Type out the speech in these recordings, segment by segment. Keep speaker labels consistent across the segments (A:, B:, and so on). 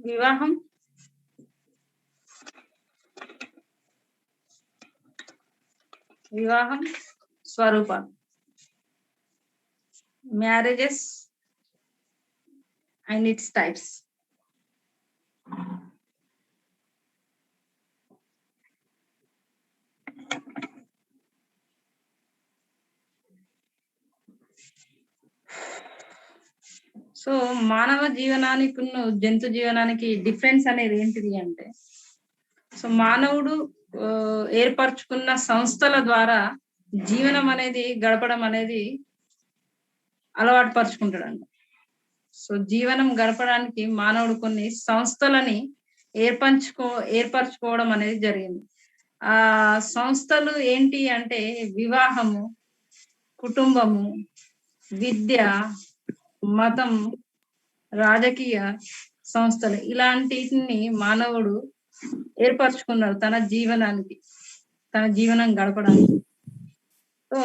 A: వివాహం వివాహం స్వరూపాలు, marriages and it's types. So మానవ జీవనానికి జంతు జీవనానికి డిఫరెన్స్ అనేది ఏంటిది అంటే, సో మానవుడు ఏర్పరచుకున్న సంస్థల ద్వారా జీవనం అనేది గడపడం అనేది అలవాటు పరుచుకుంటాడంట. సో జీవనం గడపడానికి మానవుడు కొన్ని సంస్థలని ఏర్పరచుకోవడం అనేది జరిగింది. ఆ సంస్థలు ఏంటి అంటే వివాహము, కుటుంబము, విద్య, మతం, రాజకీయ సంస్థలు ఇలాంటిని మానవుడు ఏర్పరచుకున్నాడు తన జీవనానికి, తన జీవనం గడపడానికి. సో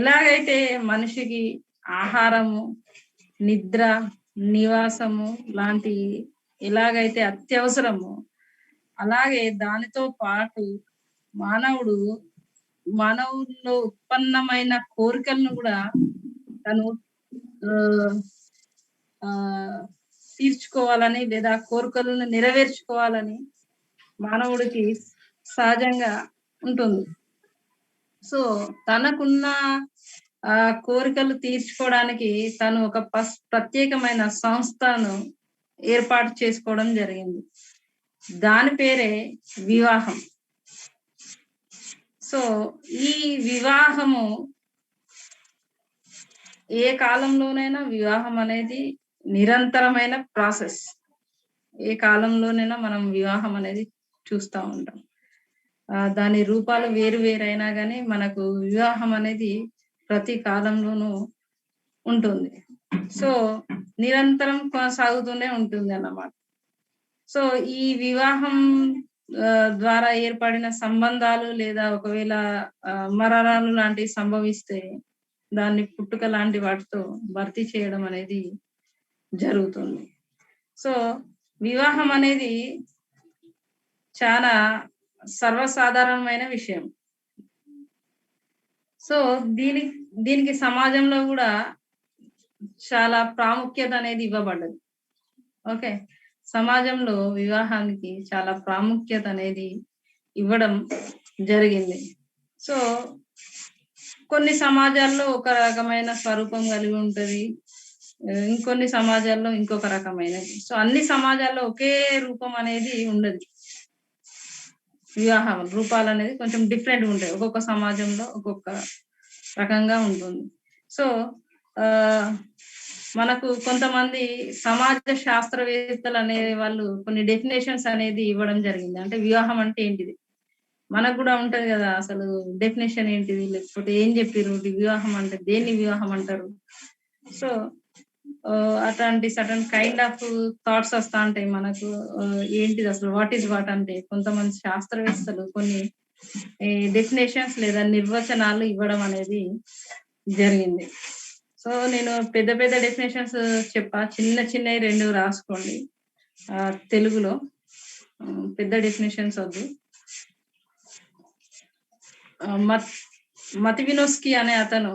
A: ఎలాగైతే మనిషికి ఆహారము, నిద్ర, నివాసము లాంటి ఎలాగైతే అత్యవసరము, అలాగే దానితో పాటు మానవుల్లో ఉత్పన్నమైన కోరికలను కూడా తను తీర్చుకోవాలని లేదా కోరికలను నెరవేర్చుకోవాలని మానవుడికి సహజంగా ఉంటుంది. సో తనకున్న కోరికలు తీర్చుకోవడానికి తను ఒక ప్రత్యేకమైన సంస్థను ఏర్పాటు చేసుకోవడం జరిగింది. దాని పేరే వివాహం. సో ఈ వివాహము ఏ కాలంలోనైనా వివాహం అనేది నిరంతరమైన ప్రాసెస్. ఏ కాలంలోనైనా మనం వివాహం అనేది చూస్తూ ఉంటాం. దాని రూపాలు వేరు వేరైనా కానీ మనకు వివాహం అనేది ప్రతి కాలంలోనూ ఉంటుంది. సో నిరంతరం కొనసాగుతూనే ఉంటుంది అన్నమాట. సో ఈ వివాహం ద్వారా ఏర్పడిన సంబంధాలు లేదా ఒకవేళ మరణాలు లాంటివి సంభవిస్తే దాన్ని పుట్టుక లాంటి వాటితో భర్తీ చేయడం అనేది జరుగుతుంది. సో వివాహం అనేది చాలా సర్వసాధారణమైన విషయం. సో దీనికి సమాజంలో కూడా చాలా ప్రాముఖ్యత అనేది ఇవ్వబడ్డది. ఓకే, సమాజంలో వివాహానికి చాలా ప్రాముఖ్యత అనేది ఇవ్వడం జరిగింది. సో కొన్ని సమాజాల్లో ఒక రకమైన స్వరూపం కలిగి ఉంటది, ఇంకొన్ని సమాజాల్లో ఇంకొక రకమైనది. సో అన్ని సమాజాల్లో ఒకే రూపం అనేది ఉండదు. వివాహం రూపాలు అనేది కొంచెం డిఫరెంట్ ఉంటాయి, ఒక్కొక్క సమాజంలో ఒక్కొక్క రకంగా ఉంటుంది. సో మనకు కొంతమంది సమాజ శాస్త్రవేత్తలు అనే వాళ్ళు కొన్ని డెఫినేషన్స్ అనేది ఇవ్వడం జరిగింది. అంటే వివాహం అంటే ఏంటిది, మనకు కూడా ఉంటది కదా, అసలు డెఫినేషన్ ఏంటిది, లేకపోతే ఏం చెప్పారు వివాహం అంటే దేన్ని వివాహం అంటారు. సో అట్లాంటి సడన్ కైండ్ ఆఫ్ థాట్స్ వస్తా ఉంటాయి మనకు. ఏంటిది అసలు వాట్ ఈజ్ వాట్ అంటే కొంతమంది శాస్త్రవేత్తలు కొన్ని డెఫినేషన్స్ లేదా నిర్వచనాలు ఇవ్వడం అనేది జరిగింది. సో నేను పెద్ద పెద్ద డెఫినేషన్స్ చెప్పా, చిన్న చిన్నవి 2 రాసుకోండి తెలుగులో. పెద్ద డెఫినేషన్స్ వద్దు. మతివినోస్కీ అనే అతను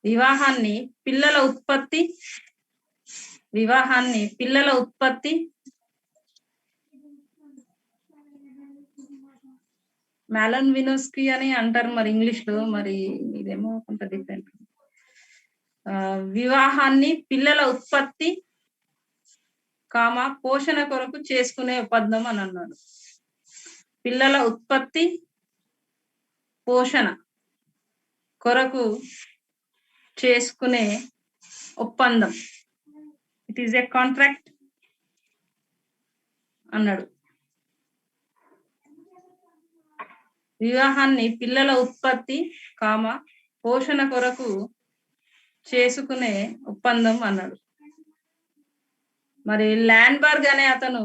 A: వివాహాన్ని పిల్లల ఉత్పత్తి మ్యాలన్ వినోస్కీ అని అంటారు మరి ఇంగ్లీష్ లో, మరి ఇదేమో కొంత డిఫరెంట్. వివాహాన్ని పిల్లల ఉత్పత్తి పోషణ కొరకు చేసుకునే ఒప్పందం అని అన్నాడు. పిల్లల ఉత్పత్తి పోషణ కొరకు చేసుకునే ఒప్పందం, ఇట్ ఈస్ ఏ కాంట్రాక్ట్ అన్నాడు. వివాహాన్ని పిల్లల ఉత్పత్తి పోషణ కొరకు చేసుకునే ఒప్పందం అన్నాడు. మరి ల్యాండ్బర్గ్ అనే అతను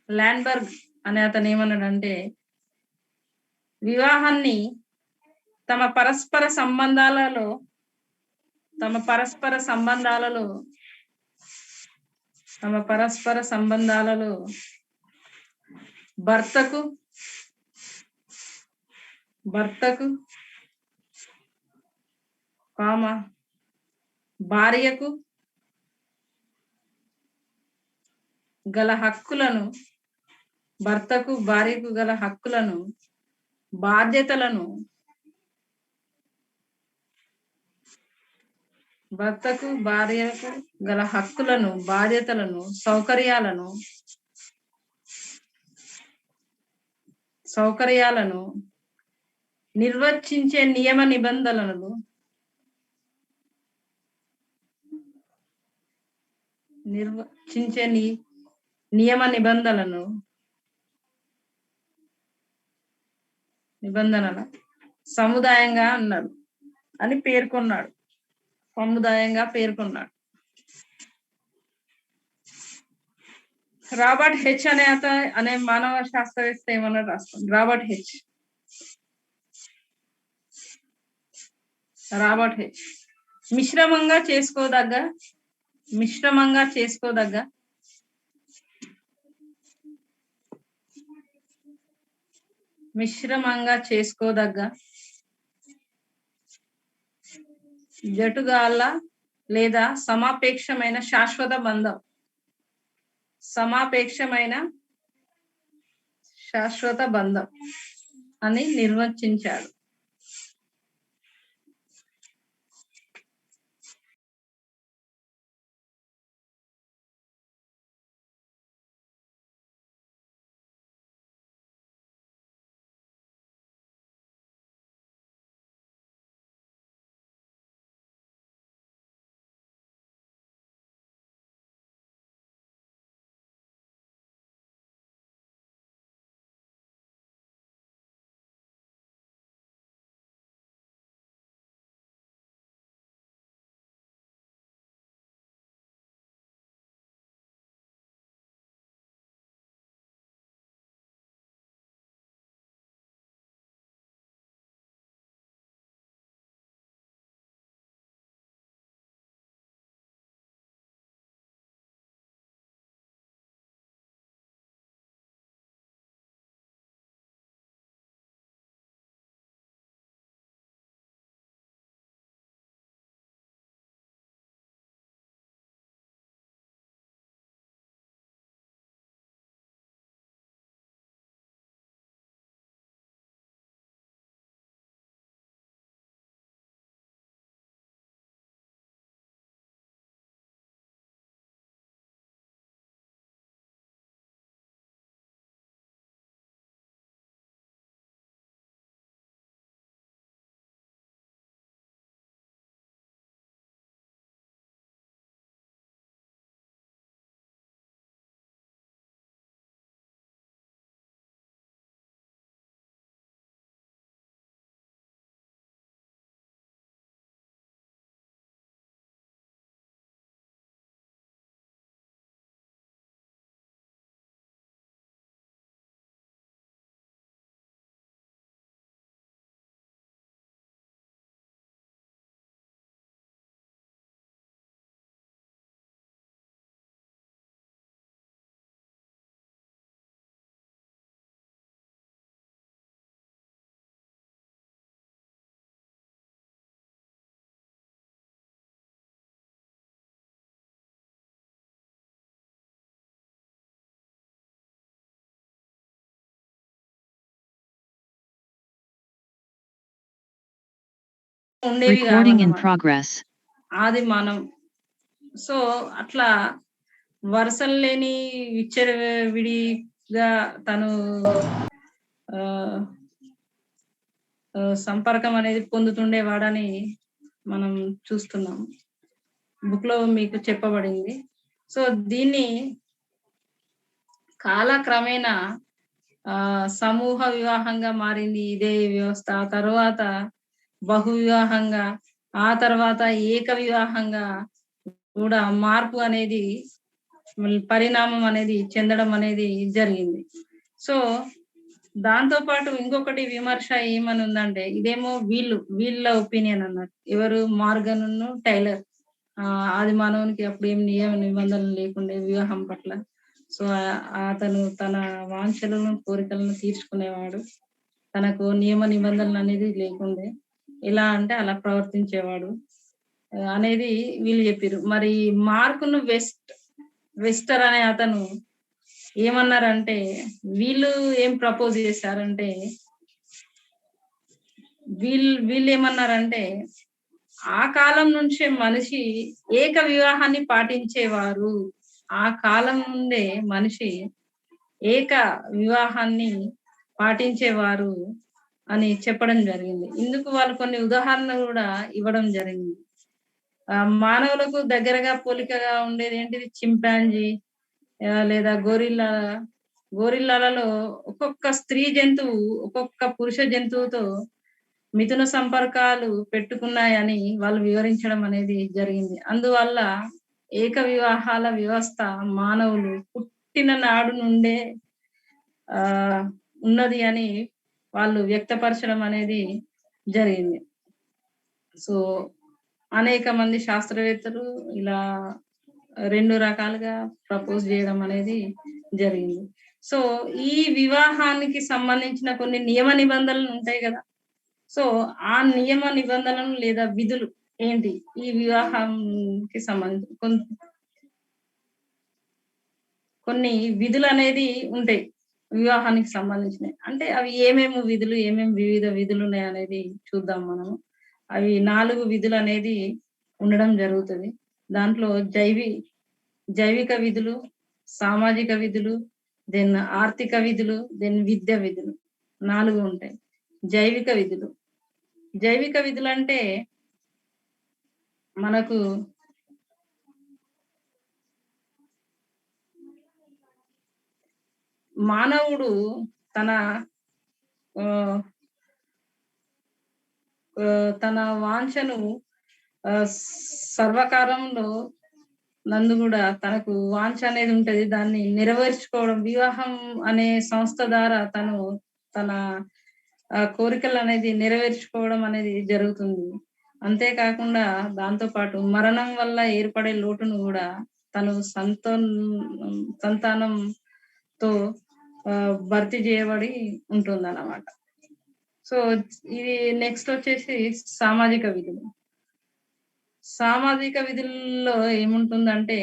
A: ల్యాండ్బర్గ్ అనే అతను ఏమన్నాడంటే వివాహాన్ని తమ పరస్పర సంబంధాలలో తమ పరస్పర సంబంధాలలో తమ పరస్పర సంబంధాలలో భర్తకు భార్యకు గల హక్కులను బాధ్యతలను సౌకర్యాలను నిర్వచించే నియమ నిబంధనల సముదాయంగా పేర్కొన్నాడు. రాబర్ట్ హెచ్ అనే మానవ శాస్త్రవేత్త ఏమన్నా రాసుకోండి. రాబర్ట్ హెచ్ మిశ్రమంగా చేసుకోదగ్గ జటుగాళ్ళ లేదా సమాపేక్షమైన శాశ్వత బంధం అని నిర్వచించాడు. ఉండేవి ఆది మానవం. సో అట్లా వరుసలు లేని విడిగా తను సంపర్కం అనేది పొందుతుండేవాడని మనం చూస్తున్నాం. బుక్ లో మీకు చెప్పబడింది. సో దీన్ని కాలక్రమేణా సమూహ వివాహంగా మారింది ఇదే వ్యవస్థ. ఆ తర్వాత బహు వివాహంగా, ఆ తర్వాత ఏక వివాహంగా కూడా మార్పు అనేది పరిణామం అనేది చెందడం అనేది జరిగింది. సో, దాంతో పాటు ఇంకొకటి విమర్శ ఏమని ఉందంటే, ఇదేమో వీళ్ళ ఒపీనియన్ అన్నట్టు. ఎవరు మార్గన్‌ను, టైలర్. ఆది మానవునికి అప్పుడు ఏం నియమ నిబంధనలు లేకుండే వివాహం పట్ల. సో, అతను తన వాంఛలను, కోరికలను తీర్చుకునేవాడు. తనకు నియమ నిబంధనలనేది లేకుండే. ఎలా అంటే అలా ప్రవర్తించేవాడు. అనేది వీళ్ళు జెప్పిర్రు. మరి మార్క్‌ను వెస్టర్ అనే అతను ఏమన్నారంటే, వీళ్ళు ఏం ప్రపోజ్ చేశారంటే, వీళ్ళేమన్నారంటే, ఆ కాలం నుంచే మనిషి ఏక వివాహాన్ని పాటించేవారు. ఆ కాలం నుండే మనిషి ఏక వివాహాన్ని పాటించేవారు అని చెప్పడం జరిగింది. ఇందుకు వాళ్ళు కొన్ని ఉదాహరణలు గూడా ఇవ్వడం జరిగింది. మానవులకు దగ్గరగా పోలికగా ఉండేదేంటిది చింపాంజీ లేదా గోరిల్లాలలో ఒక్కొక్క స్త్రీ జంతువు, ఒక్కొక్క పురుష జంతువుతో మిథున సంపర్కాలు పెట్టుకున్నాయని వాళ్ళు వివరించడం అనేది జరిగింది. అందువల్ల ఏక వివాహాల వ్యవస్థ మానవులు పుట్టిన నాడు నుండే ఆహ్, ఉన్నది అని వాళ్ళు వ్యక్తపరచడం అనేది జరిగింది. సో, అనేక మంది శాస్త్రవేత్తలు ఇలా 2 రకాలుగా ప్రపోజ్ జేయడం అనేది జరిగింది. సో, ఈ వివాహానికి సంబంధించిన కొన్ని నియమ నిబంధనలు ఉంటాయి గదా! సో, ఆ నియమ నిబంధనలు లేదా విధులు ఏంటి? ఈ వివాహంకి సంబంధించి కొన్ని విధులనేది ఉంటాయి. వివాహానికి సంబంధించినయి. అంటే అవి ఏమేమి విధులు, ఏమేమి వివిధ విధులున్నాయనేది చూద్దాం మనము. అవి 4 విధులనేది ఉండడం జరుగుతది. దాంట్లో జైవిక విధులు, సామాజిక విధులు, ఆర్థిక విధులు, విద్య విధులు 4 ఉంటాయి. జైవిక విధులు. జైవిక విధులంటే మనకు మానవుడు తన ఆహ్, తన వాంఛను సర్వకాలంలో నందు గూడా తనకు వాంఛ అనేది ఉంటది. దాన్ని నెరవేర్చుకోవడం వివాహం అనే సంస్థ ద్వారా తను తన కోరికలనేది నెరవేర్చుకోవడం అనేది జరుగుతుంది. అంతే కాకుండా దాంతో పాటు మరణం వల్ల ఏర్పడే లోటును గూడా తను సంతానంతో భర్తీ జేయబడి ఉంటుందన్నమాట. సో, ఇది నెక్స్టొచ్చేసి సామాజిక విధులు. సామాజిక విధుల్లో ఏముంటుందంటే,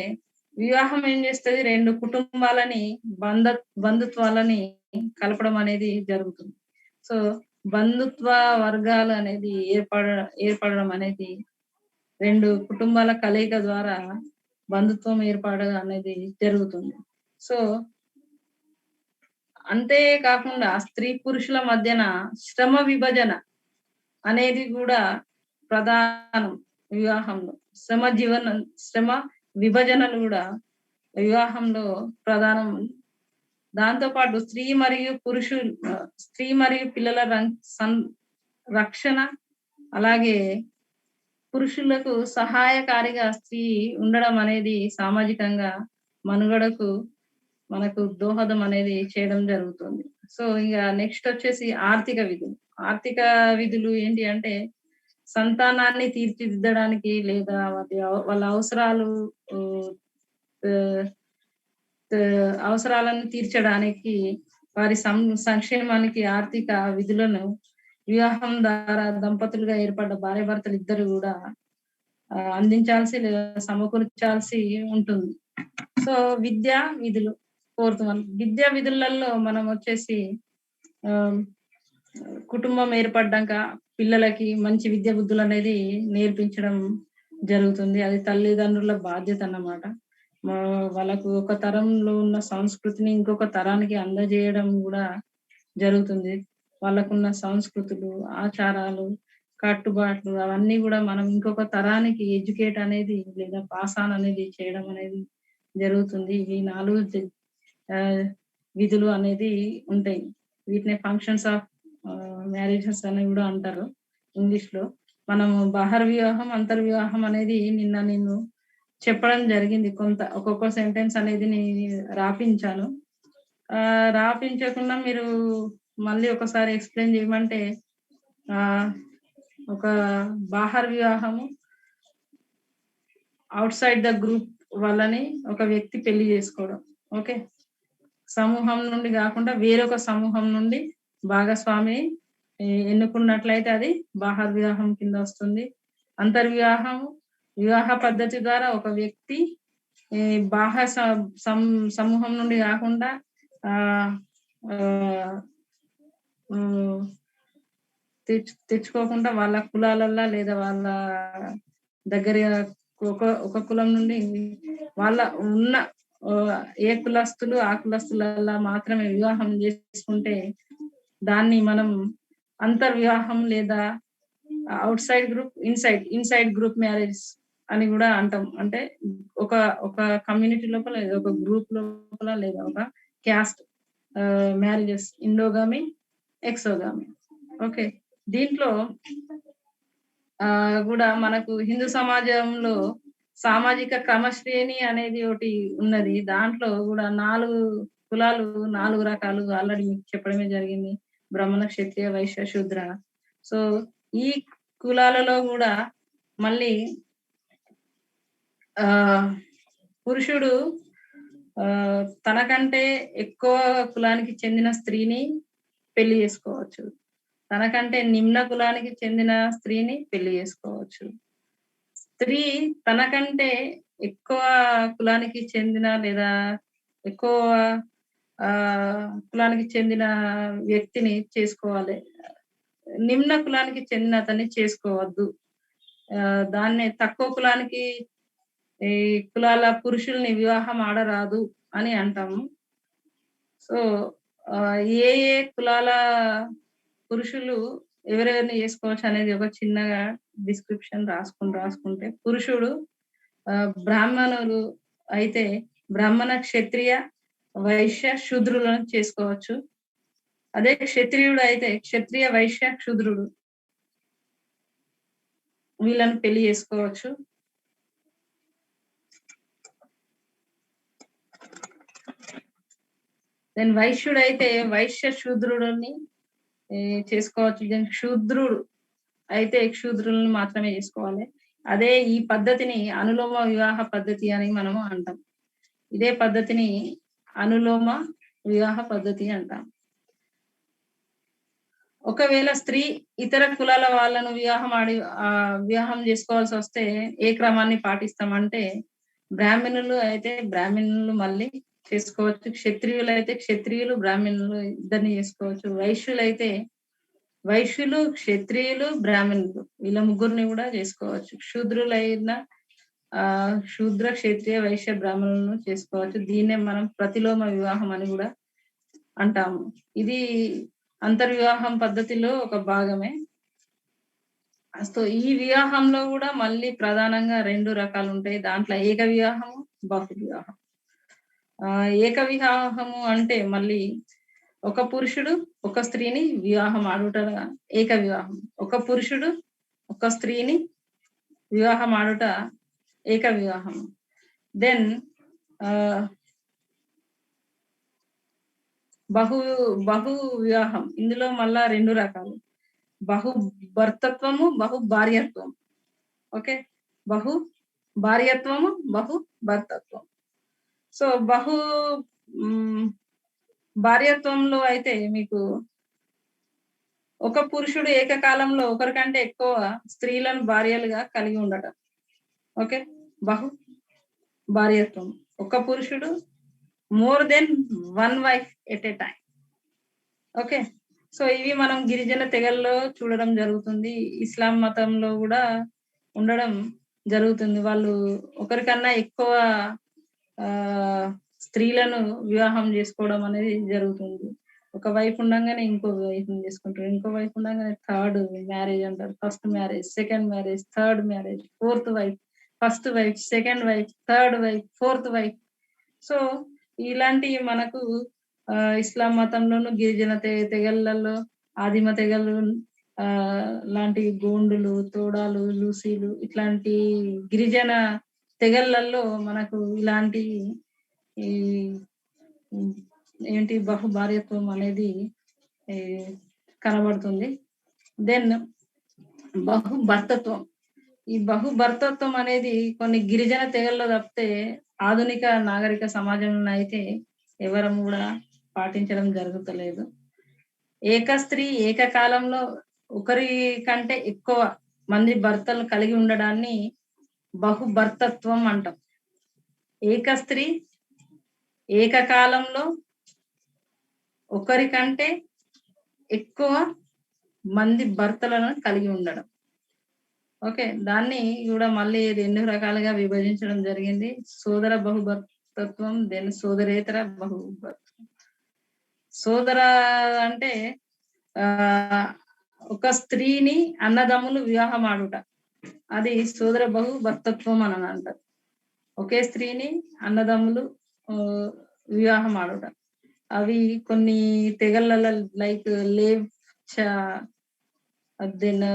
A: వివాహం ఏం జేస్తది 2 కుటుంబాలని బంధ బంధుత్వాలని కలపడం అనేది జరుగుతుంది. సో, బంధుత్వ వర్గాలు అనేది ఏర్పడడం అనేది 2 కుటుంబాల కలయిక ద్వారా బంధుత్వం ఏర్పడడం అనేది జరుగుతుంది. సో, అంతే కాకుండా స్త్రీ పురుషుల మధ్యన శ్రమ విభజన అనేది గూడా ప్రధానం వివాహంలో. శ్రమ విభజనలు గూడా వివాహంలో ప్రధానం. దాంతో పాటు స్త్రీ మరియు పిల్లల రక్షణ, అలాగే పురుషులకు సహాయకారిగా స్త్రీ ఉండడం అనేది సామాజికంగా మనుగడకు మనకు దోహదం అనేది చేయడం జరుగుతుంది. సో, ఇగ నెక్స్టొచ్చేసి ఆర్థిక విధులు. ఆర్థిక విధులు ఏంటి అంటే, సంతానాన్ని తీర్చిదిద్దడానికి లేదా వాళ్ళ అవసరాలు ఆహ్, ఆహ్, అవసరాలను తీర్చడానికి వారి సంక్షేమానికి ఆర్థిక విధులను వివాహం ద్వారా దంపతులుగా ఏర్పడ్డ భార్యాభర్తలిద్దరూ గూడా అందించాల్సి లేదా సమకూర్చాల్సి ఉంటుంది. సో, విద్యా విధులు. Fourth one. విద్యా విధులలో మనం వచ్చేసి ఆహ్, కుటుంబం ఏర్పడ్డాక పిల్లలకి మంచి విద్యా బుద్ధులనేది నేర్పించడం జరుగుతుంది. అది తల్లిదండ్రుల బాధ్యతన్నమాట. వాళ్ళకు ఒక తరంలో ఉన్న సంస్కృతిని ఇంకొక తరానికి అందజేయడం గూడా జరుగుతుంది. వాళ్ళకున్న సంస్కృతులు, ఆచారాలు, కట్టుబాట్లు అవన్నీ గూడా మనం ఇంకొక తరానికి ఎడ్యుకేట్ అనేది లేదా పాస్ ఆన్ అనేది చేయడం అనేది జరుగుతుంది. ఇవి 4 ఆహ్, విధులు అనేది ఉంటాయి. వీటిని ఫంక్షన్స్ ఆఫ్ మ్యారేజెస్ అని గూడా అంటారు ఇంగ్లీష్‌లో. మనము బహర్ వివాహం, అంతర్వివాహం అనేది నిన్న నేను చెప్పడం జరిగింది. ఒక్కొక్క సెంటెన్స్ అనేది రాపించాను. రాపించకుండా మీరు మళ్ళీ ఒకసారి ఎక్స్‌ప్లెయిన్ చేయమంటే ఆహ్, ఒక బాహర్ వివాహము ఔట్‌సైడ్ ద గ్రూప్ వాళ్ళని ఒక వ్యక్తి పెళ్లి చేసుకోవడం. ఓకే. సమూహం నుండి గాకుండా వేరొక సమూహం నుండి భాగస్వామిని ఎన్నుకున్నట్లయితే అది బాహర్ వివాహం కింద వస్తుంది. అంతర్వివాహం వివాహ పద్ధతి ద్వారా ఒక వ్యక్తి ఈ బాహ్య స సం సమూహం నుండి గాకుండా ఆహ్, ఆహ్, హ్మ్. తెచ్చుకోకుండా వాళ్ళ కులాలల్ల లేదా వాళ్ళ దగ్గర ఒక కులం నుండి వాళ్ళ ఉన్న ఏ కులస్తులు ఆ కులస్తులల్ల మాత్రమే వివాహం చేసుకుంటే దాన్ని మనం అంతర్వివాహం లేదా ఇన్‌సైడ్ గ్రూప్ మ్యారేజ్ అని గూడా అంటాం. అంటే ఒక ఒక కమ్యూనిటీ లోపల లేదా ఒక గ్రూప్ లోపల లేదా ఒక క్యాస్ట్ మ్యారేజెస్ ఎండోగామి, ఎక్సోగామి. ఓకే. దీంట్లో గూడా మనకు హిందూ సమాజంలో సామాజిక క్రమశ్రేణి అనేది ఒకటి ఉన్నది. దాంట్లో గూడా 4 కులాలు, 4 రకాలు ఆల్రెడీ మీకు చెప్పడమే జరిగింది. బ్రాహ్మణ, క్షత్రియ, వైశ్య, శూద్ర. సో, ఈ కులాలలో గూడా మళ్ళీ ఆహ్, పురుషుడు తనకంటే ఎక్కువ కులానికి చెందిన స్త్రీని పెళ్లి చేసుకోవచ్చు. తనకంటే నిమ్న కులానికి చెందిన స్త్రీని పెళ్లి చేసుకోవచ్చు. స్త్రీ తనకంటే ఎక్కువ కులానికి చెందిన లేదా ఎక్కువ కులానికి చెందిన వ్యక్తిని చేసుకోవాలి. నిమ్న కులానికి చెందిన అతన్ని చేసుకోవద్దు. దాన్నే తక్కువ కులానికి ఈ కులాల పురుషుల్ని వివాహం ఆడరాదు అని అంటాము. సో, ఏ ఏ కులాల పురుషులు ఎవరెవరిని చేసుకోవచ్చనేది ఒక చిన్నగా డిస్క్రిప్షన్ రాసుకుంటే పురుషుడు బ్రాహ్మణులు అయితే బ్రాహ్మణ, క్షత్రియ, వైశ్య, శూద్రులను చేసుకోవచ్చు. అదే క్షత్రియుడు అయితే క్షత్రియ, వైశ్య, శూద్రుడు వీళ్ళని పెళ్లి చేసుకోవచ్చు. దెన్ వైశ్యుడైతే వైశ్య, శూద్రుడిని చేసుకోవచ్చు. దెన్ శూద్రుడు అయితే శూద్రులను మాత్రమే చేసుకోవాలి. అదే ఈ పద్ధతిని అనులోమ వివాహ పద్ధతి అని మనము అంటాం. ఇదే పద్ధతిని అనులోమ వివాహ పద్ధతి అంటాం. ఒకవేళ స్త్రీ ఇతర కులాల వాళ్ళను వివాహం చేసుకోవాల్సొస్తే ఏ క్రమాన్ని పాటిస్తామంటే, బ్రాహ్మణులు అయితే బ్రాహ్మణులు మళ్ళీ చేసుకోవచ్చు. క్షత్రియులైతే క్షత్రియులు, బ్రాహ్మణులు ఇద్దరిని చేసుకోవచ్చు. వైశ్యులు, క్షత్రియులు, బ్రాహ్మణులు వీళ్ళ ముగ్గురిని గూడా చేసుకోవచ్చు. శూద్ర, క్షత్రియ, వైశ్య, బ్రాహ్మణులను చేసుకోవచ్చు. దీన్నే మనం ప్రతిలోమ వివాహం అని గూడా అంటాము. ఇది అంతర్వివాహం పద్ధతిలో ఒక భాగమే. సో, ఈ వివాహంలో గూడా మళ్ళీ ప్రధానంగా 2 రకాలుంటాయి. దాంట్లో ఏక వివాహము, బహు వివాహం. ఏక వివాహము అంటే మళ్ళీ ఒక పురుషుడు ఒక స్త్రీని వివాహం ఆడుట ఏక వివాహం. ఒక పురుషుడు ఒక స్త్రీని వివాహం ఆడుట ఏక వివాహం. దెన్ బహు బహు వివాహం. ఇందులో మళ్ళా 2 రకాలు. బహు భర్తత్వము, బహు భార్యత్వం. ఓకే. బహు భార్యత్వము, బహు భర్తత్వం. సో, హ్మ్, భార్యత్వంలో అయితే మీకు ఒక పురుషుడు ఏకకాలంలో ఒకరికంటే ఎక్కువ స్త్రీలను భార్యలుగా కలిగి ఉండటం. ఓకే. బహు భార్యత్వం. ఒక పురుషుడు more than 1 wife at a time. Okay. So, ఇవి మనం గిరిజన తెగల్లో చూడడం జరుగుతుంది. ఇస్లాం మతంలో గూడా ఉండడం జరుగుతుంది. వాళ్ళు ఒకరికన్నా ఎక్కువ స్త్రీలను వివాహం జేసుకోవడం అనేది జరుగుతుంది. ఒక వైఫ్ ఉండంగానే ఇంకో వైఫ్‌ని చేసుకుంటారు. ఇంకో వైఫ్ ఉండంగానే థర్డ్ మ్యారేజ్ అంటారు. First marriage, second marriage, third marriage, fourth wife, first wife, second wife, third wife, fourth wife. So, ఇలాంటియి మనకు ఇస్లాం మతంలోను గిరిజన తెగలలో ఆదిమ తెగలు లాంటి గోండులు, తోడాలు, లూసీలు ఇట్లాంటి గిరిజన తెగళ్ళల్లో మనకు ఇలాంటి ఈ ఏంటి బహుభార్యత్వం అనేది కనబడుతుంది. దెన్ బహుభర్తత్వం. ఈ బహుభర్తత్వం అనేది కొన్ని గిరిజన తెగల్లో తప్పితే ఆధునిక నాగరిక సమాజంలో అయితే ఎవరం కూడా పాటించడం జరుగుతలేదు. ఏక స్త్రీ ఏకకాలంలో ఒకరి కంటే ఎక్కువ మంది భర్తలు కలిగి ఉండడాన్ని బహుభర్తత్వం అంటాం. ఏక స్త్రీ ఏకకాలంలో ఒకరి కంటే ఎక్కువ మంది భర్తలను కలిగి ఉండడం. ఓకే, దాన్ని కూడా మళ్ళీ 2 రకాలుగా విభజించడం జరిగింది. సోదర బహుభర్తత్వం, దెన్ సోదరేతర బహుభర్తత్వం. సోదర అంటే ఒక స్త్రీని అన్నదమ్ములు వివాహం ఆడుట, అది సోదర బహుభర్తత్వం అని అంటారు. ఒకే స్త్రీని అన్నదమ్ములు వివాహం ఆడుట. అవి కొన్ని తెగళ్ళ లైక్ లేవ్ దెన్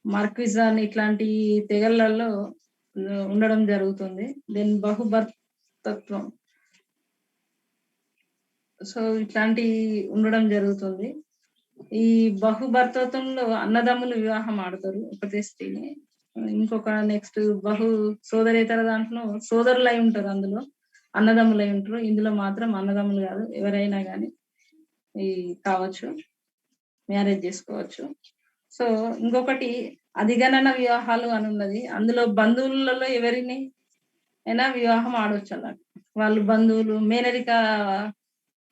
A: మార్క్విజాన్ ఇట్లాంటి తెగళ్ళల్లో ఉండడం జరుగుతుంది. దెన్ బహుభర్తత్వం, సో ఇట్లాంటి ఉండడం జరుగుతుంది. ఈ బహుభర్తత్వంలో అన్నదమ్ములు వివాహం ఆడతారు ఒకటే స్త్రీని. ఇంకొక నెక్స్ట్ బహు సోదరేతర దాంట్లో సోదరులు అయి ఉంటారు, అందులో అన్నదమ్ములు అయి ఉంటారు. ఇందులో మాత్రం అన్నదమ్ములు కాదు, ఎవరైనా కానీ ఈ కావచ్చు, మ్యారేజ్ చేసుకోవచ్చు. సో ఇంకొకటి అధిగణన వివాహాలు అని ఉన్నది. అందులో బంధువులలో ఎవరిని అయినా వివాహం ఆడవచ్చు అన్నట్టు. వాళ్ళు బంధువులు, మేనరిక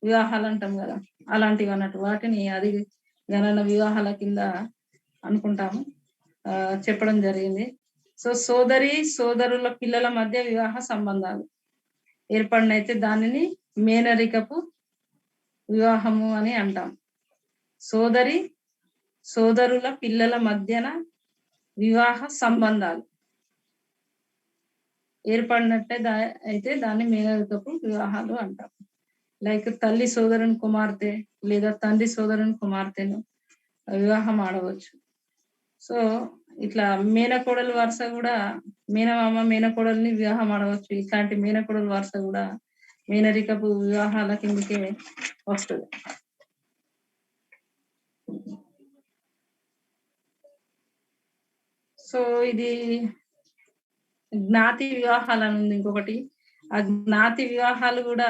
A: వివాహాలు అంటాం కదా, అలాంటివి అన్నట్టు. వాటిని అధిగణన వివాహాల కింద అనుకుంటాము, చెప్పడం జరిగింది. సో సోదరి సోదరుల పిల్లల మధ్య వివాహ సంబంధాలు ఏర్పడినైతే దానిని మేనరికపు వివాహము అని అంటాం. సోదరి సోదరుల పిల్లల మధ్యన వివాహ సంబంధాలు ఏర్పడినట్టే అయితే దాన్ని మేనరికపు వివాహాలు అంటాం. లైక్ తల్లి సోదరుని కుమార్తె లేదా తండ్రి సోదరుని కుమార్తెను వివాహం ఆడవచ్చు. సో ఇట్లా మేనకోడలు వరుస కూడా, మేనమామ మేనకోడల్ని వివాహం ఆడవచ్చు. ఇట్లాంటి మేనకోడలు వరుస కూడా మేనరికపు వివాహాల కిందకే వస్తుంది. సో ఇది జ్ఞాతి వివాహాలు అని ఉంది ఇంకొకటి. ఆ జ్ఞాతి వివాహాలు కూడా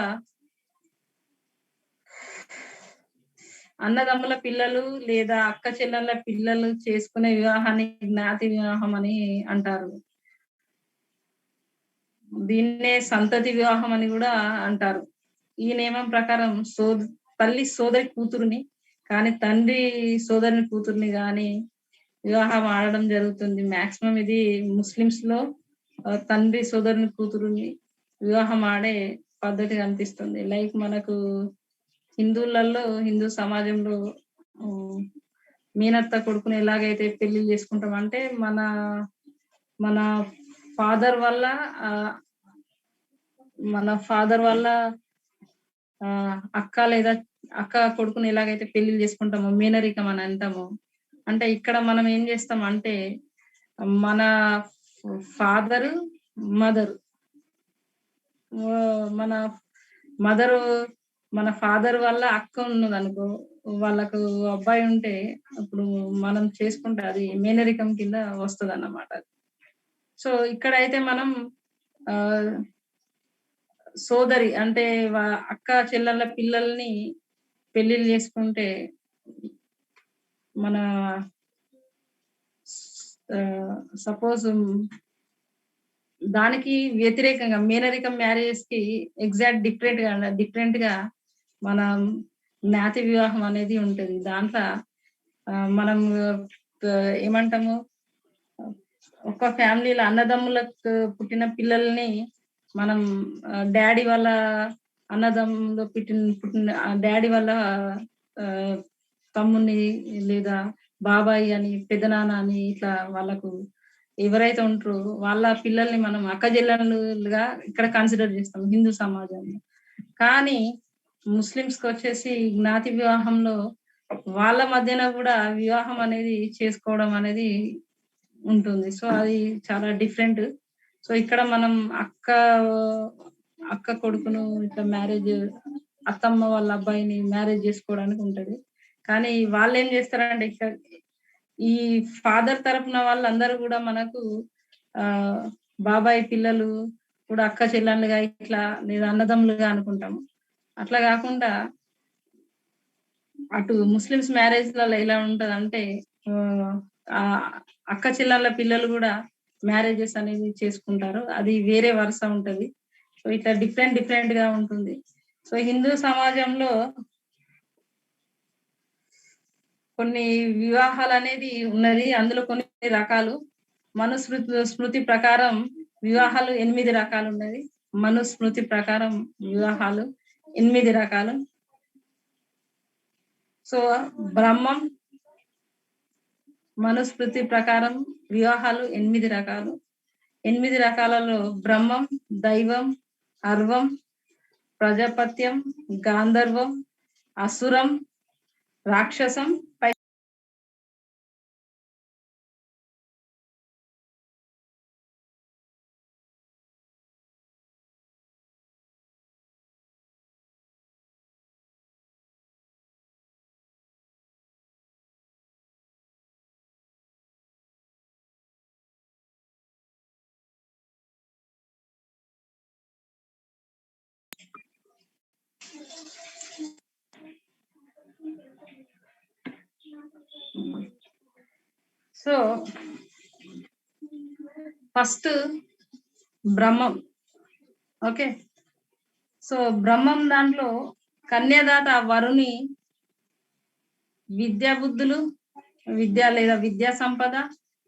A: అన్నదమ్ముల పిల్లలు లేదా అక్క చెల్లెళ్ళ పిల్లలు చేసుకునే వివాహాన్ని జ్ఞాతి వివాహం అని అంటారు. దీన్నే సంతతి వివాహం అని కూడా అంటారు. ఈ నియమం ప్రకారం తల్లి సోదరి కూతురుని కానీ తండ్రి సోదరుని కూతుర్ని కానీ వివాహం ఆడడం జరుగుతుంది. మాక్సిమం ఇది ముస్లిమ్స్ లో తండ్రి సోదరుని కూతురుని వివాహం ఆడే పద్ధతి కనిపిస్తుంది. లైక్ మనకు హిందువులలో, హిందూ సమాజంలో మీనత్త కొడుకుని ఎలాగైతే పెళ్లి చేసుకుంటాం అంటే మన ఫాదర్ వల్ల అక్క లేదా అక్క కొడుకుని ఎలాగైతే పెళ్లి చేసుకుంటామో మేనరికం అని అంటామో, అంటే ఇక్కడ మనం ఏం చేస్తాం అంటే మన ఫాదరు మన ఫాదర్ వల్ల అక్క ఉన్నది అనుకో, వాళ్ళకు అబ్బాయి ఉంటే అప్పుడు మనం చేసుకుంటే అది మేనరికం కింద వస్తుంది అన్నమాట. సో ఇక్కడైతే మనం సోదరి అంటే అక్క చెల్లెళ్ళ పిల్లల్ని పెళ్లిళ్ళు చేసుకుంటే మన సపోజ్ దానికి వ్యతిరేకంగా మేనరికం మ్యారేజెస్ కి ఎగ్జాక్ట్ డిఫరెంట్ గా మనం జ్ఞాతి వివాహం అనేది ఉంటది. దాంట్లో మనం ఏమంటాము, ఒక ఫ్యామిలీలో అన్నదమ్ములకు పుట్టిన పిల్లల్ని మనం డాడీ వాళ్ళ అన్నదమ్ములు పుట్టిన డాడీ వాళ్ళ తమ్ముని లేదా బాబాయ్ అని, పెద్దనాన్న అని, ఇట్లా వాళ్ళకు ఎవరైతే ఉంటారో వాళ్ళ పిల్లల్ని మనం అక్కజెల్లెలుగా ఇక్కడ కన్సిడర్ చేస్తాం హిందూ సమాజంలో. కానీ ముస్లిమ్స్ కి వచ్చేసి జ్ఞాతి వివాహంలో వాళ్ళ మధ్యన కూడా వివాహం అనేది చేసుకోవడం అనేది ఉంటుంది. సో అది చాలా డిఫరెంట్. సో ఇక్కడ మనం అక్క కొడుకును ఇట్లా మ్యారేజ్, అత్తమ్మ వాళ్ళ అబ్బాయిని మ్యారేజ్ చేసుకోవడానికి ఉంటది. కానీ వాళ్ళు ఏం చేస్తారంటే ఇక్కడ ఈ ఫాదర్ తరపున వాళ్ళందరూ కూడా మనకు ఆ బాబాయ్ పిల్లలు కూడా అక్క చెల్లెళ్ళుగా ఇట్లా లేదా అన్నదమ్ములుగా అనుకుంటాము. అట్లా కాకుండా అటు ముస్లిమ్స్ మ్యారేజ్లలో ఎలా ఉంటదంటే ఆ అక్క చెల్లెళ్ళ పిల్లలు కూడా మ్యారేజెస్ అనేది చేసుకుంటారు. అది వేరే వరుస ఉంటది. సో ఇట్లా డిఫరెంట్ గా ఉంటుంది. సో హిందూ సమాజంలో కొన్ని వివాహాలు అనేది ఉన్నది. అందులో కొన్ని రకాలు స్మృతి ప్రకారం వివాహాలు 8 రకాలు ఉన్నది. మనుస్మృతి ప్రకారం వివాహాలు 8 రకాలు. సో బ్రహ్మం మనుస్మృతి ప్రకారం వివాహాలు 8 రకాలు. 8 రకాలలో బ్రహ్మం, దైవం, అర్వం, ప్రజాపత్యం, గాంధర్వం, అసురం, రాక్షసం, సో ఫస్ట్ బ్రహ్మం. ఓకే, సో బ్రహ్మం దాంట్లో కన్యాదాత వరుని విద్యా బుద్ధులు, విద్యా సంపద,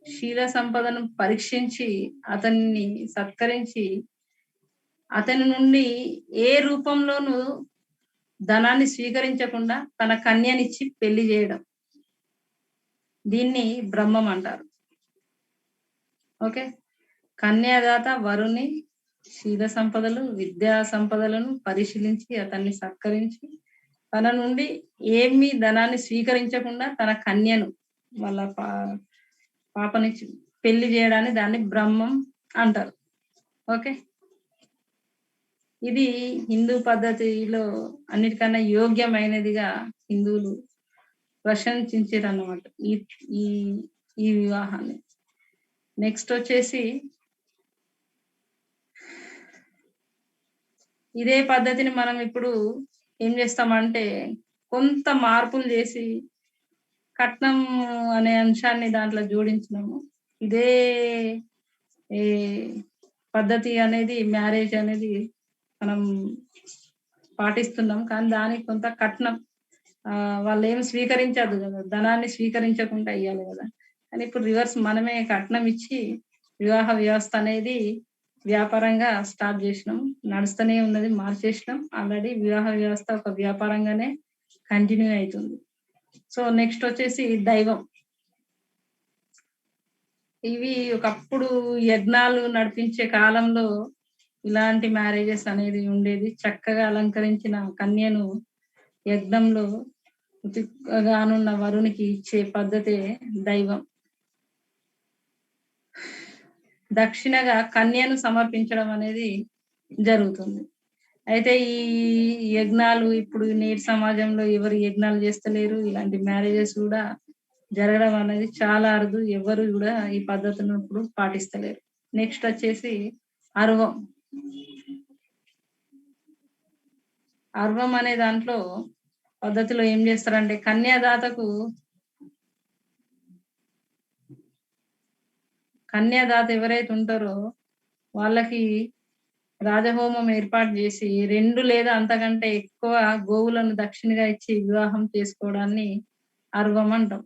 A: శీల సంపదను పరీక్షించి అతన్ని సత్కరించి అతని నుండి ఏ రూపంలోనూ ధనాన్ని స్వీకరించకుండా తన కన్యనిచ్చి పెళ్లి చేయడం, దీన్ని బ్రహ్మం అంటారు. ఓకే, కన్యాదాత వరుని శీల సంపదలు, విద్యా సంపదలను పరిశీలించి అతన్ని సత్కరించి తన నుండి ఏమీ ధనాన్ని స్వీకరించకుండా తన కన్యను వాళ్ళ పాపనిచ్చి పెళ్లి చేయడాన్ని దాన్ని బ్రహ్మం అంటారు. ఓకే, ఇది హిందూ పద్ధతిలో అన్నిటికన్నా యోగ్యమైనదిగా హిందువులు ప్రశంసించారు అన్నమాట ఈ ఈ ఈ వివాహాన్ని. నెక్స్ట్ వచ్చేసి ఇదే పద్ధతిని మనం ఇప్పుడు ఏం చేస్తామంటే కొంత మార్పులు చేసి కట్నం అనే అంశాన్ని దాంట్లో జోడించినాము. ఇదే పద్ధతి అనేది మ్యారేజ్ అనేది మనం పాటిస్తున్నాం. కానీ దానికి కొంత కట్నం వాళ్ళు ఏమి స్వీకరించదు కదా, ధనాన్ని స్వీకరించకుండా ఇవ్వాలి కదా. కానీ ఇప్పుడు రివర్స్, మనమే కట్నం ఇచ్చి వివాహ వ్యవస్థ అనేది వ్యాపారంగా స్టార్ట్ చేసినాం, నడుస్తూనే ఉన్నది, మార్చేసినాం ఆల్రెడీ. వివాహ వ్యవస్థ ఒక వ్యాపారంగానే కంటిన్యూ అవుతుంది. సో నెక్స్ట్ వచ్చేసి దైవం. ఇవి ఒకప్పుడు యజ్ఞాలు నడిపించే కాలంలో ఇలాంటి మ్యారేజెస్ అనేది ఉండేది. చక్కగా అలంకరించిన కన్యను యజ్ఞంలో గానున్న వరునికి ఇచ్చే పద్ధతే దైవం. దక్షిణగా కన్యను సమర్పించడం అనేది జరుగుతుంది. అయితే ఈ యజ్ఞాలు ఇప్పుడు నేటి సమాజంలో ఎవరు యజ్ఞాలు చేస్తలేరు. ఇలాంటి మ్యారేజెస్ కూడా జరగడం అనేది చాలా అరుదు. ఎవరు కూడా ఈ పద్ధతిని ఇప్పుడు పాటిస్తలేరు. నెక్స్ట్ వచ్చేసి అర్వం. అర్వం అనే దాంట్లో పద్ధతిలో ఏం చేస్తారంటే కన్యాదాత ఎవరైతే ఉంటారో వాళ్ళకి రాజహోమం ఏర్పాటు చేసి 2 లేదా అంతకంటే ఎక్కువ గోవులను దక్షిణగా ఇచ్చి వివాహం చేసుకోవడాన్ని అర్వం అంటాం.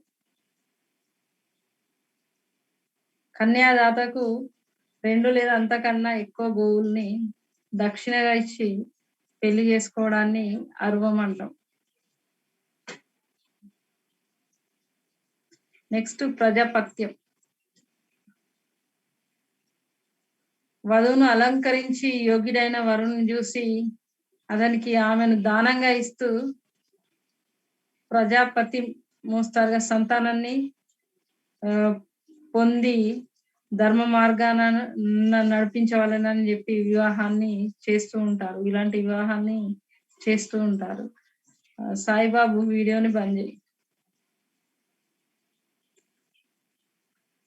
A: కన్యాదాతకు 2 లేదా అంతకన్నా ఎక్కువ గోవుల్ని దక్షిణగా ఇచ్చి పెళ్లి చేసుకోవడాన్ని అర్వం అంటాం. నెక్స్ట్ ప్రజాపత్యం. వధువును అలంకరించి యోగ్యుడైన వరుణ్ణి చూసి అతనికి ఆమెను దానంగా ఇస్తూ ప్రజాపతి మోస్తారుగా సంతానాన్ని పొంది ధర్మ మార్గాన నడిపించవాలని చెప్పి వివాహాన్ని చేస్తూ ఉంటారు. ఇలాంటి వివాహాన్ని చేస్తూ ఉంటారు. సాయిబాబు వీడియోని బంద్ చేయి.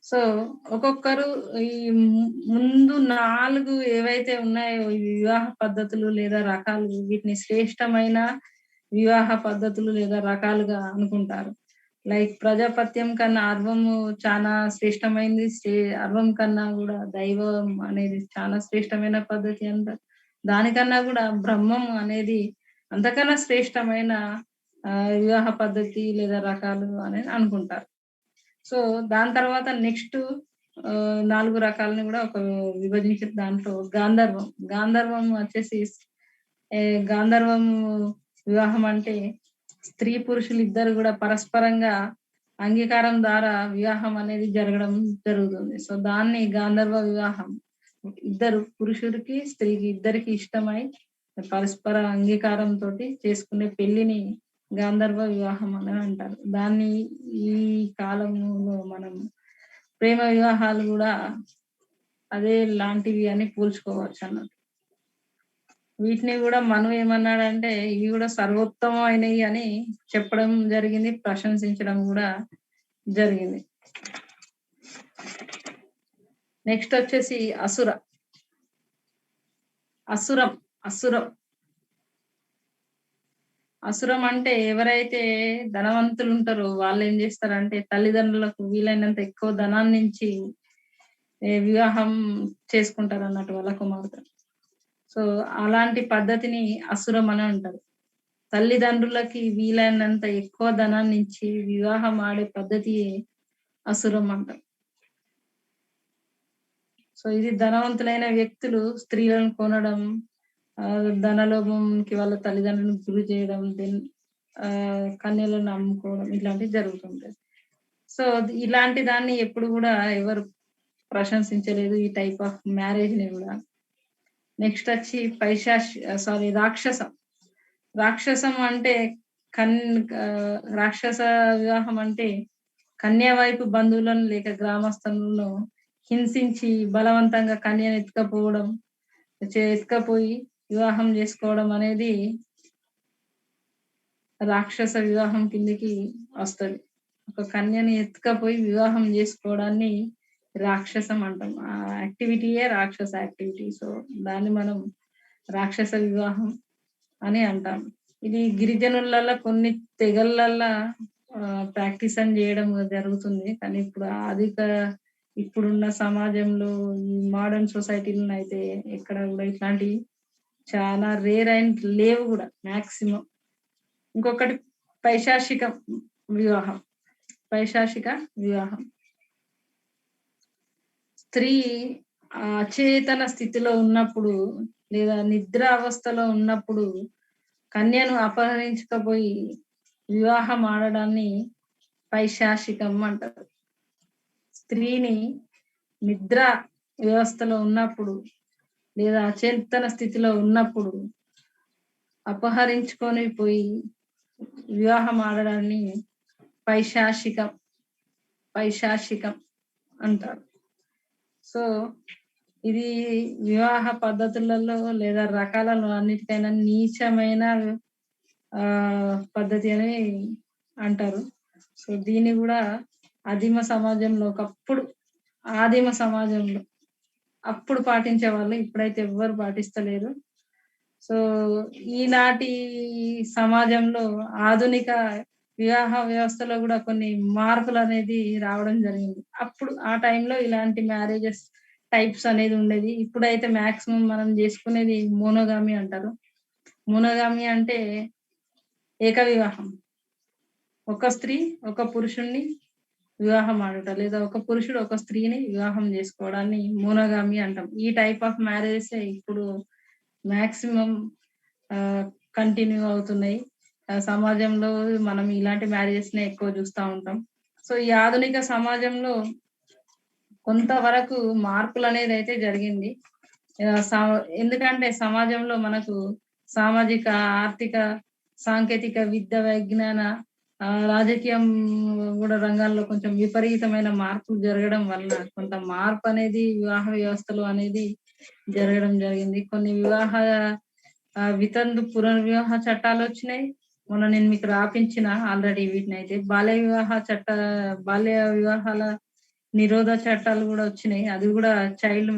A: సో ఒక్కొక్కరు ఈ ముందు 4 ఏవైతే ఉన్నాయో ఈ వివాహ పద్ధతులు లేదా రకాలు, వీటిని శ్రేష్టమైన వివాహ పద్ధతులు లేదా రకాలుగా అనుకుంటారు. లైక్ ప్రజాపత్యం కన్నా అర్వము చాలా శ్రేష్టమైంది. అర్వం కన్నా కూడా దైవం అనేది చాలా శ్రేష్టమైన పద్ధతి అంటారు. దానికన్నా కూడా బ్రహ్మం అనేది అంతకన్నా శ్రేష్టమైన వివాహ పద్ధతి లేదా రకాలు అనేది అనుకుంటారు. సో దాని తర్వాత నెక్స్ట్ 4 రకాలని కూడా విభజించారు. దాంట్లో గాంధర్వం. గాంధర్వం వచ్చేసి గాంధర్వం వివాహం అంటే స్త్రీ పురుషులు ఇద్దరు కూడా పరస్పరంగా అంగీకారం ద్వారా వివాహం అనేది జరగడం జరుగుతుంది. సో దాన్ని గాంధర్వ వివాహం. ఇద్దరు పురుషుడికి స్త్రీకి ఇద్దరికి ఇష్టమై పరస్పర అంగీకారంతో చేసుకునే పెళ్లిని గాంధర్వ వివాహం అని అంటారు. దాన్ని ఈ కాలంలో మనం ప్రేమ వివాహాలు కూడా అదే లాంటివి అని పోల్చుకోవచ్చు అన్నట్టు. వీటిని కూడా మనం ఏమన్నాడంటే ఇవి కూడా సర్వోత్తమైనవి అని చెప్పడం జరిగింది, ప్రశంసించడం కూడా జరిగింది. నెక్స్ట్ వచ్చేసి అసురం. అసురం అంటే ఎవరైతే ధనవంతులు ఉంటారో వాళ్ళు ఏం చేస్తారంటే తల్లిదండ్రులకు వీలైనంత ఎక్కువ ధనాన్ని నుంచి వివాహం చేసుకుంటారు అన్నట్టు వాళ్ళ కుమార్తె. సో అలాంటి పద్ధతిని అసురం అని అంటారు. తల్లిదండ్రులకి వీలైనంత ఎక్కువ ధనాన్ని ఇచ్చి వివాహం ఆడే పద్ధతి అసురం అంటారు. సో ఇది ధనవంతులైన వ్యక్తులు స్త్రీలను కొనడం, ధనలోభంకి వాళ్ళ తల్లిదండ్రులను గురి చేయడం, కన్యలను అమ్ముకోవడం ఇట్లాంటివి జరుగుతుంటాయి. సో ఇలాంటి దాన్ని ఎప్పుడు కూడా ఎవరు ప్రశంసించలేదు ఈ టైప్ ఆఫ్ మ్యారేజ్ ని కూడా. నెక్స్ట్ వచ్చి రాక్షసం. రాక్షసం అంటే రాక్షస వివాహం అంటే కన్యా వైపు బంధువులను లేక గ్రామస్తులను హింసించి బలవంతంగా కన్యను ఎత్తుకపోయి వివాహం చేసుకోవడం అనేది రాక్షస వివాహం కిందికి వస్తుంది. ఒక కన్యని ఎత్తుకపోయి వివాహం చేసుకోవడాన్ని రాక్షసం అంటాం. ఆ యాక్టివిటీయే రాక్షస యాక్టివిటీ. సో దాన్ని మనం రాక్షస వివాహం అని అంటాం. ఇది గిరిజనులలో కొన్ని తెగలల్లో ప్రాక్టీస్ అని చేయడం జరుగుతుంది. కానీ ఇప్పుడున్న సమాజంలో ఈ మోడర్న్ సొసైటీలో అయితే ఎక్కడ కూడా ఇట్లాంటివి చాలా రేర్ అండ్ లేవు కూడా మాక్సిమం. ఇంకొకటి పైశాచిక వివాహం. స్త్రీ అచేతన స్థితిలో ఉన్నప్పుడు లేదా నిద్ర అవస్థలో ఉన్నప్పుడు కన్యను అపహరించకపోయి వివాహం ఆడడాన్ని పైశాచికం అంటారు. స్త్రీని నిద్ర వ్యవస్థలో ఉన్నప్పుడు లేదా అచేతన స్థితిలో ఉన్నప్పుడు అపహరించుకొని పోయి వివాహం ఆడడాన్ని పైశాచికం అంటారు. సో ఇది వివాహ పద్ధతులలో లేదా రకాలలో అన్నిటికైనా నీచమైన పద్ధతి అని అంటారు. సో దీన్ని కూడా ఆదిమ సమాజంలో అప్పుడు పాటించే వాళ్ళు, ఇప్పుడైతే ఎవ్వరు పాటిస్తలేరు. సో ఈనాటి సమాజంలో ఆధునిక వివాహ వ్యవస్థలో కూడా కొన్ని మార్పులు అనేది రావడం జరిగింది. అప్పుడు ఆ టైంలో ఇలాంటి మ్యారేజెస్ టైప్స్ అనేది ఉండేది. ఇప్పుడైతే మాక్సిమం మనం చేసుకునేది మోనోగామి అంటారు. మోనోగామి అంటే ఏక వివాహం. ఒక స్త్రీ ఒక పురుషుణ్ణి వివాహం ఆడుట లేదా ఒక పురుషుడు ఒక స్త్రీని వివాహం చేసుకోవడాన్ని మోనోగామి అంటాం. ఈ టైప్ ఆఫ్ మ్యారేజెస్ ఇప్పుడు మాక్సిమం కంటిన్యూ అవుతున్నాయి సమాజంలో. మనం ఇలాంటి మ్యారేజెస్ నే ఎక్కువ చూస్తూ ఉంటాం. సో ఈ ఆధునిక సమాజంలో కొంతవరకు మార్పులు అనేది అయితే జరిగింది. ఎందుకంటే సమాజంలో మనకు సామాజిక, ఆర్థిక, సాంకేతిక, విద్య, విజ్ఞాన రాజకీయం కూడా రంగాల్లో కొంచెం విపరీతమైన మార్పులు జరగడం వల్ల కొంత మార్పు అనేది వివాహ వ్యవస్థలో అనేది జరగడం జరిగింది. కొన్ని వివాహ వితంతు పునర్వివాహ చట్టాలు వచ్చినాయి. మొన్న నేను మీకు రాపించిన ఆల్రెడీ వీటినైతే. బాల్య వివాహాల నిరోధ చట్టాలు కూడా వచ్చినాయి. అది కూడా చైల్డ్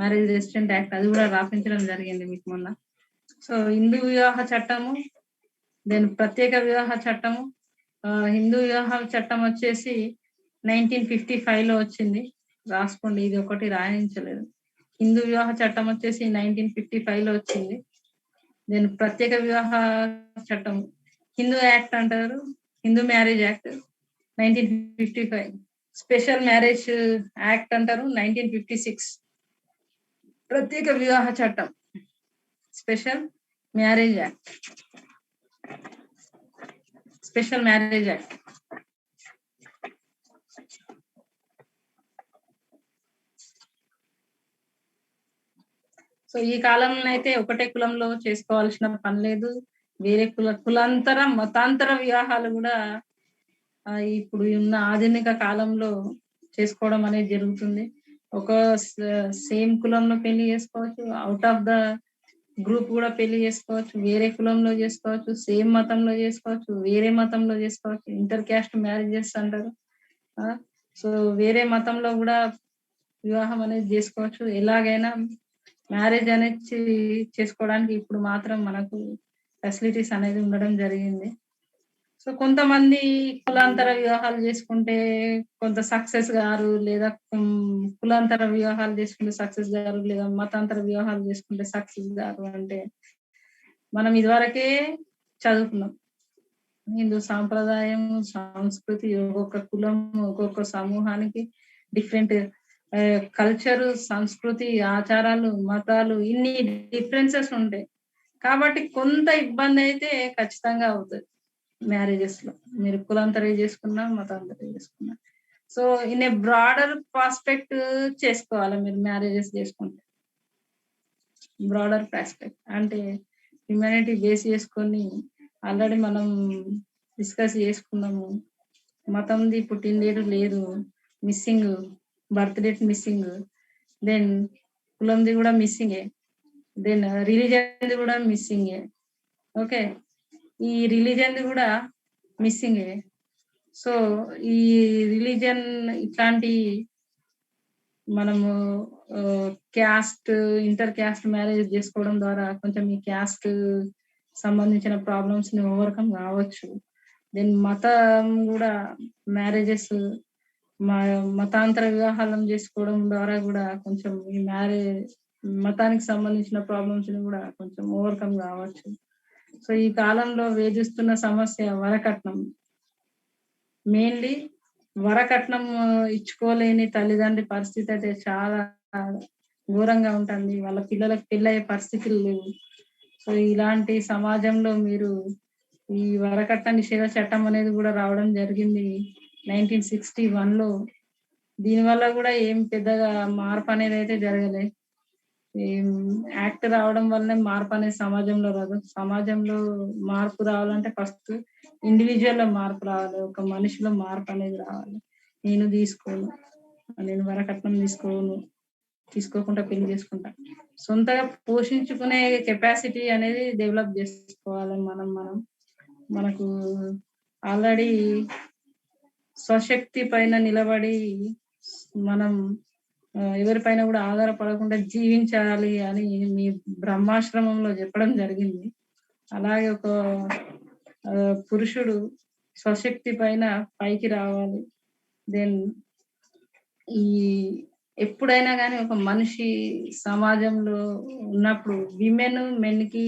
A: మ్యారేజ్ రెసిస్టెంట్ యాక్ట్ అది కూడా రాపించడం జరిగింది మీకు మొన్న. సో హిందూ వివాహ చట్టము, దెన్ ప్రత్యేక వివాహ చట్టము. హిందూ వివాహాల చట్టం వచ్చేసి 1955 లో వచ్చింది. రాసుకోండి, ఇది ఒకటి రాయించలేదు. హిందూ వివాహ చట్టం వచ్చేసి 1955 లో వచ్చింది. దెన్ ప్రత్యేక వివాహ చట్టం హిందూ యాక్ట్ అంటారు, Hindu marriage act 1955. Special marriage act అంటారు 1956. ప్రత్యేక వివాహ చట్టం special marriage act, special marriage act. So ఈ కాలంలో అయితే ఒకటే కులంలో చేసుకోవాల్సిన పని లేదు. వేరే కులాంతర మతాంతర వివాహాలు కూడా ఇప్పుడు ఉన్న ఆధునిక కాలంలో చేసుకోవడం అనేది జరుగుతుంది. ఒక సేమ్ కులంలో పెళ్లి చేసుకోవచ్చు, అవుట్ ఆఫ్ ద గ్రూప్ కూడా పెళ్లి చేసుకోవచ్చు, వేరే కులంలో చేసుకోవచ్చు, సేమ్ మతంలో చేసుకోవచ్చు, వేరే మతంలో చేసుకోవచ్చు. ఇంటర్ క్యాస్ట్ మ్యారేజెస్ అంటారు. సో వేరే మతంలో కూడా వివాహం అనేది చేసుకోవచ్చు. ఎలాగైనా మ్యారేజ్ అనేది చేసుకోవడానికి ఇప్పుడు మాత్రం మనకు ఫెసిలిటీస్ అనేది ఉండడం జరిగింది. సో కొంతమంది కులాంతర వివాహాలు చేసుకుంటే కొంత సక్సెస్ గారు, లేదా కులాంతర వివాహాలు చేసుకుంటే సక్సెస్ గారు, లేదా మతాంతర వివాహాలు చేసుకుంటే సక్సెస్ గారు అంటే మనం ఇదివరకే చదువుకున్నాం. హిందూ సాంప్రదాయం, సంస్కృతి, ఒక్కొక్క కులం, ఒక్కొక్క సమూహానికి డిఫరెంట్ కల్చర్, సంస్కృతి, ఆచారాలు, మతాలు, ఇన్ని డిఫరెన్సెస్ ఉంటాయి. కాబట్టి కొంత ఇబ్బంది అయితే ఖచ్చితంగా అవుతుంది మ్యారేజెస్ లో. మీరు కులాంతరం చేసుకున్నా, మతాంతరం చేసుకున్నా. So in a broader prospect చేసుకోవాలి మీరు మ్యారేజెస్ చేసుకుంటే. బ్రాడర్ ప్రాస్పెక్ట్ అంటే హ్యుమానిటీ బేస్ చేసుకొని ఆల్రెడీ మనం డిస్కస్ చేసుకున్నాము. మతంది పుట్టినడేటు లేదు, missing, birth date missing, then కులంది కూడా మిస్సింగే, దెన్ రిలీజన్ కూడా మిస్సింగే. ఓకే, ఈ రిలీజన్ కూడా మిస్సింగే. సో ఈ రిలీజన్ ఇట్లాంటి మనము క్యాస్ట్, ఇంటర్ క్యాస్ట్ మ్యారేజ్ చేసుకోవడం ద్వారా కొంచెం ఈ క్యాస్ట్ సంబంధించిన ప్రాబ్లమ్స్ ని ఓవర్కమ్ కావచ్చు. దెన్ మతం కూడా మ్యారేజెస్, మతాంతర వివాహాలను చేసుకోవడం ద్వారా కూడా కొంచెం ఈ మతానికి సంబంధించిన ప్రాబ్లమ్స్ ని కూడా కొంచెం ఓవర్కమ్ కావచ్చు. సో ఈ కాలంలో వేధిస్తున్న సమస్య వరకట్నం. మెయిన్లీ వరకట్నం ఇచ్చుకోలేని తల్లిదండ్రి పరిస్థితి అయితే చాలా ఘోరంగా ఉంటుంది. వాళ్ళ పిల్లలకు పెళ్ళయ్యే పరిస్థితులు లేవు. సో ఇలాంటి సమాజంలో మీరు ఈ వరకట్న నిషేధ చట్టం అనేది కూడా రావడం జరిగింది 1961 లో. దీనివల్ల కూడా ఏం పెద్దగా మార్పు అనేది అయితే జరగలే. యాక్ట్ రావడం వల్లనే మార్పు అనేది సమాజంలో రాదు. సమాజంలో మార్పు రావాలంటే ఫస్ట్ ఇండివిజువల్ లో మార్పు రావాలి, ఒక మనిషిలో మార్పు అనేది రావాలి. నేను తీసుకోను, నేను వరకట్నం తీసుకోకుండా పెళ్లి చేసుకుంటా. సొంతగా పోషించుకునే కెపాసిటీ అనేది డెవలప్ చేసుకోవాలి మనకు ఆల్రెడీ స్వశక్తి పైన నిలబడి మనం ఎవరిపైన కూడా ఆధారపడకుండా జీవించాలి అని మీ బ్రహ్మాశ్రమంలో చెప్పడం జరిగింది. అలాగే ఒక పురుషుడు స్వశక్తి పైన పైకి రావాలి. దెన్ ఈ ఎప్పుడైనా కానీ ఒక మనిషి సమాజంలో ఉన్నప్పుడు విమెన్ మెన్ కి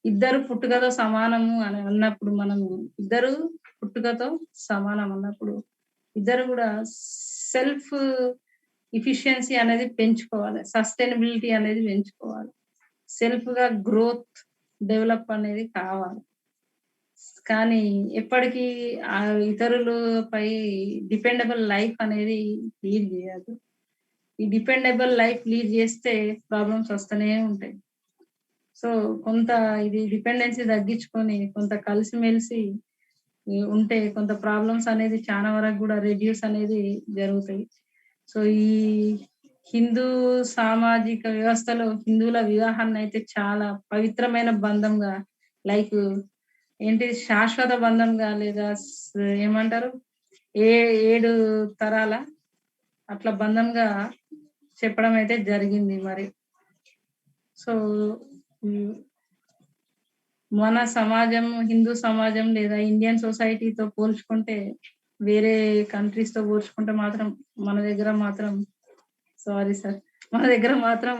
A: ఇద్దరు పుట్టుకతో సమానము అని అన్నప్పుడు, మనం ఇద్దరు పుట్టుకతో సమానం అన్నప్పుడు ఇద్దరు కూడా సెల్ఫ్ ఎఫిషియన్సీ అనేది పెంచుకోవాలి, సస్టైనబిలిటీ అనేది పెంచుకోవాలి, సెల్ఫ్ గా గ్రోత్ డెవలప్ అనేది కావాలి. కానీ ఎప్పటికీ ఇతరులపై డిపెండబుల్ లైఫ్ అనేది లీడ్ చేయదు. ఈ డిపెండబుల్ లైఫ్ లీడ్ చేస్తే ప్రాబ్లమ్స్ వస్తూనే ఉంటాయి. సో కొంత ఇది డిపెండెన్సీ తగ్గించుకొని కొంత కలిసిమెలిసి ఉంటే కొంత ప్రాబ్లమ్స్ అనేది చాలా వరకు కూడా రెడ్యూస్ అనేది జరుగుతాయి. సో ఈ హిందూ సామాజిక వ్యవస్థలో హిందువుల వివాహాన్ని అయితే చాలా పవిత్రమైన బంధంగా, లైక్ ఏంటి శాశ్వత బంధంగా, లేదా ఏమంటారు 7 తరాల అట్లా బంధంగా చెప్పడం అయితే జరిగింది మరి. సో మన సమాజం, హిందూ సమాజం లేదా ఇండియన్ సొసైటీతో పోల్చుకుంటే, వేరే కంట్రీస్ తో పోల్చుకుంటే మాత్రం మన దగ్గర మాత్రం మన దగ్గర మాత్రం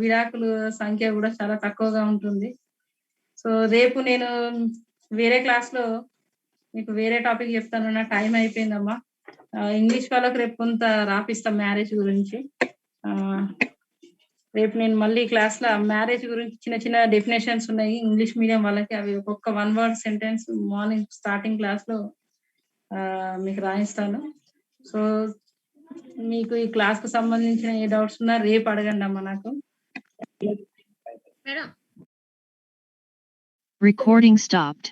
A: విడాకుల సంఖ్య కూడా చాలా తక్కువగా ఉంటుంది. సో రేపు నేను వేరే క్లాస్ లో మీకు వేరే టాపిక్ చెప్తాను. నా టైం అయిపోయిందమ్మా. ఇంగ్లీష్ వాళ్ళకి రేపు కొంత రాపిస్తా మ్యారేజ్ గురించి. రేపు నేను మళ్ళీ క్లాస్ లో మ్యారేజ్ గురించి చిన్న చిన్న డెఫినేషన్స్ ఉన్నాయి ఇంగ్లీష్ మీడియం వాళ్ళకి. అవి ఒక్కొక్క 1 word sentence morning starting class లో మీకు రాయిస్తాను. సో మీకు ఈ క్లాస్ కు సంబంధించిన ఏ డౌట్స్ ఉన్నా రేపు అడగండి అమ్మా నాకు.
B: Recording stopped.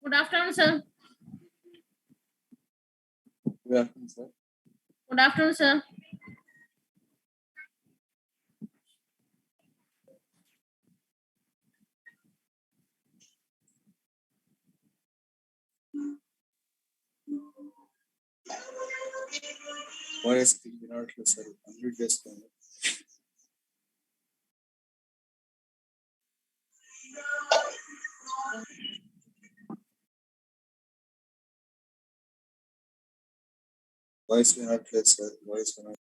C: Good afternoon, sir.
D: Good afternoon, sir.
C: Good afternoon, sir.
D: Voice వినట్లేదు సార్, అన్మ్యూట్ చేసుకోండి. వాయిస్ వినట్లేదు సార్, వాయిస్ వినట్లేదు.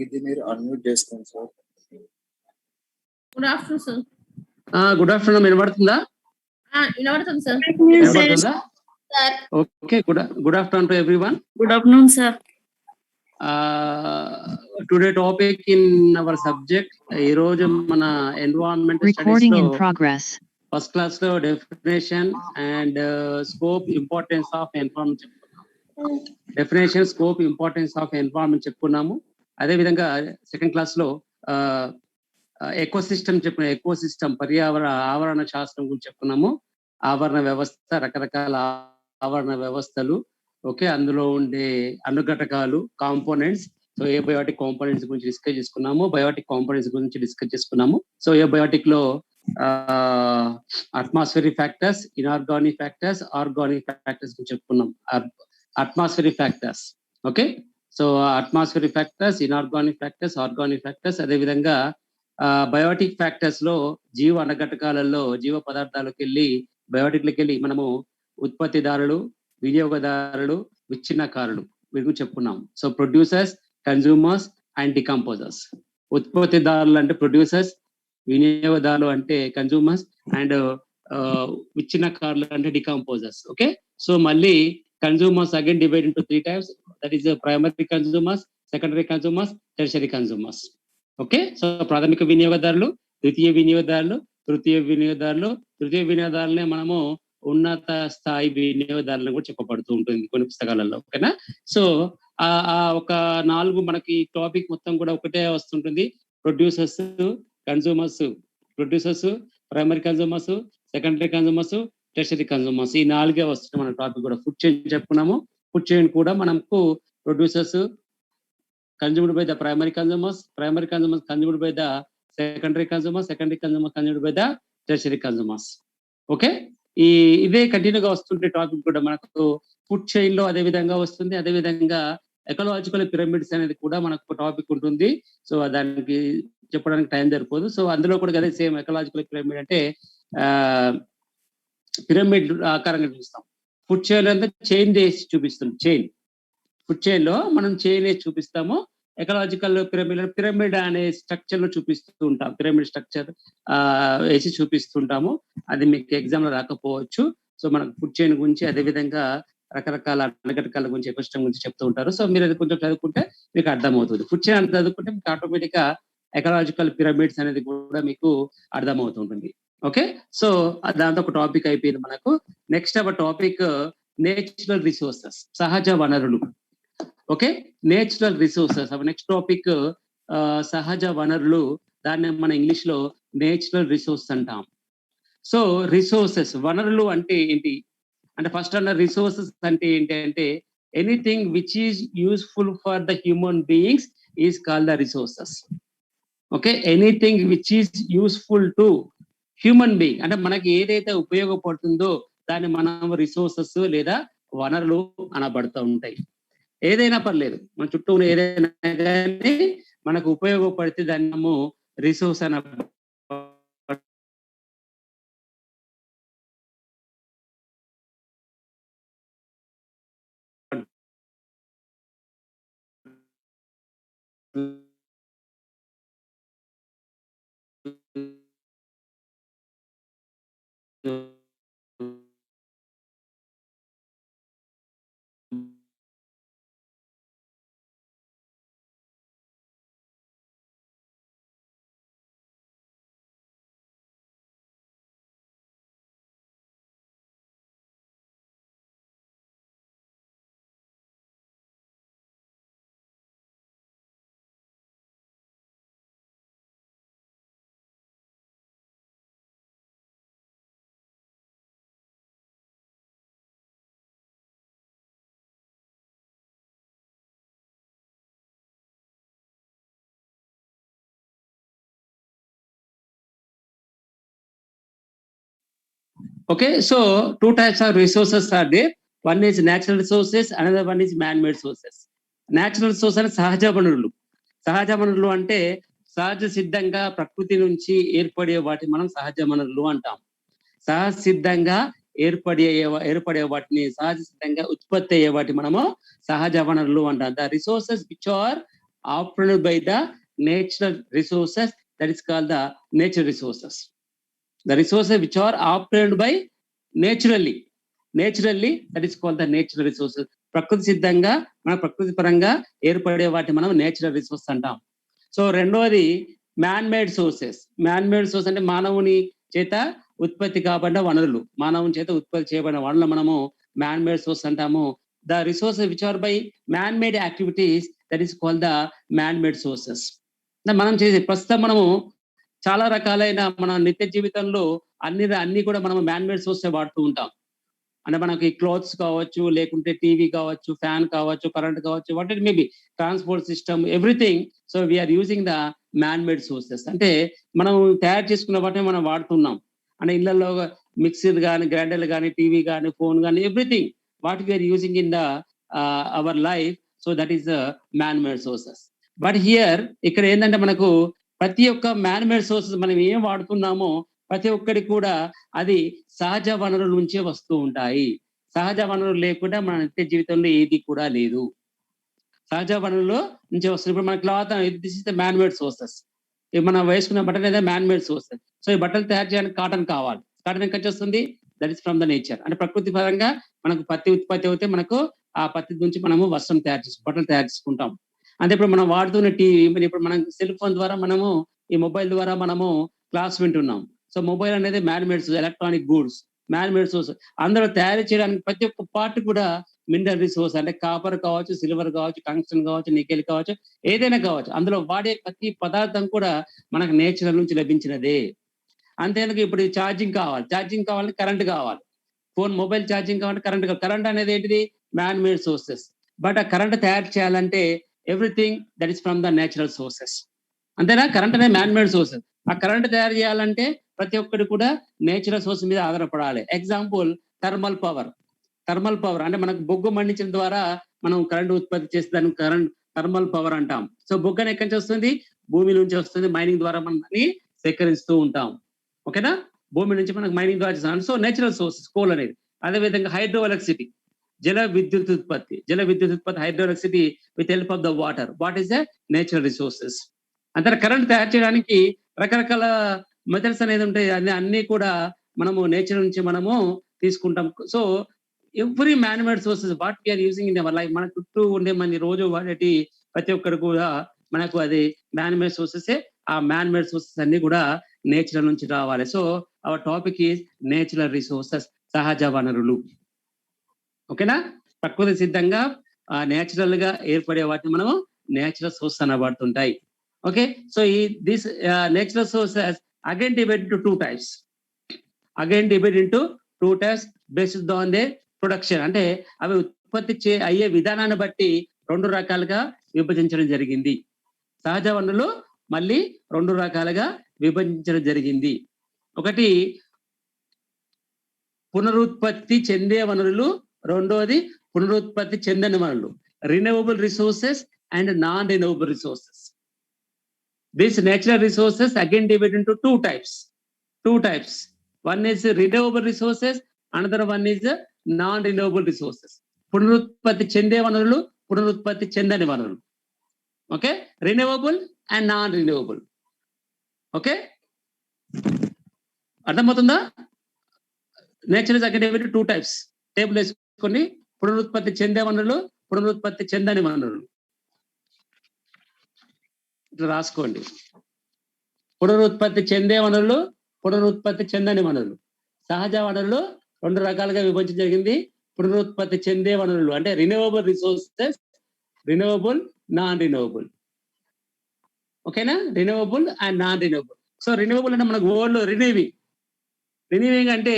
D: ఇది మీరు అన్మ్యూట్ చేసుకోండి sir.
C: Good afternoon, sir.
E: Good afternoon. వినబడుతుందా?
C: వినబడుతుంది సార్.
E: వినబడుతుందా?
C: Sir.
E: Okay. Good afternoon to everyone.
C: Good afternoon, sir.
E: Today topic in our subject, ఈ రోజు మన ఎన్విరాన్మెంట్
B: Recording in
E: స్టడీస్ లో
B: progress.
E: ఫస్ట్ క్లాస్ లో definition and scope importance of environment చెప్పుకున్నాము. Definition, scope, importance of environment చెప్పుకున్నాము. అదే విధంగా second class లో ఎకోసిస్టమ్ ఎకోసిస్టమ్ ఆవరణ శాస్త్రం గురించి చెప్పుకున్నాము. ఆవరణ వ్యవస్థ, రకరకాల ఆవరణ వ్యవస్థలు, ఓకే, అందులో ఉండే అనుఘటకాలు, కాంపోనెంట్స్. సో ఏబయోటిక్ కాంపోనెంట్స్ గురించి డిస్కస్ చేసుకున్నాము, బయోటిక్ కాంపోనెంట్స్ గురించి డిస్కస్ చేసుకున్నాము. సో ఏబయోటిక్ లో atmospheric factors, inorganic factors, organic factors గురించి చెప్పుకున్నాం. Atmospheric factors, okay. So atmospheric factors, inorganic factors, organic factors. అదేవిధంగా బయోటిక్ ఫ్యాక్టర్స్ లో జీవ అనఘటకాలలో, జీవ పదార్థాలకు వెళ్ళి, బయోటిక్లకి వెళ్ళి మనము ఉత్పత్తిదారులు, వినియోగదారులు, విచ్ఛిన్నకారులు వీరి గురించి చెప్పుకున్నాం. So producers, consumers and decomposers. ఉత్పత్తిదారులు అంటే ప్రొడ్యూసర్స్, వినియోగదారులు అంటే కన్జ్యూమర్స్, అండ్ విచ్ఛిన్నకారులు అంటే డికంపోజర్స్. ఓకే. సో మళ్ళీ consumers again divide into 3 types. That is primary consumers, secondary consumers, tertiary consumers. Okay. So ప్రాథమిక వినియోగదారులు, ద్వితీయ వినియోగదారులు, తృతీయ వినియోగదారులు. తృతీయ వినియోగదారులనే మనము ఉన్నత స్థాయి వినియోగదారులను కూడా చెప్పబడుతూ ఉంటుంది కొన్ని పుస్తకాలలో, ఓకేనా. సో ఆ ఒక 4 మనకి టాపిక్ మొత్తం కూడా ఒకటే వస్తుంటుంది. Producers, consumers, producers, primary consumers, secondary consumers, tertiary consumers. ఈ 4 వస్తుంది మన టాపిక్ కూడా. ఫుడ్ చైన్ చెప్పుకున్నాము. ఫుడ్ చైన్ కూడా మనకు producers consumed by the primary consumers consumed by the secondary consumers consumed by the tertiary consumers. Okay. ఇదే కంటిన్యూగా వస్తుంటే టాపిక్ కూడా మనకు ఫుడ్ చైన్ లో అదే విధంగా వస్తుంది. అదే విధంగా ఎకలాజికల్ పిరమిడ్స్ అనేది కూడా మనకు టాపిక్ ఉంటుంది. సో దానికి చెప్పడానికి టైం సరిపోదు. సో అందులో కూడా అదే సేమ్ ఎకలాజికల్ పిరమిడ్ అంటే పిరమిడ్ ఆకారంగా చూస్తాం. ఫుడ్ చైన్ అంటే చైన్ వేసి చూపిస్తుంది. ఫుడ్ చైన్ లో మనం చైన్ వేసి చూపిస్తాము. ఎకలాజికల్ పిరమిడ్ అనే స్ట్రక్చర్ లో చూపిస్తూ ఉంటాం. పిరమిడ్ స్ట్రక్చర్ వేసి చూపిస్తుంటాము. అది మీకు ఎగ్జామ్ లో రాకపోవచ్చు. సో మనకు ఫుడ్ చైన్ గురించి, అదే విధంగా రకరకాల అనఘటకాల గురించి, ఎకోసిస్టమ్ గురించి చెప్తూ ఉంటారు. సో మీరు అది కొంచెం చదువుకుంటే మీకు అర్థమవుతుంది. ఫుడ్ చైన్ అంత చదువుకుంటే మీకు ఆటోమేటిక్ గా ఎకలాజికల్ పిరమిడ్స్ అనేది కూడా మీకు అర్థమవుతుంటుంది. ఓకే. సో దాంతో ఒక టాపిక్ అయిపోయింది మనకు. Next our topic natural resources, సహజ వనరులు. Okay, natural resources. Next topic సహజ వనరులు. దాన్ని మన ఇంగ్లీష్ లో నేచురల్ రిసోర్స్ అంటాం. సో రిసోర్సెస్, వనరులు అంటే ఏంటి అంటే, ఫస్ట్ అన్న రిసోర్సెస్ అంటే ఏంటి అంటే, anything which is useful for the human beings is called the resources. Okay, anything which is useful to human being అంటే మనకి ఏదైతే ఉపయోగపడుతుందో దాన్ని మనం రిసోర్సెస్ లేదా వనరులు అనబడుతూ ఉంటాయి. ఏదైనా పర్లేదు, మన చుట్టూ ఉన్న ఏదైనా కానీ మనకు ఉపయోగపడితే దాన్ని మనము రిసోర్స్ అన Okay, so two types of resources are there. One is natural resources, another one is man-made sources. Natural resources అంటే సహజ వనరులు. సహజ వనరులు అంటే సహజ సిద్ధంగా ప్రకృతి నుంచి ఏర్పడే వాటిని మనం సహజ వనరులు అంటాం. సహజ సిద్ధంగా ఏర్పడే వాటిని, సహజ సిద్ధంగా ఉత్పత్తి అయ్యే వాటిని మనము సహజ వనరులు అంటాం. The resources which are afforded by the natural resources, that is called the nature resources. The resources which are obtained by naturally, that is called the natural resources. ప్రకృతి సిద్ధంగా మన ప్రకృతి పరంగా ఏర్పడే వాటి మనం నేచురల్ రిసోర్స్ అంటాం. సో రెండవది man made sources. Man made source అంటే మానవుని చేత ఉత్పత్తి కాబడిన వనరులు, మానవుని చేత ఉత్పత్తి చేయబడిన వనరులు మనము మ్యాన్ మేడ్ సోర్స్ అంటాము. The resources which are by man made activities, that is called the man made sources. మనం చేసే ప్రస్తుతం మనము చాలా రకాలైన మన నిత్య జీవితంలో అన్ని కూడా మనం మ్యాన్ మేడ్ సోర్స్ వాడుతూ ఉంటాం. అంటే మనకి క్లోత్స్ కావచ్చు, లేకుంటే టీవీ కావచ్చు, ఫ్యాన్ కావచ్చు, కరెంట్ కావచ్చు, what it maybe, transport system, everything. So we are using the man made sources. అంటే మనం తయారు చేసుకున్న వాటిని మనం వాడుతున్నాం. అంటే ఇళ్లలో మిక్సీలు కానీ, గ్రైండర్లు కానీ, టీవీ కానీ, ఫోన్ కానీ, everything what we are using in the our life. So that is the man made sources. But here ఇక్కడ ఏంటంటే మనకు ప్రతి ఒక్క మ్యాన్ మేడ్ సోర్సెస్ మనం ఏం వాడుతున్నామో ప్రతి ఒక్కటి కూడా అది సహజ వనరుల నుంచే వస్తూ ఉంటాయి. సహజ వనరులు లేకుండా మన నిత్య జీవితంలో ఏది కూడా లేదు. సహజ వనరులు నుంచి వస్తుంది. ఇప్పుడు మన cloth, this is the man made sources. మనం వేసుకున్న బట్టలు అయితే మ్యాన్ మేడ్ సోర్సెస్. సో ఈ బట్టలు తయారు చేయడానికి కాటన్ కావాలి. కాటన్ ఎక్కడి నుంచి వస్తుంది? That is from the nature. అంటే ప్రకృతి పరంగా మనకు పత్తి ఉత్పత్తి అవుతే మనకు ఆ పత్తి నుంచి మనము వస్త్రం తయారు చేసుకుంటాం, బట్టలు తయారు చేసుకుంటాం. అంటే ఇప్పుడు మనం వాడుతున్న టీవీ, ఇప్పుడు మనం సెల్ ఫోన్ ద్వారా మనము, ఈ మొబైల్ ద్వారా మనము క్లాస్ వింటున్నాం. సో మొబైల్ అనేది man made source, electronic goods, man made source. అందులో తయారు చేయడానికి ప్రతి ఒక్క పార్ట్ కూడా మినరల్ రిసోర్స్. అంటే కాపర్ కావచ్చు, సిల్వర్ కావచ్చు, టంగ్స్టన్ కావచ్చు, నికెల్ కావచ్చు, ఏదైనా కావచ్చు. అందులో వాడే ప్రతి పదార్థం కూడా మనకు నేచర్ నుంచి లభించినదే. అంతేందుకు ఇప్పుడు ఛార్జింగ్ కావాలంటే కరెంట్ కావాలి. ఫోన్, మొబైల్ ఛార్జింగ్ కావాలంటే కరెంట్ కావాలి. కరెంట్ అనేది ఏంటిది? Man made sources. బట్ ఆ కరెంట్ తయారు చేయాలంటే everything that is from the natural sources. అంతేనా? కరెంట్ అనేది మ్యాన్ మేడ్ సోర్సెస్. ఆ కరెంట్ తయారు చేయాలంటే ప్రతి ఒక్కటి కూడా నేచురల్ సోర్స్ మీద ఆధారపడాలి. Example thermal power. అంటే మనకు బొగ్గు మండించడం ద్వారా మనం కరెంట్ ఉత్పత్తి చేస్తే దాన్ని థర్మల్ పవర్ అంటాం. సో బొగ్గు అనేది ఎక్కడి నుంచి వస్తుంది? భూమి నుంచి వస్తుంది. మైనింగ్ ద్వారా మనం దాన్ని సేకరిస్తూ ఉంటాం. ఓకేనా? భూమి నుంచి మనకు మైనింగ్ ద్వారా చేస్తాం. సో నేచురల్ సోర్సెస్ కోల్ అనేది. అదేవిధంగా హైడ్రో ఎలక్ట్రిసిటీ, జల విద్యుత్ ఉత్పత్తి, hydro electricity with help of the water. What is the natural resources. అంతే కరెంట్ తయారు చేయడానికి రకరకాల మెథడ్స్ అనేది ఉంటాయి. అన్ని కూడా మనము నేచర్ నుంచి మనము తీసుకుంటాం. So every man made sources what we are using in our life, మన చుట్టూ ఉండే మన రోజు వాడేటి ప్రతి ఒక్కరు కూడా మనకు అది మ్యాన్ మేడ్ సోర్సెస్. ఆ మ్యాన్ మేడ్ సోర్సెస్ అన్ని కూడా నేచర్ నుంచి రావాలి. So our topic is natural resources, సహజ వనరులు. ఓకేనా? ప్రకృతి సిద్ధంగా నేచురల్ గా ఏర్పడే వాటిని మనము నేచురల్ సోర్స్ అనబడుతుంటాయి. ఓకే, సో ఈ this natural sources again divide into two types. Based on they production. అంటే అవి ఉత్పత్తి అయ్యే విధానాన్ని బట్టి 2 రకాలుగా విభజించడం జరిగింది. సహజ వనరులు మళ్ళీ 2 రకాలుగా విభజించడం జరిగింది. ఒకటి పునరుత్పత్తి చెందే వనరులు, రెండోది పునరుత్పత్తి చెందని వనరులు. Renewable resources and non renewable resources. These natural resources again divided into two types. One is renewable resources, another one is non-renewable resources. పునరుత్పత్తి చెందే వనరులు, పునరుత్పత్తి చెందని వనరులు. Okay, renewable and non renewable. Okay, అర్థమవుతుందా? Nature is again divided two types. Table వేసుకొని పునరుత్పత్తి చెందే వనరులు, పునరుత్పత్తి చెందని వనరులు ఇట్లా రాసుకోండి. పునరుత్పత్తి చెందే వనరులు, పునరుత్పత్తి చెందని వనరులు. సహజ వనరులు 2 రకాలుగా విభజించడం జరిగింది. పునరుత్పత్తి చెందే వనరులు అంటే renewable resources, renewable, non renewable. ఓకేనా? Renewable and non renewable. So renewable అంటే మనకు ఓల్డ్ రిన్యూవింగ్ అంటే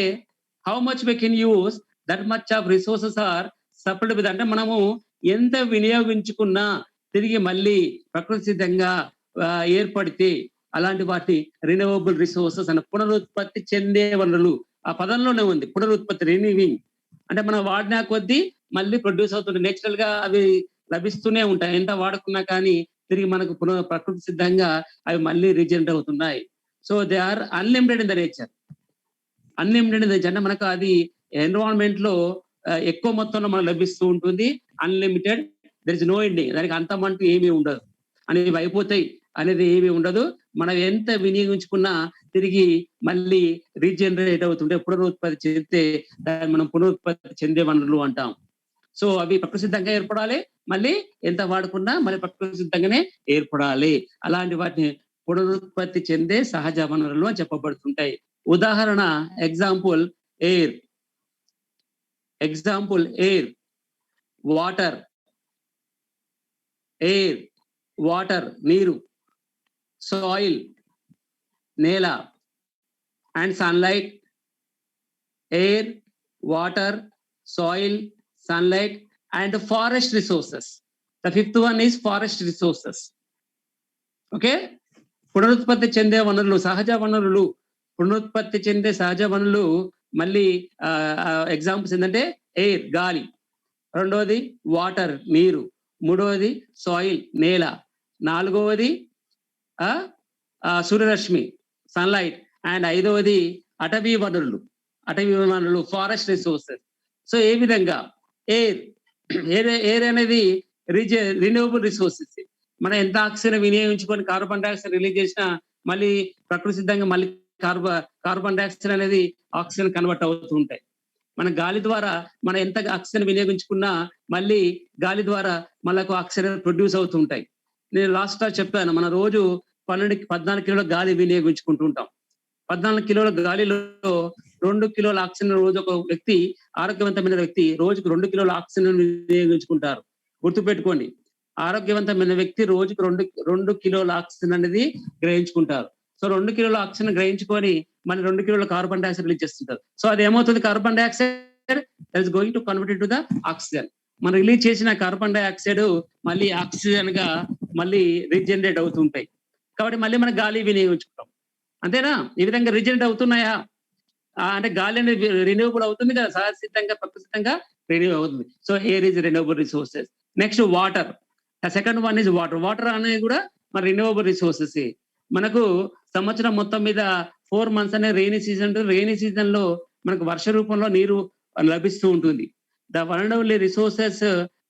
E: how much we can use that much of resources are supplied with. అంటే మనము ఎంత వినియోగించుకున్నా తిరిగి మళ్ళీ ప్రకృతి సిద్ధంగా ఏర్పడితే అలాంటి వాటి రిన్యూవబుల్ రిసోర్సెస్ అని. పునరుత్పత్తి చెందే వనరులు ఆ పదంలోనే ఉంది. పునరుత్పత్తి, రిన్యూవింగ్ అంటే మనం వాడినా కొద్దీ మళ్ళీ ప్రొడ్యూస్ అవుతుంది. నేచురల్ గా అవి లభిస్తూనే ఉంటాయి. ఎంత వాడుకున్నా కానీ తిరిగి మనకు ప్రకృతి సిద్ధంగా అవి మళ్ళీ రీజనరేట్ అవుతున్నాయి. So they are unlimited in the nature. అంటే మనకు అది ఎన్విరాన్మెంట్ లో ఎక్కువ మొత్తంలో మనకు లభిస్తూ ఉంటుంది. Unlimited, there is no ending. దానికి అంతమంటూ ఏమీ ఉండదు, అనేవి అయిపోతాయి అనేది ఏమీ ఉండదు. మనం ఎంత వినియోగించుకున్నా తిరిగి మళ్ళీ రీజనరేట్ అవుతుంటే పునరుత్పత్తి చెందితే దాన్ని మనం పునరుత్పత్తి చెందే వనరులు అంటాం. సో అవి ప్రకృతి సిద్ధంగా ఏర్పడాలి, మళ్ళీ ఎంత వాడుకున్నా మళ్ళీ ప్రకృతి సిద్ధంగానే ఏర్పడాలి. అలాంటి వాటిని పునరుత్పత్తి చెందే సహజ వనరులు అని చెప్పబడుతుంటాయి. ఉదాహరణ, ఎగ్జాంపుల్ ఎయిర్, వాటర్ నీరు, సాయిల్ నేల, and sunlight. Air, water, soil, sunlight and forest resources. The fifth one is forest resources. Okay, పునరుత్పత్తి చెందే వనరులు, సహజ వనరులు, పునరుత్పత్తి చెందే సహజ వనరులు మళ్ళీ ఎగ్జాంపుల్స్ ఏంటంటే ఎయిర్ గాలి, రెండవది వాటర్ నీరు, మూడవది సాయిల్ నేల, నాలుగవది సూర్యరశ్మి సన్లైట్, అండ్ ఐదవది అటవీ వనరులు ఫారెస్ట్ రిసోర్సెస్. సో ఏ విధంగా ఎయిర్ అనేది రిన్యూవబుల్ రిసోర్సెస్. మనం ఎంత ఆక్సిజన్ వినియోగించుకొని కార్బన్ డైఆక్సైడ్ రిలీజ్ చేసినా మళ్ళీ ప్రకృతి సిద్ధంగా మళ్ళీ కార్బన్ డైఆక్సైడ్ అనేది ఆక్సిజన్ కన్వర్ట్ అవుతూ ఉంటాయి. మన గాలి ద్వారా మనం ఎంత ఆక్సిజన్ వినియోగించుకున్నా మళ్ళీ గాలి ద్వారా మనకు ఆక్సిజన్ ప్రొడ్యూస్ అవుతూ ఉంటాయి. నేను లాస్ట్ చెప్పాను, మన రోజు 14 కిలోల గాలి వినియోగించుకుంటూ ఉంటాం. 14 కిలోల గాలిలో 2 కిలోల ఆక్సిజన్ రోజు ఒక వ్యక్తి, ఆరోగ్యవంతమైన వ్యక్తి రోజుకు 2 కిలోల ఆక్సిజన్ వినియోగించుకుంటారు. గుర్తుపెట్టుకోండి, ఆరోగ్యవంతమైన వ్యక్తి రోజుకు 2 కిలోల ఆక్సిజన్ అనేది గ్రహించుకుంటారు. సో 2 కిలోల ఆక్సిజన్ గ్రహించుకొని మళ్ళీ 2 కిలోల కార్బన్ డైఆక్సైడ్ రిలీజ్ చేస్తుంటారు. సో అది ఏమవుతుంది, carbon dioxide that is going to convert in to the oxygen. మనం రిలీజ్ చేసిన కార్బన్ డైఆక్సైడ్ మళ్ళీ ఆక్సిజన్ గా మళ్ళీ రీజనరేట్ అవుతుంటాయి. కాబట్టి మళ్ళీ మనం గాలి వినియోగించుకుంటాం. అంతేనా? ఈ విధంగా రీజనరేట్ అవుతున్నాయా అంటే గాలి అనేది రిన్యూవబుల్ అవుతుంది కదా, సహజసిద్ధంగా ప్రకృతిసిద్ధంగా రిన్యూ అవుతుంది. So air is renewable resources. Next water, second one is water అనేది కూడా మన రిన్యూవబుల్ రిసోర్సెస్. మనకు సంవత్సరం మొత్తం మీద 4 months అనే రెయినీ సీజన్ లో మనకు వర్ష రూపంలో నీరు లభిస్తూ ఉంటుంది. The vulnerable resources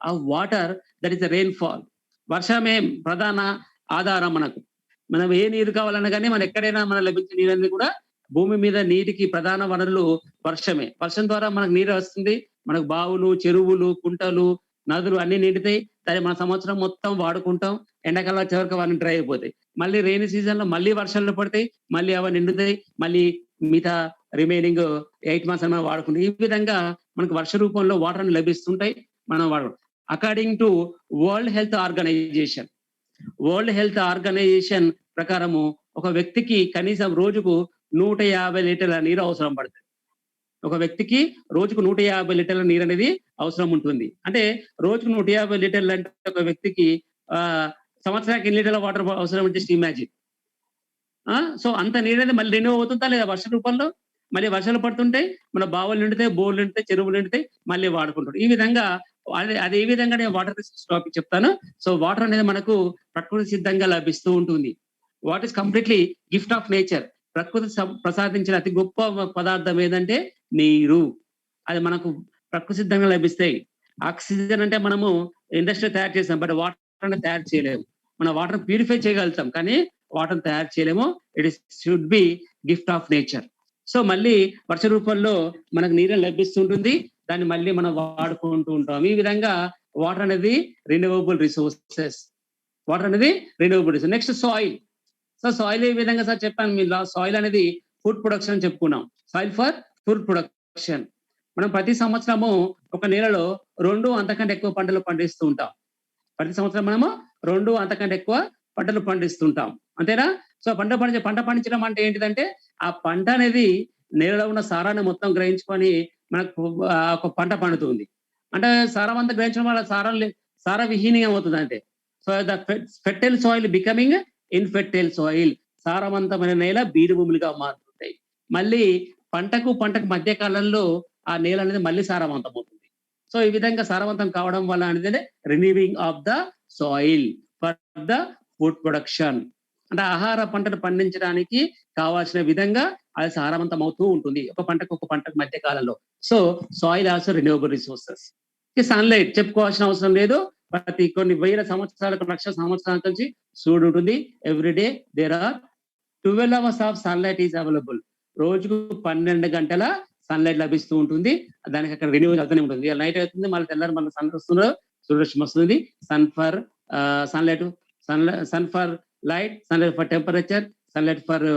E: of water that is the rainfall. వర్షమే ప్రధాన ఆధారం మనకు. మనం ఏ నీరు కావాలన్నా కానీ మనం ఎక్కడైనా మనం లభించే నీరు కూడా భూమి మీద నీటికి ప్రధాన వనరులు వర్షమే. వర్షం ద్వారా మనకు నీరు వస్తుంది. మనకు బావులు, చెరువులు, కుంటలు, నదులు అన్ని నిండుతాయి. దాన్ని మన సంవత్సరం మొత్తం వాడుకుంటాం. ఎండాకాలం చివరికి అవన్నీ డ్రై అయిపోతాయి. మళ్ళీ రెయినీ సీజన్ లో మళ్ళీ వర్షాలు పడతాయి, మళ్ళీ అవన్నీ నిండుతాయి, మళ్ళీ మిగతా రిమైనింగ్ 8 months మనం వాడుకుంటాం. ఈ విధంగా మనకు వర్ష రూపంలో వాటర్ అని లభిస్తుంటాయి. మనం వాడు according to World Health Organization ప్రకారము ఒక వ్యక్తికి కనీసం రోజుకు 150 లీటర్ల నీరు అవసరం పడుతుంది. ఒక వ్యక్తికి రోజుకు 150 లీటర్ల నీరు అనేది అవసరం ఉంటుంది. అంటే రోజుకు 150 లీటర్లు అంటే ఒక వ్యక్తికి సంవత్సరానికి ఎన్ని లీటర్ల వాటర్ అవసరం అంటే జస్ట్ ఇమాజిన్. సో అంత నీరు అనేది మళ్ళీ రెన్యూ అవుతుందా లేదా వర్ష రూపంలో? మళ్ళీ వర్షాలు పడుతుంటాయి, మన బావులు నిండుతాయి, బోర్లు నిండుతాయి, చెరువులు నిండుతాయి, మళ్ళీ వాడుకుంటాడు. ఈ విధంగా అది ఏ విధంగా నేను వాటర్ రిసోర్స్ టాపిక్ చెప్తాను. సో వాటర్ అనేది మనకు ప్రకృతి సిద్ధంగా లభిస్తూ ఉంటుంది. What is completely gift of nature. ప్రకృతి ప్రసాదించిన అతి గొప్ప పదార్థం ఏదంటే నీరు. అది మనకు ప్రకృతి సిద్ధంగా లభిస్తాయి. ఆక్సిజన్ అంటే మనము ఇండస్ట్రీ తయారు చేస్తాం, బట్ వాటర్ అనేది తయారు చేయలేము. మన వాటర్ ప్యూరిఫై చేయగలుగుతాం కానీ వాటర్ తయారు చేయలేము. It is should be gift of nature. So మళ్ళీ వర్ష రూపంలో మనకు నీరు లభిస్తుంటుంది, దాన్ని మళ్ళీ మనం వాడుకుంటూ ఉంటాం. ఈ విధంగా వాటర్ అనేది renewable resources. Next soil. So soil ఏ విధంగా సార్ చెప్పాను మీరు, సాయిల్ అనేది ఫుడ్ ప్రొడక్షన్ అని చెప్పుకున్నాం. Soil for food production. మనం ప్రతి సంవత్సరము ఒక నెలలో 2 అంతకంటే ఎక్కువ పంటలు పండిస్తూ ఉంటాం. ప్రతి సంవత్సరం మనము 2 అంతకంటే ఎక్కువ పంటలు పండిస్తుంటాం, అంతేనా? సో పంట పండించడం అంటే ఏంటిదంటే ఆ పంట అనేది నేలలో ఉన్న సారాన్ని మొత్తం గ్రహించుకొని మనకు ఒక పంట పండుతుంది. అంటే సారం అంతా గ్రహించడం వల్ల సార విహీనంగా అవుతుంది. అంటే so the fertile soil becoming infertile soil. సారవంతమైన నేల బీడు భూములుగా మారుతుంటాయి. మళ్ళీ పంటకు మధ్య కాలంలో ఆ నేల అనేది మళ్ళీ సారవంతం అవుతుంది. సో ఈ విధంగా సారవంతం కావడం వల్ల అనేది renewing of the soil for the food production. అంటే ఆహార పంటను పండించడానికి కావాల్సిన విధంగా అది సారవంతం అవుతూ ఉంటుంది ఒక పంటకు మధ్య కాలంలో. So soil also renewable resources. Sunlight చెప్పుకోవాల్సిన అవసరం లేదు. ప్రతి కొన్ని వేల సంవత్సరాలకు, లక్షల సంవత్సరాల నుంచి సూర్యుడు ఉంటుంది. Everyday there are 12 hours of sunlight is available. రోజుకు 12 గంటల సన్లైట్ లభిస్తూ ఉంటుంది. దానికి అక్కడ రెన్యూవల్ అవుతూనే ఉంటుంది. నైట్ అవుతుంది, మళ్ళీ తెల్లారి మళ్ళీ సన్ వస్తున్నారు, సూర్యరశ్మి వస్తుంది. Son for light, sunlight for temperature, sunlight for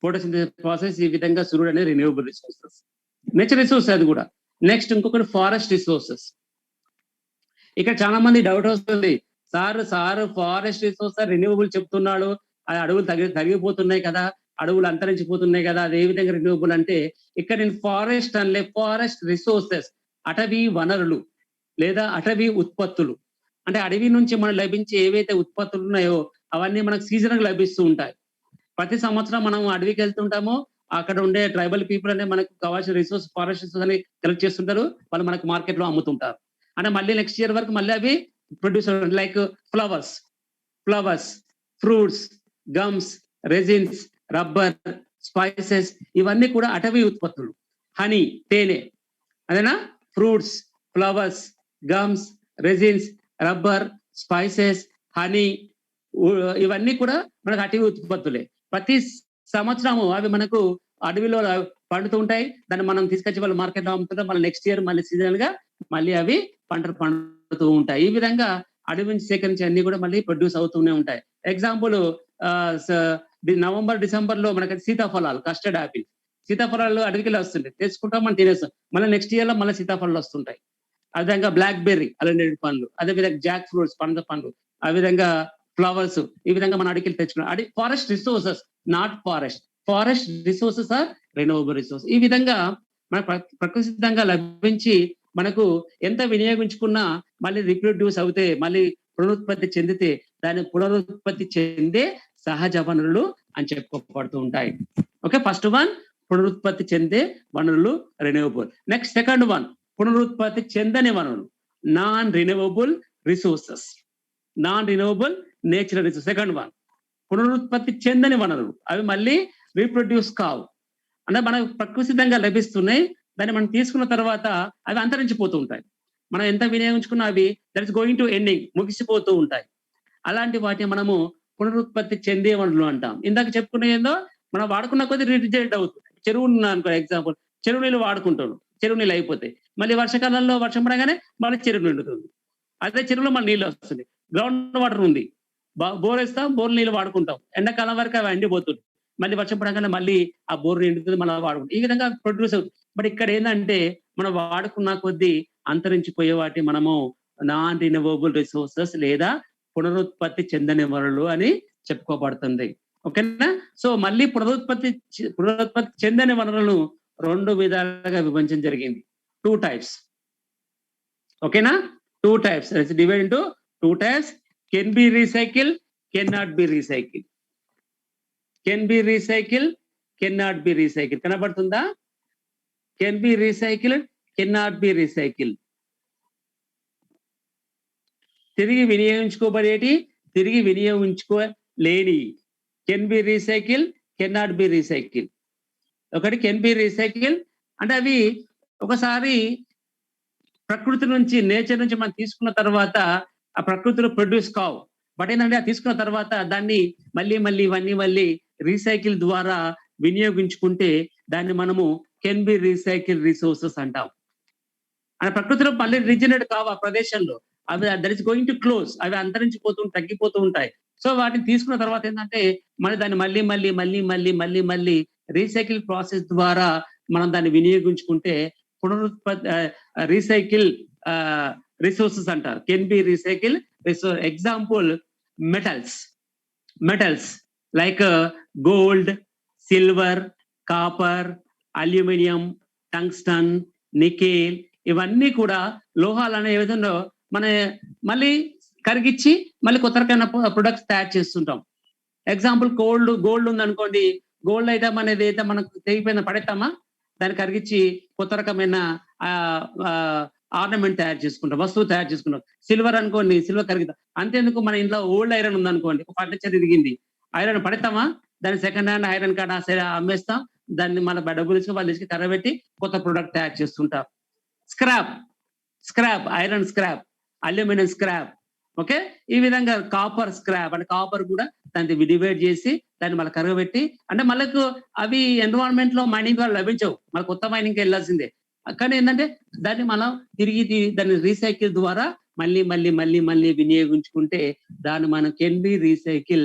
E: photosynthesis process. ఈ విధంగా సూర్యుడు అనేది రెన్యూవబుల్ రిసోర్సెస్, నేచర్ రిసోర్స్ అది కూడా. నెక్స్ట్ ఇంకొకటి ఫారెస్ట్ రిసోర్సెస్. ఇక్కడ చాలా మంది డౌట్ వస్తుంది, సార్ ఫారెస్ట్ రిసోర్స్ రెన్యూవబుల్ చెప్తున్నాడు, అది అడవులు తరిగిపోతున్నాయి కదా, అడవులు అంతరించిపోతున్నాయి కదా, అది ఏ విధంగా రెన్యూవబుల్ అంటే ఇక్కడ నేను ఫారెస్ట్ అనలే, ఫారెస్ట్ రిసోర్సెస్, అటవీ వనరులు లేదా అటవీ ఉత్పత్తులు. అంటే అడవి నుంచి మనం లభించే ఏవైతే ఉత్పత్తులు ఉన్నాయో అవన్నీ మనకు సీజనల్ లభిస్తూ ఉంటాయి. ప్రతి సంవత్సరం మనం అడవికి వెళ్తుంటామో అక్కడ ఉండే ట్రైబల్ పీపుల్ అనే మనకు కావాల్సిన రిసోర్స్, ఫారెస్ట్ రిసోర్స్ అని కలెక్ట్ చేస్తుంటారు. వాళ్ళు మనకు మార్కెట్ లో అమ్ముతుంటారు. అంటే మళ్ళీ నెక్స్ట్ ఇయర్ వరకు మళ్ళీ అవి produce like flowers, fruits, gums, resins, rubber, spices, ఇవన్నీ కూడా అటవీ ఉత్పత్తులు. హనీ, తేనె, అదేనా? Fruits, flowers, gums, resins, rubber, spices, honey, ఇవన్నీ కూడా మనకు అటవీ ఉత్పత్తులే. ప్రతి సంవత్సరము అవి మనకు అడవిలో పండుతూ ఉంటాయి. దాన్ని మనం తీసుకొచ్చి వాళ్ళు మార్కెట్ లో అమ్ముతుంటాం. మళ్ళీ నెక్స్ట్ ఇయర్ మళ్ళీ సీజనల్ గా మళ్ళీ అవి పంటలు పండుతూ ఉంటాయి. ఈ విధంగా అడవి నుంచి సేకరించి అన్ని కూడా మళ్ళీ ప్రొడ్యూస్ అవుతూనే ఉంటాయి. ఎగ్జాంపుల్ నవంబర్, డిసెంబర్ లో మనకి సీతాఫలాలు, కస్టర్డ్ యాపిల్, సీతాఫలాలు అడవికి వస్తుంది, తెచ్చుకుంటాం, మనం తినేస్తాం. మళ్ళీ నెక్స్ట్ ఇయర్ లో మళ్ళీ సీతాఫలాలు వస్తుంటాయి. అదేవిధంగా బ్లాక్ బెర్రీ, అలనేడు పండ్లు, అదేవిధంగా జాక్ ఫ్రూట్స్, పండ్ల పండ్లు, ఆ విధంగా ఫ్లవర్స్, ఈ విధంగా మన అడిగికి తెచ్చుకున్నాం. Forest resources, not forest resources are renewable resource. ఈ విధంగా మన ప్రకృతి సిద్ధంగా లభించి మనకు ఎంత వినియోగించుకున్నా మళ్ళీ రీప్రొడ్యూస్ అవుతే, మళ్ళీ పునరుత్పత్తి చెందితే దాన్ని పునరుత్పత్తి చెందే సహజ వనరులు అని చెప్పుకోబడుతూ ఉంటాయి. ఓకే, ఫస్ట్ వన్ పునరుత్పత్తి చెందే వనరులు రెన్యూవబుల్. నెక్స్ట్ సెకండ్ వన్ పునరుత్పత్తి చెందని వనరులు, non renewable resources, non renewable natural resource. Second one పునరుత్పత్తి చెందని వనరులు, అవి మళ్ళీ రీప్రొడ్యూస్ కావు. అంటే మనకు ప్రకృతి సిద్ధంగా లభిస్తున్నాయి, దాన్ని మనం తీసుకున్న తర్వాత అవి అంతరించిపోతూ ఉంటాయి. మనం ఎంత వినియోగించుకున్నా అవి that is going to ending, ముగిసిపోతూ ఉంటాయి. అలాంటి వాటిని మనము పునరుత్పత్తి చెందే వనరులు అంటాం. ఇందాక చెప్పుకునే ఏందో మనం వాడుకున్న కొద్ది రిజెక్ట్ అవుతుంది. చెరువు అనుకో ఎగ్జాంపుల్, చెరువు నీళ్ళు వాడుకుంటాడు, చెరువు నీళ్ళు అయిపోతాయి. మళ్ళీ వర్షాకాలంలో వర్షం పడగానే మళ్ళీ చెరువు నిండుతుంది. అదే చెరువులో మన నీళ్ళు వస్తుంది. గ్రౌండ్ వాటర్ ఉంది, బోర్ వేస్తాం, బోర్ నీళ్ళు వాడుకుంటాం. ఎండాకాలం వరకు అవి ఎండిపోతుంది. మళ్ళీ వర్షం పడగానే మళ్ళీ ఆ బోర్ నిండుతుంది, మళ్ళీ వాడుకుంటాం. ఈ విధంగా ప్రొడ్యూస్ అవుతుంది. బట్ ఇక్కడ ఏంటంటే మనం వాడుకున్న కొద్దీ అంతరించిపోయే వాటి మనము నాన్ రినవబుల్ రిసోర్సెస్ లేదా పునరుత్పత్తి చెందని వనరులు అని చెప్పుకోబడుతుంది. ఓకేనా? సో మళ్ళీ పునరుత్పత్తి చెందని వనరులను 2 విధాలుగా విభజించడం జరిగింది. 2 టైప్స్. ఓకేనా? 2 types. It's divide into 2 types. Can be recycle, can not be recycle. Can be recycle, can not be recycle. కనబడుతుందా? Can be recycle, can not be recycle. తిరిగి వినియోగించుకోబడేటి, తిరిగి వినియోగించుకోలేని. Can be recycle, can not be recycle. ఒకటి can be recycle అంటే అవి ఒకసారి ప్రకృతి నుంచి, నేచర్ నుంచి మనం తీసుకున్న తర్వాత ఆ ప్రకృతిలో ప్రొడ్యూస్ కావు. బట్ ఏంటంటే అది తీసుకున్న తర్వాత దాన్ని మళ్ళీ రీసైకిల్ ద్వారా వినియోగించుకుంటే దాన్ని మనము కెన్ బి రీసైకిల్ రిసోర్సెస్ అంటాం. ఆ ప్రకృతిలో మళ్ళీ రీజనరేట్ కావు ఆ ప్రదేశంలో. అవి that is going to close. అవి తగ్గిపోతూ ఉంటాయి. సో వాటిని తీసుకున్న తర్వాత ఏంటంటే మనం దాన్ని మళ్ళీ రీసైకిల్ ప్రాసెస్ ద్వారా మనం దాన్ని వినియోగించుకుంటే రీసైకిల్ రిసోర్సెస్ అంటారు. Can be recycle resource. Example metals like gold, silver, copper, aluminium, tungsten, nickel, ఇవన్నీ కూడా లోహాలు అనే విధంగా మన మళ్ళీ కరిగించి మళ్ళీ కొత్త రకమైన ప్రొడక్ట్స్ తయారు చేస్తుంటాం. ఎగ్జాంపుల్ గోల్డ్ ఉందనుకోండి. గోల్డ్ ఐటమ్ అనేది అయితే మనకు తెగిపోయిన పడేస్తామా, దాన్ని కరిగించి కొత్త రకమైన ఆర్నమెంట్ తయారు చేసుకుంటాం, వస్తువు తయారు చేసుకుంటాం. సిల్వర్ అనుకోండి, సిల్వర్ కరిగిద్దాం. అంతేందుకు మన ఇంట్లో ఓల్డ్ ఐరన్ ఉందనుకోండి, ఒక ఫర్నిచర్ ఇరిగింది, ఐరన్ పడతామా, దాన్ని సెకండ్ హ్యాండ్ ఐరన్ కార్డ్ అమ్మేస్తాం, దాన్ని మన డబ్బులు ఇచ్చి వాళ్ళు ఇచ్చి కర్రబెట్టి కొత్త ప్రొడక్ట్ తయారు చేస్తుంటాం. Scrap, iron scrap, aluminium scrap. Okay, ఈ విధంగా కాపర్ స్క్రాప్ అంటే కాపర్ కూడా దాన్ని డివైడ్ చేసి దాన్ని మళ్ళీ కరగబెట్టి, అంటే మనకు అవి ఎన్విరాన్మెంట్ లో మైనింగ్ ద్వారా లభించవు, మళ్ళీ కొత్త మైనింగ్ కి వెళ్ళాల్సిందే. కానీ ఏంటంటే దాన్ని మనం తిరిగి దాన్ని రీసైకిల్ ద్వారా మళ్ళీ వినియోగించుకుంటే దాన్ని మనం can be recycle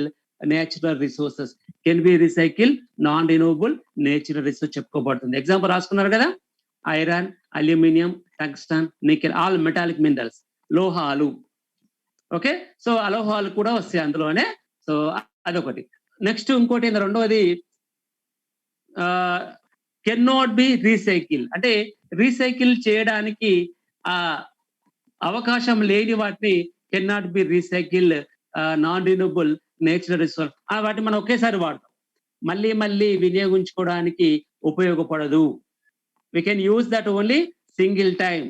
E: natural resources, can be recycle non renewable natural resource చెప్పుకోబడుతుంది. ఎగ్జాంపుల్ రాసుకున్నారు కదా, iron, aluminium, tungsten, nickel, all metallic minerals, లోహాలు. ఓకే, సో అలోహాలు కూడా వస్తాయి అందులోనే. సో అదొకటి. నెక్స్ట్ ఇంకోటి రెండవది కెన్ నాట్ బి రీసైకిల్ అంటే రీసైకిల్ చేయడానికి అవకాశం లేని వాటిని can not be recycle non renewable natural resource. వాటిని మనం ఒకేసారి వాడతాం, మళ్ళీ వినియోగించుకోవడానికి ఉపయోగపడదు. we can use that only single time.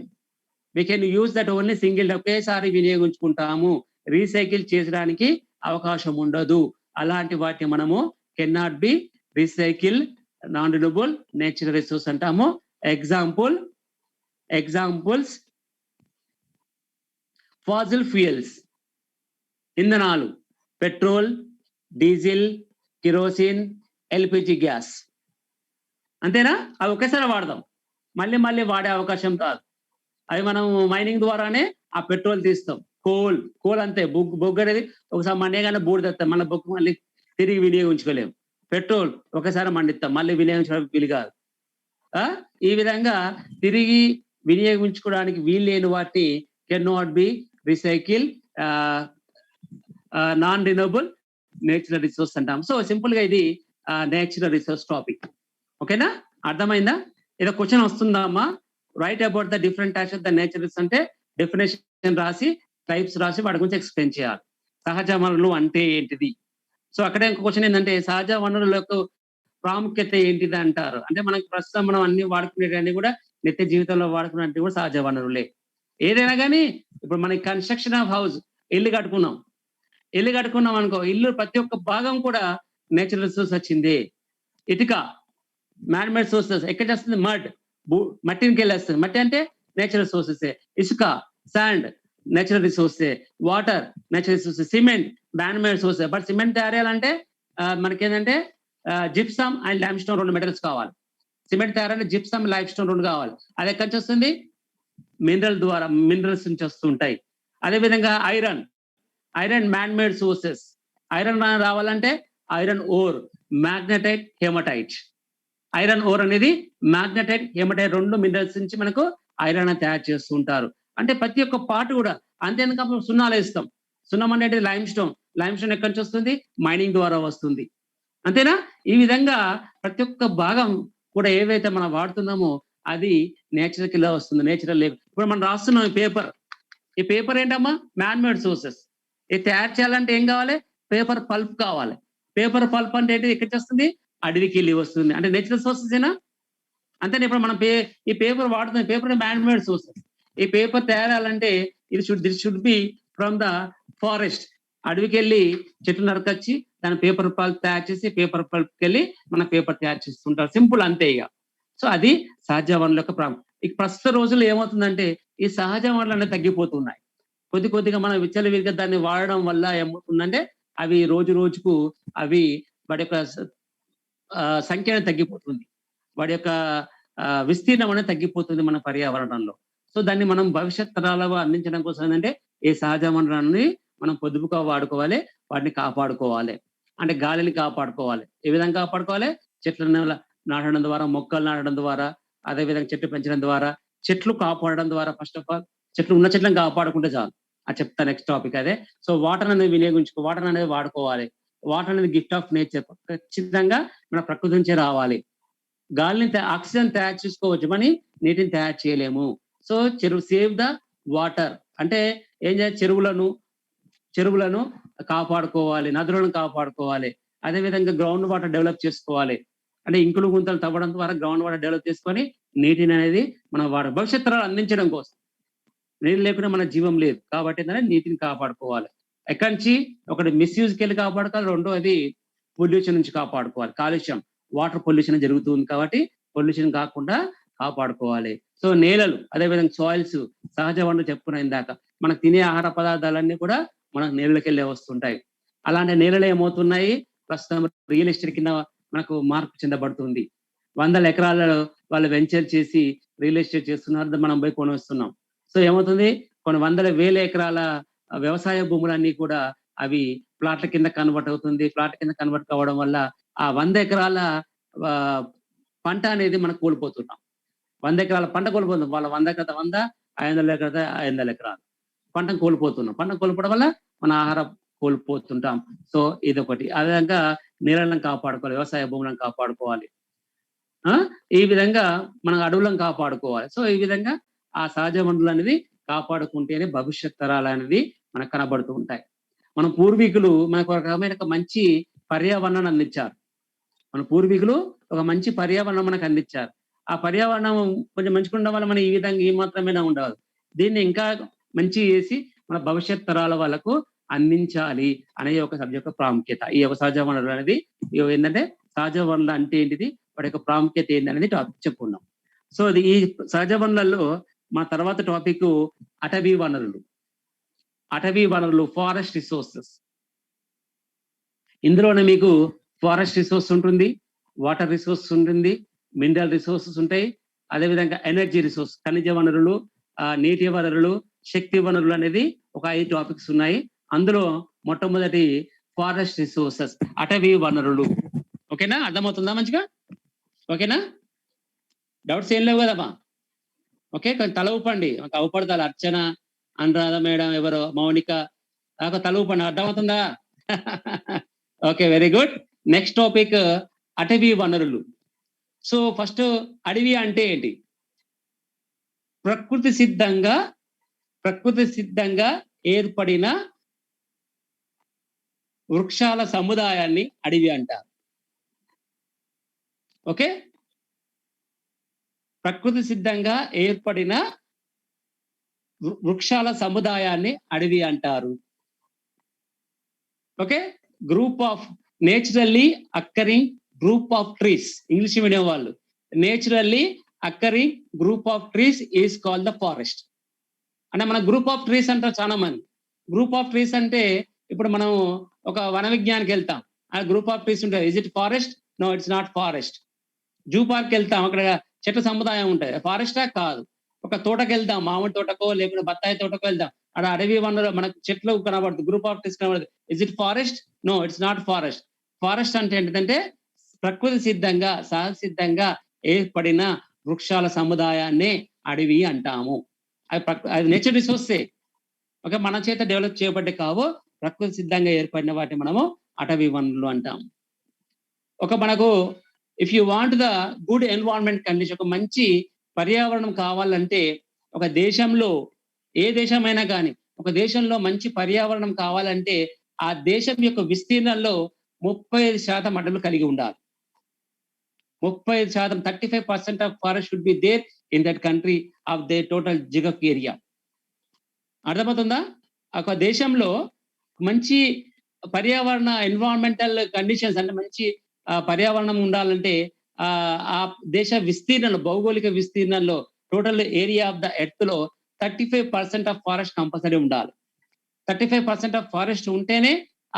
E: ఒకేసారి వినియోగించుకుంటాము, రీసైకిల్ చేయడానికి అవకాశం ఉండదు. అలాంటి వాటిని మనము can not be recycle non renewable natural resource అంటాము. ఎగ్జాంపుల్స్ ఫాసిల్ ఫ్యూయల్స్, ఇంధనాలు, petrol, diesel, kerosene, LPG gas. అంతేనా? అవి ఒకేసారి వాడదాం, మళ్ళీ వాడే అవకాశం కాదు. అవి మనం మైనింగ్ ద్వారానే ఆ పెట్రోల్ తీస్తాం. కోల్ అంతే, బొగ్గు అనేది ఒకసారి మండేగానే బూడిదెత్తాం, మళ్ళీ బొగ్గు మళ్ళీ తిరిగి వినియోగించుకోలేము. పెట్రోల్ ఒకసారి మండిస్తాం, మళ్ళీ వినియోగించడానికి వీలు కాదు. ఈ విధంగా తిరిగి వినియోగించుకోవడానికి వీలు లేని వాటిని can not be recycle non renewable natural resource అంటాం. సో సింపుల్ గా ఇది నేచురల్ రిసోర్స్ టాపిక్. ఓకేనా? అర్థమైందా? ఏదో క్వశ్చన్ వస్తుందమ్మా, write about the different types of the natural resource అంటే డెఫినేషన్ రాసి, టైప్స్ రాసి వాటి గురించి ఎక్స్ప్లెయిన్ చేయాలి. సహజ వనరులు అంటే ఏంటిది? సో అక్కడ ఇంకో క్వశ్చన్ ఏంటంటే సహజ వనరులకు ప్రాముఖ్యత ఏంటిది అంటారు. అంటే మనకి ప్రస్తుతం మనం అన్ని వాడుకునేటన్నీ కూడా నిత్య జీవితంలో వాడుకునేవి కూడా సహజ వనరులే. ఏదైనా కానీ ఇప్పుడు మనకి కన్స్ట్రక్షన్ ఆఫ్ హౌస్, ఇల్లు కట్టుకున్నాం అనుకో, ఇల్లు ప్రతి ఒక్క భాగం కూడా నేచురల్ రిసోర్స్ వచ్చింది. ఇటుక మ్యాన్ మేడ్ సోర్సెస్, ఎక్కడ వస్తుంది? మట్టికి వెళ్ళేస్తుంది. మట్టి అంటే నేచురల్ సోర్సెస్. ఇసుక, శాండ్ నేచురల్ రిసోర్సే. Water natural resources. Cement man made sources. But cement తయారు చేయాలంటే మనకేంటంటే gypsum and limestone 2 materials కావాలి. సిమెంట్ తయారంటే జిప్సమ్, లైమ్ స్టోన్ 2 కావాలి. అది ఎక్కడి నుంచి వస్తుంది? మినరల్స్ నుంచి వస్తుంటాయి. అదేవిధంగా iron man made sources. Iron రావాలంటే iron ore magnetite, hematite. Iron ore అనేది మ్యాగ్నటైట్, హేమటైట్ 2 మినరల్స్ నుంచి మనకు ఐరన్ తయారు చేస్తూ ఉంటారు. అంటే ప్రతి ఒక్క పార్ట్ కూడా అంతేకాక సున్నాలు వేస్తాం. సున్నం అనేది లైమ్ స్టోన్. లైమ్ స్టోన్ ఎక్కడి నుంచి వస్తుంది? మైనింగ్ ద్వారా వస్తుంది. అంతేనా? ఈ విధంగా ప్రతి ఒక్క భాగం కూడా ఏవైతే మనం వాడుతున్నామో అది నేచురల్ కింద వస్తుంది. Natural label. ఇప్పుడు మనం రాస్తున్నాం ఈ పేపర్. ఈ పేపర్ ఏంటమ్మా? Man made sources. ఇది తయారు చేయాలంటే ఏం కావాలి? పేపర్ పల్ప్ కావాలి. పేపర్ పల్ప్ అంటే ఏంటి? ఎక్కడి నుంచి వస్తుంది? అడవికి వెళ్ళి వస్తుంది. అంటే నేచురల్ సోర్సెస్ ఏనా? అంతేనా? ఇప్పుడు మనం ఈ పేపర్ వాడుతున్న పేపర్ మ్యాన్ మేడ్ సోర్సెస్. ఈ పేపర్ తయారాలంటే this should be from the forest. అడవికి వెళ్ళి చెట్లు నరకొచ్చి దాని పేపర్ పల్ప్ తయారు చేసి పేపర్ పల్ప్ వెళ్ళి మన పేపర్ తయారు చేస్తుంటారు. సింపుల్ అంతే ఇక. సో అది సహజ వనరుల యొక్క ప్రాబ్లం. ఇక ప్రస్తుత రోజుల్లో ఏమవుతుందంటే ఈ సహజ వనరులు అనేవి తగ్గిపోతున్నాయి. కొద్దిగా మనం విచ్చలవిడిగా దాన్ని వాడడం వల్ల ఏమవుతుందంటే అవి రోజు రోజుకు అవి వాటి యొక్క సంఖ్య అనేది తగ్గిపోతుంది. వాడి యొక్క విస్తీర్ణం అనేది తగ్గిపోతుంది మన పర్యావరణంలో. సో దాన్ని మనం భవిష్యత్ తరాలకు అందించడం కోసం ఏంటంటే ఈ సహజ వనరులని మనం పొదుపుగా వాడుకోవాలి, వాటిని కాపాడుకోవాలి. అంటే గాలిని కాపాడుకోవాలి. ఏ విధంగా కాపాడుకోవాలి? చెట్లను నాటడం ద్వారా, మొక్కలు నాటడం ద్వారా, అదేవిధంగా చెట్లు పెంచడం ద్వారా, చెట్లు కాపాడడం ద్వారా. ఫస్ట్ ఆఫ్ ఆల్ చెట్లు ఉన్న చెట్లను కాపాడుకుంటే చాలు. అది చెప్తా నెక్స్ట్ టాపిక్ అదే. సో వాటర్ అనేది వినియోగించుకో, వాటర్ అనేది వాడుకోవాలి. వాటర్ అనేది గిఫ్ట్ ఆఫ్ నేచర్. ఖచ్చితంగా మన ప్రకృతి నుంచే రావాలి. గాలిని ఆక్సిజన్ తయారు చేసుకోవచ్చు, కానీ నీటిని తయారు చేయలేము. సో సేవ్ ద వాటర్ అంటే ఏం చేయాలి? చెరువులను కాపాడుకోవాలి, నదులను కాపాడుకోవాలి. అదేవిధంగా గ్రౌండ్ వాటర్ డెవలప్ చేసుకోవాలి. అంటే ఇంకులు గుంతలు తవ్వడం ద్వారా గ్రౌండ్ వాటర్ డెవలప్ చేసుకొని నీటిని అనేది మనం భవిష్యత్ తరాలు అందించడం కోసం. నీరు లేకుండా మన జీవం లేదు కాబట్టి నీటిని కాపాడుకోవాలి. ఎక్కడి నుంచి? ఒకటి మిస్యూజ్కి వెళ్ళి కాపాడుకోవాలి, రెండోది పొల్యూషన్ నుంచి కాపాడుకోవాలి. కాలుష్యం, వాటర్ పొల్యూషన్ జరుగుతుంది కాబట్టి పొల్యూషన్ కాకుండా కాపాడుకోవాలి. సో నేలలు, అదేవిధంగా సాయిల్స్, సహజ వనరులు చెప్పుకున్నాం ఇందాక. మనకు తినే ఆహార పదార్థాలన్నీ కూడా మనకు నేలకి వెళ్ళే వస్తుంటాయి. అలాంటి నేలలు ఏమవుతున్నాయి? ప్రస్తుతం రియల్ ఎస్టేట్ కింద మనకు మార్పు చెందబడుతుంది. 100 ఎకరాలలో వాళ్ళు వెంచర్ చేసి రియల్ ఎస్టేట్ చేస్తున్నారు, మనం పోయి కొనేస్తున్నాం. సో ఏమవుతుంది? కొన్ని 100,000 ఎకరాల వ్యవసాయ భూములన్నీ కూడా అవి ప్లాట్ల కింద కన్వర్ట్ అవుతుంది. ప్లాట్ల కింద కన్వర్ట్ కావడం వల్ల ఆ 100 ఎకరాల పంట అనేది మనం కోల్పోతున్నాం. 100 ఎకరాల పంట కోల్పోతున్నాం. వాళ్ళ 100 ఎకరాల 100, 500 ఎకరాల 500 ఎకరాలు పంటను కోల్పోతున్నాం. పంటను కోల్పోవడం వల్ల మన ఆహారం కోల్పోతుంటాం. సో ఇదొకటి. అదేవిధంగా నీళ్ళను కాపాడుకోవాలి, వ్యవసాయ భూములను కాపాడుకోవాలి. ఈ విధంగా మనం అడవులను కాపాడుకోవాలి. సో ఈ విధంగా ఆ సహజ వనరులు అనేది కాపాడుకుంటేనే భవిష్యత్ తరాలు అనేది మనకు కనబడుతూ ఉంటాయి. మన పూర్వీకులు మనకు ఒక రకమైన మంచి పర్యావరణాన్ని అందించారు. మన పూర్వీకులు ఒక మంచి పర్యావరణం మనకు అందించారు. ఆ పర్యావరణం కొంచెం మంచిగా వల్ల మనం ఈ విధంగా ఈ మాత్రమేనా ఉండదు. దీన్ని ఇంకా మంచి చేసి మన భవిష్యత్ తరాల వాళ్ళకు అందించాలి అనేది ఒక సబ్జెక్ట్ యొక్క ప్రాముఖ్యత. ఈ యొక్క సహజ వనరులు అనేది ఏంటంటే సహజ వనరులు అంటే ఏంటిది, వాటి యొక్క ప్రాముఖ్యత ఏంటి అనేది టాపిక్ చెప్పుకున్నాం. సో ఈ సహజ వనరులలో మా తర్వాత టాపిక్ అటవీ వనరులు. అటవీ వనరులు, ఫారెస్ట్ రిసోర్సెస్. ఇందులోనే మీకు ఫారెస్ట్ రిసోర్స్ ఉంటుంది, వాటర్ రిసోర్స్ ఉంటుంది, మినరల్ రిసోర్సెస్ ఉంటాయి. అదేవిధంగా ఎనర్జీ రిసోర్స్, ఖనిజ వనరులు, నీటి వనరులు, శక్తి వనరులు అనేది ఒక 5 టాపిక్స్ ఉన్నాయి. అందులో మొట్టమొదటి ఫారెస్ట్ రిసోర్సెస్, అటవీ వనరులు. ఓకేనా? అర్థమవుతుందా మంచిగా? ఓకేనా? డౌట్స్ ఏం లేవు కదమ్మా? ఓకే, కొంచెం తల ఊపండి. అవపడతారు అర్చన, అనురాధ మేడం, ఎవరో మౌనిక, తల ఊపండి. అర్థమవుతుందా? Okay, very good. Next topic అటవీ వనరులు. సో ఫస్ట్ అడవి అంటే ఏంటి? ప్రకృతి సిద్ధంగా ఏర్పడిన వృక్షాల సముదాయాన్ని అడవి అంటారు. ఓకే, ప్రకృతి సిద్ధంగా ఏర్పడిన వృక్షాల సముదాయాన్ని అడవి అంటారు. Okay, group of naturally occurring group of trees. English medium వాళ్ళు naturally occurring group of trees is called the forest. అంటే మన గ్రూప్ ఆఫ్ ట్రీస్ అంటారు చాలా మంది. గ్రూప్ ఆఫ్ ట్రీస్ అంటే ఇప్పుడు మనం ఒక వన విజ్ఞానికి వెళ్తాం, ఆ గ్రూప్ ఆఫ్ ట్రీస్ ఉంటాయి. Is it forest? No, it's not forest. Zoo park వెళ్తాం, అక్కడ చెట్ల సముదాయం ఉంటాయి. ఫారెస్టా? కాదు. ఒక తోటకి వెళ్దాం, మామిడి తోటకో లేకపోతే బత్తాయి తోటకో వెళ్దాం, అక్కడ అడవి వనరులు మనకు చెట్లు కనబడుతుంది, గ్రూప్ ఆఫ్ ట్రీస్ కనబడుతుంది. Is it forest? No, it's not forest. Forest అంటే ఏంటంటే ప్రకృతి సిద్ధంగా సహసిద్ధంగా ఏర్పడిన వృక్షాల సముదాయాన్నే అడవి అంటాము. అది నేచర్ రిసోర్సే. ఓకే, మన చేత డెవలప్ చేయబడ్డ కావు, ప్రకృతి సిద్ధంగా ఏర్పడిన వాటిని మనము అటవీ వనరులు అంటాము. ఒక మనకు if you want the good environment condition, ఒక మంచి పర్యావరణం కావాలంటే ఒక దేశంలో, ఏ దేశమైనా కానీ ఒక దేశంలో మంచి పర్యావరణం కావాలంటే ఆ దేశం యొక్క విస్తీర్ణంలో 35% అడవులు కలిగి ఉండాలి. 35%, 35% of forest should be there in that country of the total geographic area. అర్థమవుతుందా? ఒక దేశంలో మంచి పర్యావరణ ఎన్విరాన్మెంటల్ కండిషన్స్ అంటే మంచి పర్యావరణం ఉండాలంటే ఆ దేశ విస్తీర్ణంలో, భౌగోళిక విస్తీర్ణంలో, total area of the earth లో 35% ఆఫ్ ఫారెస్ట్ కంపల్సరీ ఉండాలి. 35% ఆఫ్ ఫారెస్ట్ ఉంటేనే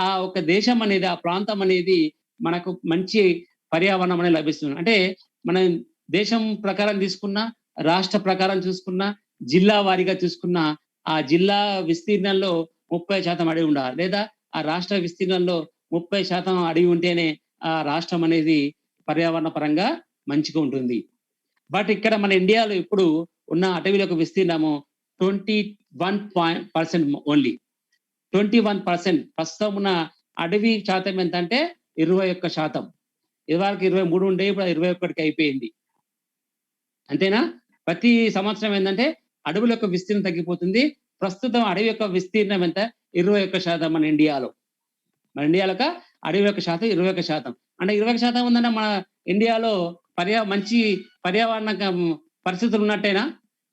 E: ఆ ఒక దేశం అనేది, ఆ ప్రాంతం అనేది మనకు మంచి పర్యావరణం అనేది లభిస్తుంది. అంటే మనం దేశం ప్రకారం తీసుకున్నా, రాష్ట్ర ప్రకారం చూసుకున్నా, జిల్లా వారీగా చూసుకున్నా, ఆ జిల్లా విస్తీర్ణంలో 30% అడవి ఉండాలి, లేదా ఆ రాష్ట్ర విస్తీర్ణంలో 30% అడవి ఉంటేనే ఆ రాష్ట్రం అనేది పర్యావరణ పరంగా మంచిగా ఉంటుంది. బట్ ఇక్కడ మన ఇండియాలో ఇప్పుడు ఉన్న అటవీల యొక్క విస్తీర్ణము 21% ఓన్లీ. 21%. ప్రస్తుతం ఉన్న అడవి శాతం ఎంత అంటే 21%. ఇదివరకు 23 ఉండే, ఇప్పుడు 21కి అయిపోయింది. అంతేనా? ప్రతి సంవత్సరం ఏంటంటే అడవుల యొక్క విస్తీర్ణం తగ్గిపోతుంది. ప్రస్తుతం అడవి యొక్క విస్తీర్ణం ఎంత? 21% మన ఇండియాలో. మన ఇండియాలో అడవి యొక్క శాతం 21%. అంటే 21% ఉందంటే మన ఇండియాలో మంచి పర్యావరణ పరిస్థితులు ఉన్నట్టేనా?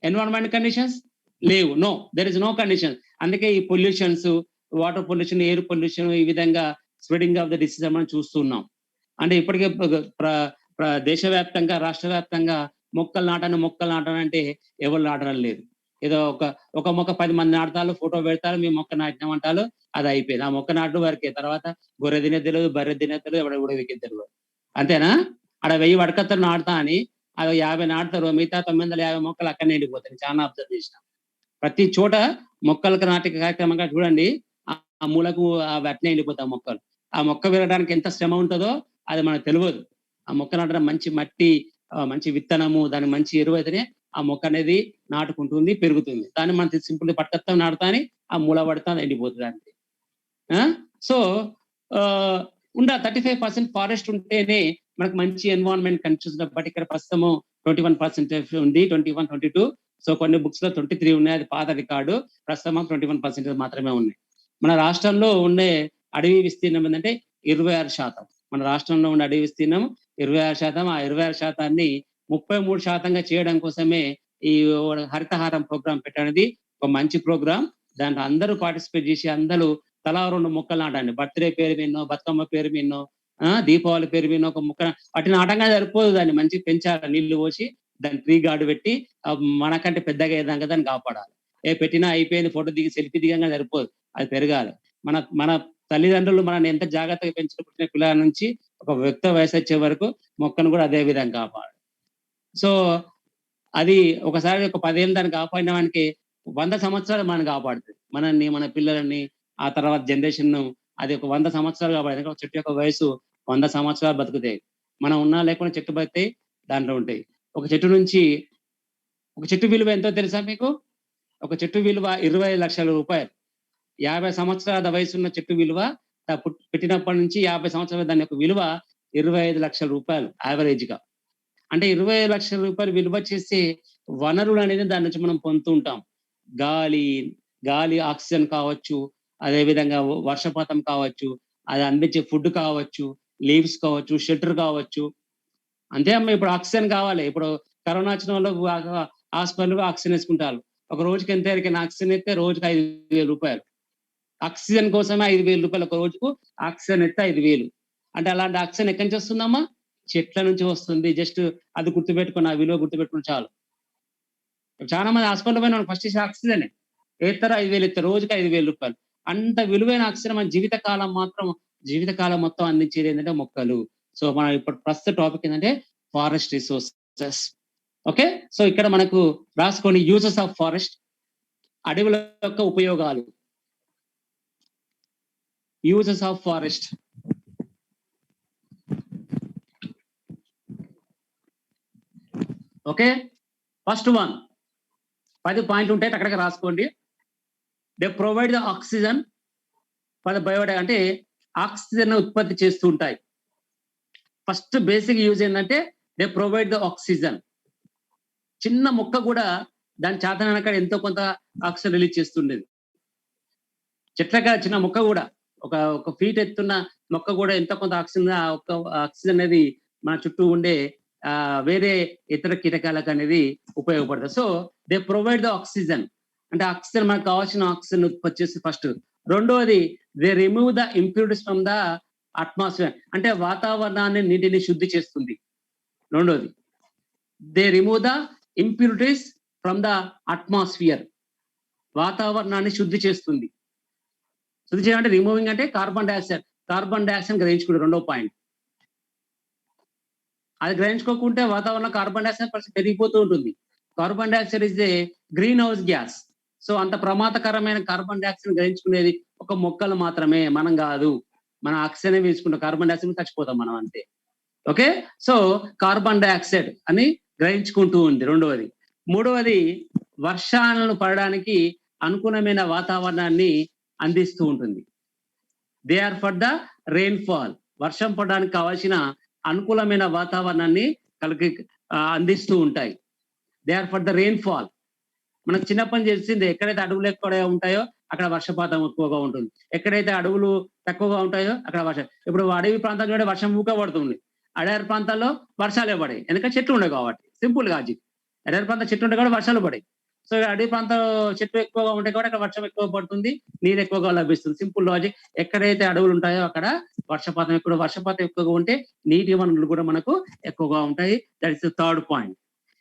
E: ఎన్విరాన్మెంట్ కండిషన్స్ లేవు. No, there is no condition. అందుకే ఈ pollutions, water pollution, air pollution, ఈ విధంగా స్ప్రెడింగ్ ఆఫ్ ద డిసీజ్ మనం చూస్తున్నాం. అంటే ఇప్పటికే దేశవ్యాప్తంగా, రాష్ట్ర వ్యాప్తంగా మొక్కలు నాటని అంటే ఎవరు నాటడం లేదు. ఏదో ఒక మొక్క 10 మంది నాటుతారు, ఫోటో పెడతారు, మీ మొక్క నాటినామంటారు, అది అయిపోయింది. ఆ మొక్క నాటు వరకే. తర్వాత గొర్రె తినే తెలియదు, బర్రె తినే తెలియదు, ఎవడ కూడా వికే తెలియదు. అంతేనా? అక్కడ 1000 వడకత్తలు నాటుతా అని అది 50 నాటుతారు, మిగతా 950 మొక్కలు అక్కడనే వెళ్ళిపోతాయి. చాలా అబ్జర్వ్ చేసిన. ప్రతి చోట మొక్కలకు నాటే కార్యక్రమంగా చూడండి, ఆ మూలకు అట్నే వెళ్ళిపోతాయి మొక్కలు. ఆ మొక్క పెరగడానికి ఎంత శ్రమ ఉంటుందో అది మనకు తెలియదు. ఆ మొక్క నాటడం మంచి మట్టి, మంచి విత్తనము, దాని మంచి ఎరువు అయితేనే ఆ మొక్క అనేది నాటుకుంటుంది, పెరుగుతుంది. దాన్ని మనం సింపుల్ పట్టుకత్తం నాటుతా అని ఆ మూల పడతా ఎండిపోతుంది అంతే. సో 35% ఫారెస్ట్ ఉంటేనే మనకు మంచి ఎన్విరాన్మెంట్ కండిషన్స్. బట్ ఇక్కడ ప్రస్తుతము 21% ఉంది, 21, 22. సో కొన్ని బుక్స్ లో 23 ఉన్నాయి, అది పాత రికార్డు. ప్రస్తుతం 21% మాత్రమే ఉన్నాయి. మన రాష్ట్రంలో ఉండే అడవి విస్తీర్ణం ఏంటంటే 26%. మన రాష్ట్రంలో ఉండే అడవి విస్తీర్ణం 26%. ఆ 26%ని 33%గా చేయడం కోసమే ఈ హరితహారం ప్రోగ్రాం పెట్టఅనేది ఒక మంచి ప్రోగ్రాం. దాంట్లో అందరూ పార్టిసిపేట్ చేసి అందరూ తలా 2 మొక్కలు నాటండి. బర్త్డే పేరు విన్నో, బతుకమ్మ పేరు విన్నో, దీపావళి పేరు విన్నో ఒక మొక్క వాటిని నాటంగా సరిపోదు. దాన్ని మంచి పెంచాలి, నీళ్లు పోసి దాన్ని ట్రీ గార్డు పెట్టి మనకంటే పెద్దగా ఏదాం కదా దాన్ని కాపాడాలి. పెట్టినా అయిపోయింది, ఫోటో దిగి సెల్ఫీ దిగంగా సరిపోదు, అది పెరగాలి. మన తల్లిదండ్రులు మనల్ని ఎంత జాగ్రత్తగా పెంచిన పుట్టిన పిల్లల నుంచి ఒక వ్యక్త వయసు వచ్చే వరకు మొక్కను కూడా అదే విధంగా కాపాడు. సో అది ఒకసారి ఒక 10 ఏళ్ళు దాన్ని కాపాడిన వానికి 100 సంవత్సరాలు మనం కాపాడుతుంది మనల్ని, మన పిల్లలని, ఆ తర్వాత జనరేషన్. అది ఒక 100 సంవత్సరాలు కాపాడు. ఒక చెట్టు యొక్క వయసు 100 సంవత్సరాలు బతుకుతాయి. మనం ఉన్నా లేకుండా చెట్టు బతుకుతాయి, దాంట్లో ఉంటాయి. ఒక చెట్టు విలువ ఎంతో తెలుసా మీకు? ఒక చెట్టు విలువ 25 లక్షల రూపాయలు. 50 సంవత్సరాల వయసు ఉన్న చెట్టు విలువ పెట్టినప్పటి నుంచి 50 సంవత్సరాల దాని యొక్క విలువ 25 లక్షల రూపాయలు యావరేజ్ గా. అంటే 25 లక్షల రూపాయలు విలువ చేసే వనరులు అనేది దాని నుంచి మనం పొందుతూ ఉంటాం. గాలి ఆక్సిజన్ కావచ్చు, అదే విధంగా వర్షపాతం కావచ్చు, అది అందించే ఫుడ్ కావచ్చు, లీవ్స్ కావచ్చు, షెల్టర్ కావచ్చు. అంతే అమ్మ, ఇప్పుడు ఆక్సిజన్ కావాలి. ఇప్పుడు కరోనా వచ్చిన వాళ్ళు హాస్పిటల్ ఆక్సిజన్ వేసుకుంటారు. ఒక రోజుకి ఎంత ఎరికైనా ఆక్సిజన్ అయితే రోజుకి 5,000 రూపాయలు. ఆక్సిజన్ కోసమే 5,000 రూపాయలు ఒక రోజుకు. ఆక్సిజన్ అయితే 5,000. అంటే అలాంటి ఆక్సిజన్ ఎక్కడి నుంచి వస్తుందమ్మా? చెట్ల నుంచి వస్తుంది. జస్ట్ అది గుర్తుపెట్టుకుని, ఆ విలువ గుర్తుపెట్టుకుని చాలు. చాలా మంది హాస్పిటల్ పైన ఫస్ట్ చేసే ఆక్సిజన్ ఎత్తారు, 5,000 ఎత్తారు, రోజుకి 5,000 రూపాయలు. అంత విలువైన ఆక్సిజన్ మన జీవితకాలం మొత్తం అందించేది ఏంటంటే మొక్కలు. సో మన ఇప్పుడు ప్రస్తుత టాపిక్ ఏంటంటే ఫారెస్ట్ రిసోర్సెస్. ఓకే, సో ఇక్కడ మనకు రాసుకొని యూజెస్ ఆఫ్ ఫారెస్ట్, అడవుల యొక్క ఉపయోగాలు. Uses of forest. Okay, first one 10 పాయింట్లు ఉంటాయి, అక్కడికి రాసుకోండి. They provide the oxygen for the biodiversity, అంటే ఆక్సిజన్ ఉత్పత్తి చేస్తూ ఉంటాయి. ఫస్ట్ బేసిక్ యూజ్ ఏంటంటే దే ప్రొవైడ్ ద ఆక్సిజన్. చిన్న మొక్క కూడా దాని చేతనక్కడ ఎంతో కొంత ఆక్సిజన్ రిలీజ్ చేస్తుండేది. చెట్లగా చిన్న మొక్క కూడా ఒక ఫీట్ ఎత్తున్న మొక్క కూడా ఎంతో కొంత ఆక్సిజన్ అనేది మన చుట్టూ ఉండే వేరే ఇతర కీటకాలకు అనేది ఉపయోగపడుతుంది. So they provide the oxygen, అంటే ఆక్సిజన్ మనకు కావాల్సిన ఆక్సిజన్ ఉత్పత్తి చేసి ఫస్ట్. రెండోది they remove the impurities from the atmosphere, అంటే వాతావరణాన్ని నీటిని శుద్ధి చేస్తుంది. రెండోది they remove the impurities from the atmosphere, వాతావరణాన్ని శుద్ధి చేస్తుంది. శుద్ధి చేయాలంటే రిమూవింగ్ అంటే కార్బన్ డైఆక్సైడ్ గ్రహించుకుంటే రెండో పాయింట్. అది గ్రహించుకోకుంటే వాతావరణంలో కార్బన్ డైఆక్సైడ్ పరిస్థితి పెరిగిపోతూ ఉంటుంది. Carbon dioxide is a green house gas. So అంత ప్రమాదకరమైన కార్బన్ డైఆక్సైడ్ గ్రహించుకునేది ఒక మొక్కలు మాత్రమే, మనం కాదు. మన ఆక్సిజన్ పీల్చుకుంటాం, కార్బన్ డైఆక్సైడ్ చచ్చిపోతాం మనం అంతే. ఓకే, సో కార్బన్ డైఆక్సైడ్ అని గ్రహించుకుంటూ ఉంది రెండవది. మూడవది వర్షాలను పడడానికి అనుకూలమైన వాతావరణాన్ని అందిస్తూ ఉంటుంది. They are for the rainfall, వర్షం పడడానికి కావాల్సిన అనుకూలమైన వాతావరణాన్ని అందిస్తూ ఉంటాయి. They are for the rainfall. మనకు చిన్నప్పని తెలిసింది, ఎక్కడైతే అడవులు ఎక్కువ ఉంటాయో అక్కడ వర్షపాతం ఎక్కువగా ఉంటుంది, ఎక్కడైతే అడవులు తక్కువగా ఉంటాయో అక్కడ వర్షం. ఇప్పుడు అడవి ప్రాంతాల్లో కూడా వర్షం ఊక పడుతుంది, అడవి ప్రాంతాల్లో వర్షాలే పడాయి, ఎందుకంటే చెట్లు ఉండవు కాబట్టి. Simple logic. అడవి ప్రాంతం చెట్లు ఉంటే కూడా వర్షాలు పడాయి. సో అడవి ప్రాంతం చెట్లు ఎక్కువగా ఉంటాయి కాబట్టి అక్కడ వర్షం ఎక్కువ పడుతుంది, నీరు ఎక్కువగా లభిస్తుంది. Simple logic. ఎక్కడైతే అడవులు ఉంటాయో అక్కడ వర్షపాతం ఎక్కువగా ఉంటే నీటి వనరులు కూడా మనకు ఎక్కువగా ఉంటాయి. That is the third point.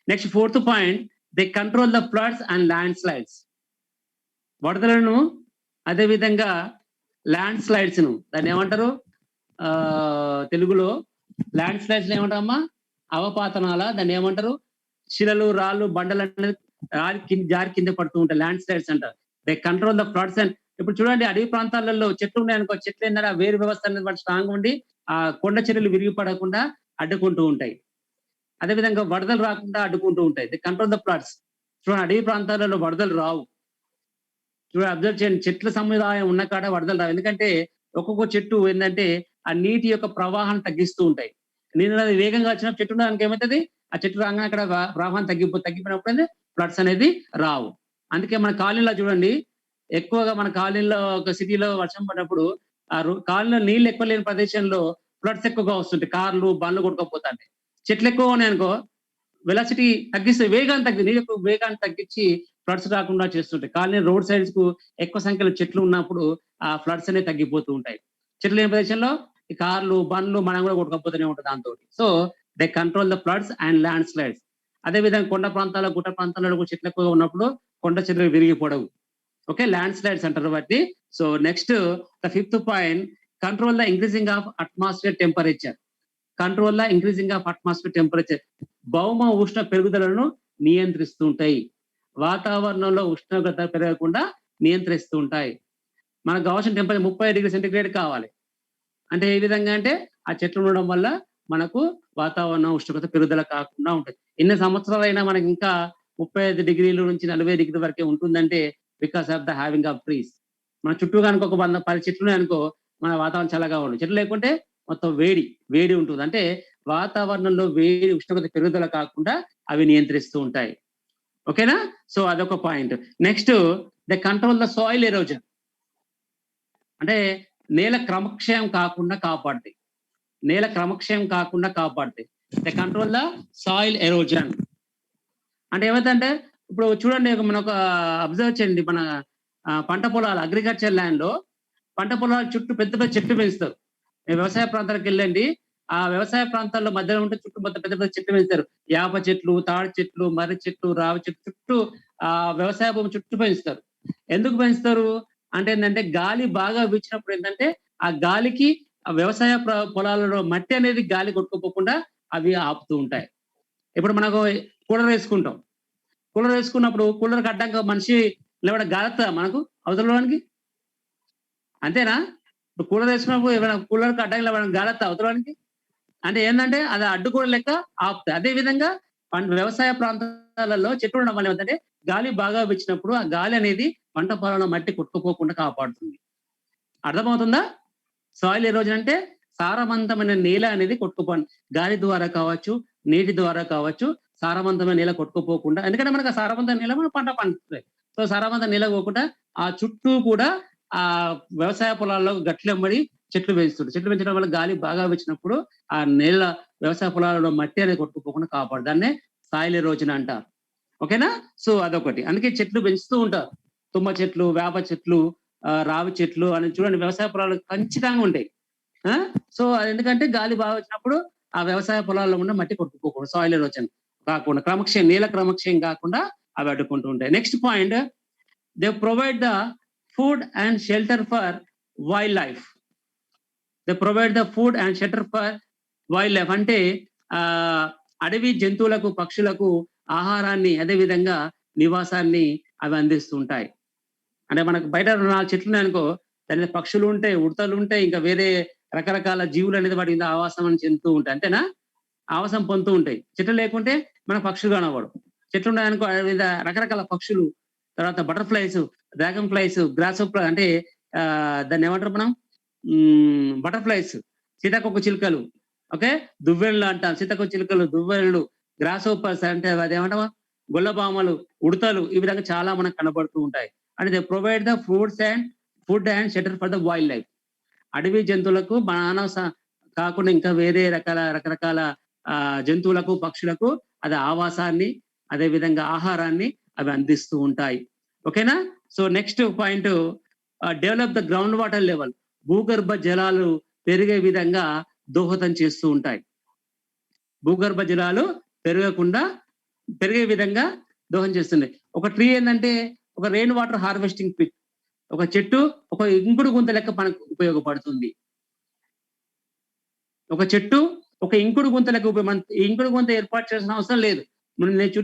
E: Next fourth point, they control the floods and landslides. వరదలను అదేవిధంగా ల్యాండ్ స్లైడ్స్ ను, దాన్ని ఏమంటారు తెలుగులో? ల్యాండ్ స్లైడ్స్ ఏమంటారమ్మా? అవపాతనాల. దాన్ని ఏమంటారు? శిలలు, రాళ్ళు, బండలు అనేది జారి కింద పడుతూ ఉంటాయి, ల్యాండ్ స్లైడ్స్ అంటారు. They control the floods and. ఇప్పుడు చూడండి, అడవి ప్రాంతాలలో చెట్లు ఉన్నాయనుకో, చెట్లు ఏంటంటే వేరు వ్యవస్థ అనేది స్ట్రాంగ్ ఉండి ఆ కొండ చర్యలు విరిగిపడకుండా అడ్డుకుంటూ ఉంటాయి. అదేవిధంగా వరదలు రాకుండా అడ్డుకుంటూ ఉంటాయి. They control the floods. చూడండి, అడవి ప్రాంతాలలో వరదలు రావు. చూడండి, అబ్జర్వ్ చేయండి, చెట్ల సముదాయం ఉన్న కాడ వరదలు రావు. ఎందుకంటే ఒక్కొక్క చెట్టు ఏంటంటే ఆ నీటి యొక్క ప్రవాహాన్ని తగ్గిస్తూ ఉంటాయి. నీరు అనేది వేగంగా వచ్చినప్పుడు చెట్టు దానికి ఏమవుతుంది, ఆ చెట్టు రాగానే అక్కడ ప్రవాహం తగ్గిపోయినప్పుడు ఫ్లడ్స్ అనేది రావు. అందుకే మన కాలనీలో చూడండి, ఎక్కువగా మన కాలనీలో ఒక సిటీలో వర్షం పడినప్పుడు ఆ కాలనీలో నీళ్ళు ఎక్కువ లేని ప్రదేశంలో ఫ్లడ్స్ ఎక్కువగా వస్తుంటాయి, కార్లు బండ్లు కొట్టుకోపోతాయి. చెట్లు ఎక్కువ ఉన్నాయనుకో, వెలాసిటీ తగ్గిస్తే వేగాన్ని తగ్గించి ఫ్లడ్స్ రాకుండా చేస్తుంటాయి. కాలనీ రోడ్ సైడ్స్ కు ఎక్కువ సంఖ్యలో చెట్లు ఉన్నప్పుడు ఆ ఫ్లడ్స్ అనేవి తగ్గిపోతూ ఉంటాయి. చెట్లు లేని ప్రదేశంలో ఈ కార్లు బండ్లు మనం కూడా కొట్టుకపోతూనే ఉంటుంది దాంతో. So they control the floods and land slides. అదేవిధంగా కొండ ప్రాంతాల్లో, గుట్ట ప్రాంతాల్లో చెట్లు ఎక్కువగా ఉన్నప్పుడు కొండ చెట్లు విరిగిపోవడం. ఓకే, ల్యాండ్ స్లైడ్స్ అంటారు వాటిని. So next the fifth point, control the increasing of atmosphere temperature. Control the increasing of atmosphere temperature. భౌమ ఉష్ణ పెరుగుదలను నియంత్రిస్తూ ఉంటాయి. వాతావరణంలో ఉష్ణోగ్రత పెరగకుండా నియంత్రిస్తూ ఉంటాయి. మనకు కావాల్సిన టెంపరేచర్ 30°C కావాలి. అంటే ఏ విధంగా అంటే ఆ చెట్లు ఉండడం వల్ల మనకు వాతావరణ ఉష్ణోగ్రత పెరుగుదల కాకుండా ఉంటుంది. ఎన్ని సంవత్సరాలైనా మనకి ఇంకా 35 డిగ్రీల నుంచి 40 డిగ్రీ వరకే ఉంటుందంటే because of the having of trees. మన చుట్టూ కనుక ఒక 110 చెట్లు అనుకో, మన వాతావరణం చల్లగా ఉంటుంది. చెట్లు లేకుంటే మొత్తం వేడి ఉంటుంది. అంటే వాతావరణంలో వేడి ఉష్ణోగ్రత పెరుగుదల కాకుండా అవి నియంత్రిస్తూ ఉంటాయి. ఓకేనా? సో అదొక point. Next the control the soil erosion. అంటే నేల క్రమక్షయం కాకుండా కాపాడుతాయి. The control the soil erosion. అంటే ఏమైందంటే ఇప్పుడు చూడండి, మన ఒక అబ్జర్వ్ చేయండి, మన పంట పొలాలు, అగ్రికల్చర్ ల్యాండ్ లో పంట పొలాల చుట్టూ పెద్ద పెద్ద చెట్లు పెంచుతారు. వ్యవసాయ ప్రాంతాలకు వెళ్ళండి, ఆ వ్యవసాయ ప్రాంతాల్లో మధ్యలో ఉంటే చుట్టూ పెద్ద పెద్ద చెట్లు పెంచుతారు. యాప చెట్లు, తాడి చెట్లు, మర్రి చెట్లు, రావి చెట్లు చుట్టూ ఆ వ్యవసాయ భూమి చుట్టూ పెంచుతారు. ఎందుకు పెంచుతారు అంటే ఏంటంటే గాలి బాగా వీచినప్పుడు ఏంటంటే ఆ గాలికి ఆ వ్యవసాయ పొలాలలో మట్టి అనేది గాలి కొట్టుకోపోకుండా అవి ఆపుతూ ఉంటాయి. ఇప్పుడు మనకు కూలర్ వేసుకున్నప్పుడు కూలర్ కట్టాక మనిషి లేవడం గాలెత్తా మనకు అవతలడానికి, అంతేనా? ఇప్పుడు కూలర్ వేసుకున్నప్పుడు ఏమైనా కూలర్ కట్టాక లేవడం గాలెత్తా అవతలడానికి, అంటే ఏంటంటే అది అడ్డు కూడా లెక్క ఆపుతాయి. అదే విధంగా వ్యవసాయ ప్రాంతాలలో చెట్లు ఉండడం వల్ల ఏమంటే గాలి బాగా వచ్చినప్పుడు ఆ గాలి అనేది పంట పొలంలో మట్టి కొట్టుకుపోకుండా కాపాడుతుంది. అర్థమవుతుందా? సాయిల్ ఎరోజన్ అంటే సారవంతమైన నేల అనేది గాలి ద్వారా కావచ్చు, నీటి ద్వారా కావచ్చు, సారవంతమైన నేల కొట్టుకుపోకుండా, ఎందుకంటే మనకు ఆ సారవంతమైన నేల మన పంట పండుతుంది. సో సారవంతమైన నేల పోకుండా ఆ చుట్టూ కూడా ఆ వ్యవసాయ పొలాల్లో గట్లెమ్మడి చెట్లు పెంచుతుంది. చెట్లు పెంచడం వల్ల గాలి బాగా వచ్చినప్పుడు ఆ నేల వ్యవసాయ పొలాలలో మట్టి అనేది కొట్టుకోకుండా కాపాడు. దాన్నే సాయిల్ ఎరోజన్ అంటారు. ఓకేనా? సో అదొకటి. అందుకే చెట్లు పెంచుతూ ఉంటారు. తుమ్మ చెట్లు, వేప చెట్లు, రావి చెట్లు అని చూడండి వ్యవసాయ పొలాలు ఖచ్చితంగా ఉంటాయి. సో అది ఎందుకంటే గాలి బాగా వచ్చినప్పుడు ఆ వ్యవసాయ పొలాల్లో ఉన్న మట్టి కొట్టుకోకూడదు. సాయిల్ ఎరోజన్ కాకుండా నేల క్రమక్షయం కాకుండా అవి అడ్డుకుంటూ ఉంటాయి. Next point, they provide the food and shelter for wild life. They provide the food and shelter for wild life అంటే అడవి జంతువులకు, పక్షులకు ఆహారాన్ని, అదే విధంగా నివాసాన్ని అవి అందిస్తూ ఉంటాయి. అంటే మనకు బయట 4 చెట్లు ఉన్నాయనుకో, దాని పక్షులు ఉంటాయి, ఉడతలు ఉంటాయి, ఇంకా వేరే రకరకాల జీవులు అనేది వాటి మీద ఆవాసం చెందుతూ ఉంటాయి. అంతేనా? ఆవాసం పొందుతూ ఉంటాయి. చెట్లు లేకుంటే మన పక్షులు కనబడు. చెట్లు ఉన్నాయనుకో రకరకాల పక్షులు, తర్వాత బటర్ఫ్లైస్, డ్రాగన్ ఫ్లైస్, గ్రాస్ అంటే దాన్ని ఏమంటారు మనం, బటర్ఫ్లైస్, సీతాకొక చిలుకలు, ఓకే, దువ్వెళ్ళు అంటాం, సీతాకొక చిలుకలు, దువ్వెళ్ళు, గ్రాస్ హోపర్స్ అంటే అదేమంటాం గొల్లబామలు, ఉడతలు, ఈ విధంగా చాలా మనకు కనబడుతూ ఉంటాయి. And they provide the food and shelter for the wild life. అడవి జంతువులకు మానవ కాకుండా ఇంకా వేరే రకరకాల జంతువులకు, పక్షులకు అది ఆవాసాన్ని, అదే విధంగా ఆహారాన్ని అవి అందిస్తూ ఉంటాయి. ఓకేనా? So next point, develop the ground water level. భూగర్భ జలాలు పెరిగే విధంగా దోహదం చేస్తూ ఉంటాయి. భూగర్భ జలాలు పెరిగే విధంగా దోహదం చేస్తున్నాయి. ఒక ట్రీ ఏంటంటే ఒక రెయిన్ వాటర్ హార్వెస్టింగ్ పిట్. ఒక చెట్టు ఒక ఇంకుడు గుంత లెక్క మనకు ఉపయోగపడుతుంది. ఒక చెట్టు ఒక ఇంకుడు గుంత లెక్క ఇంకుడు గుంత ఏర్పాటు చేయాల్సిన అవసరం లేదు.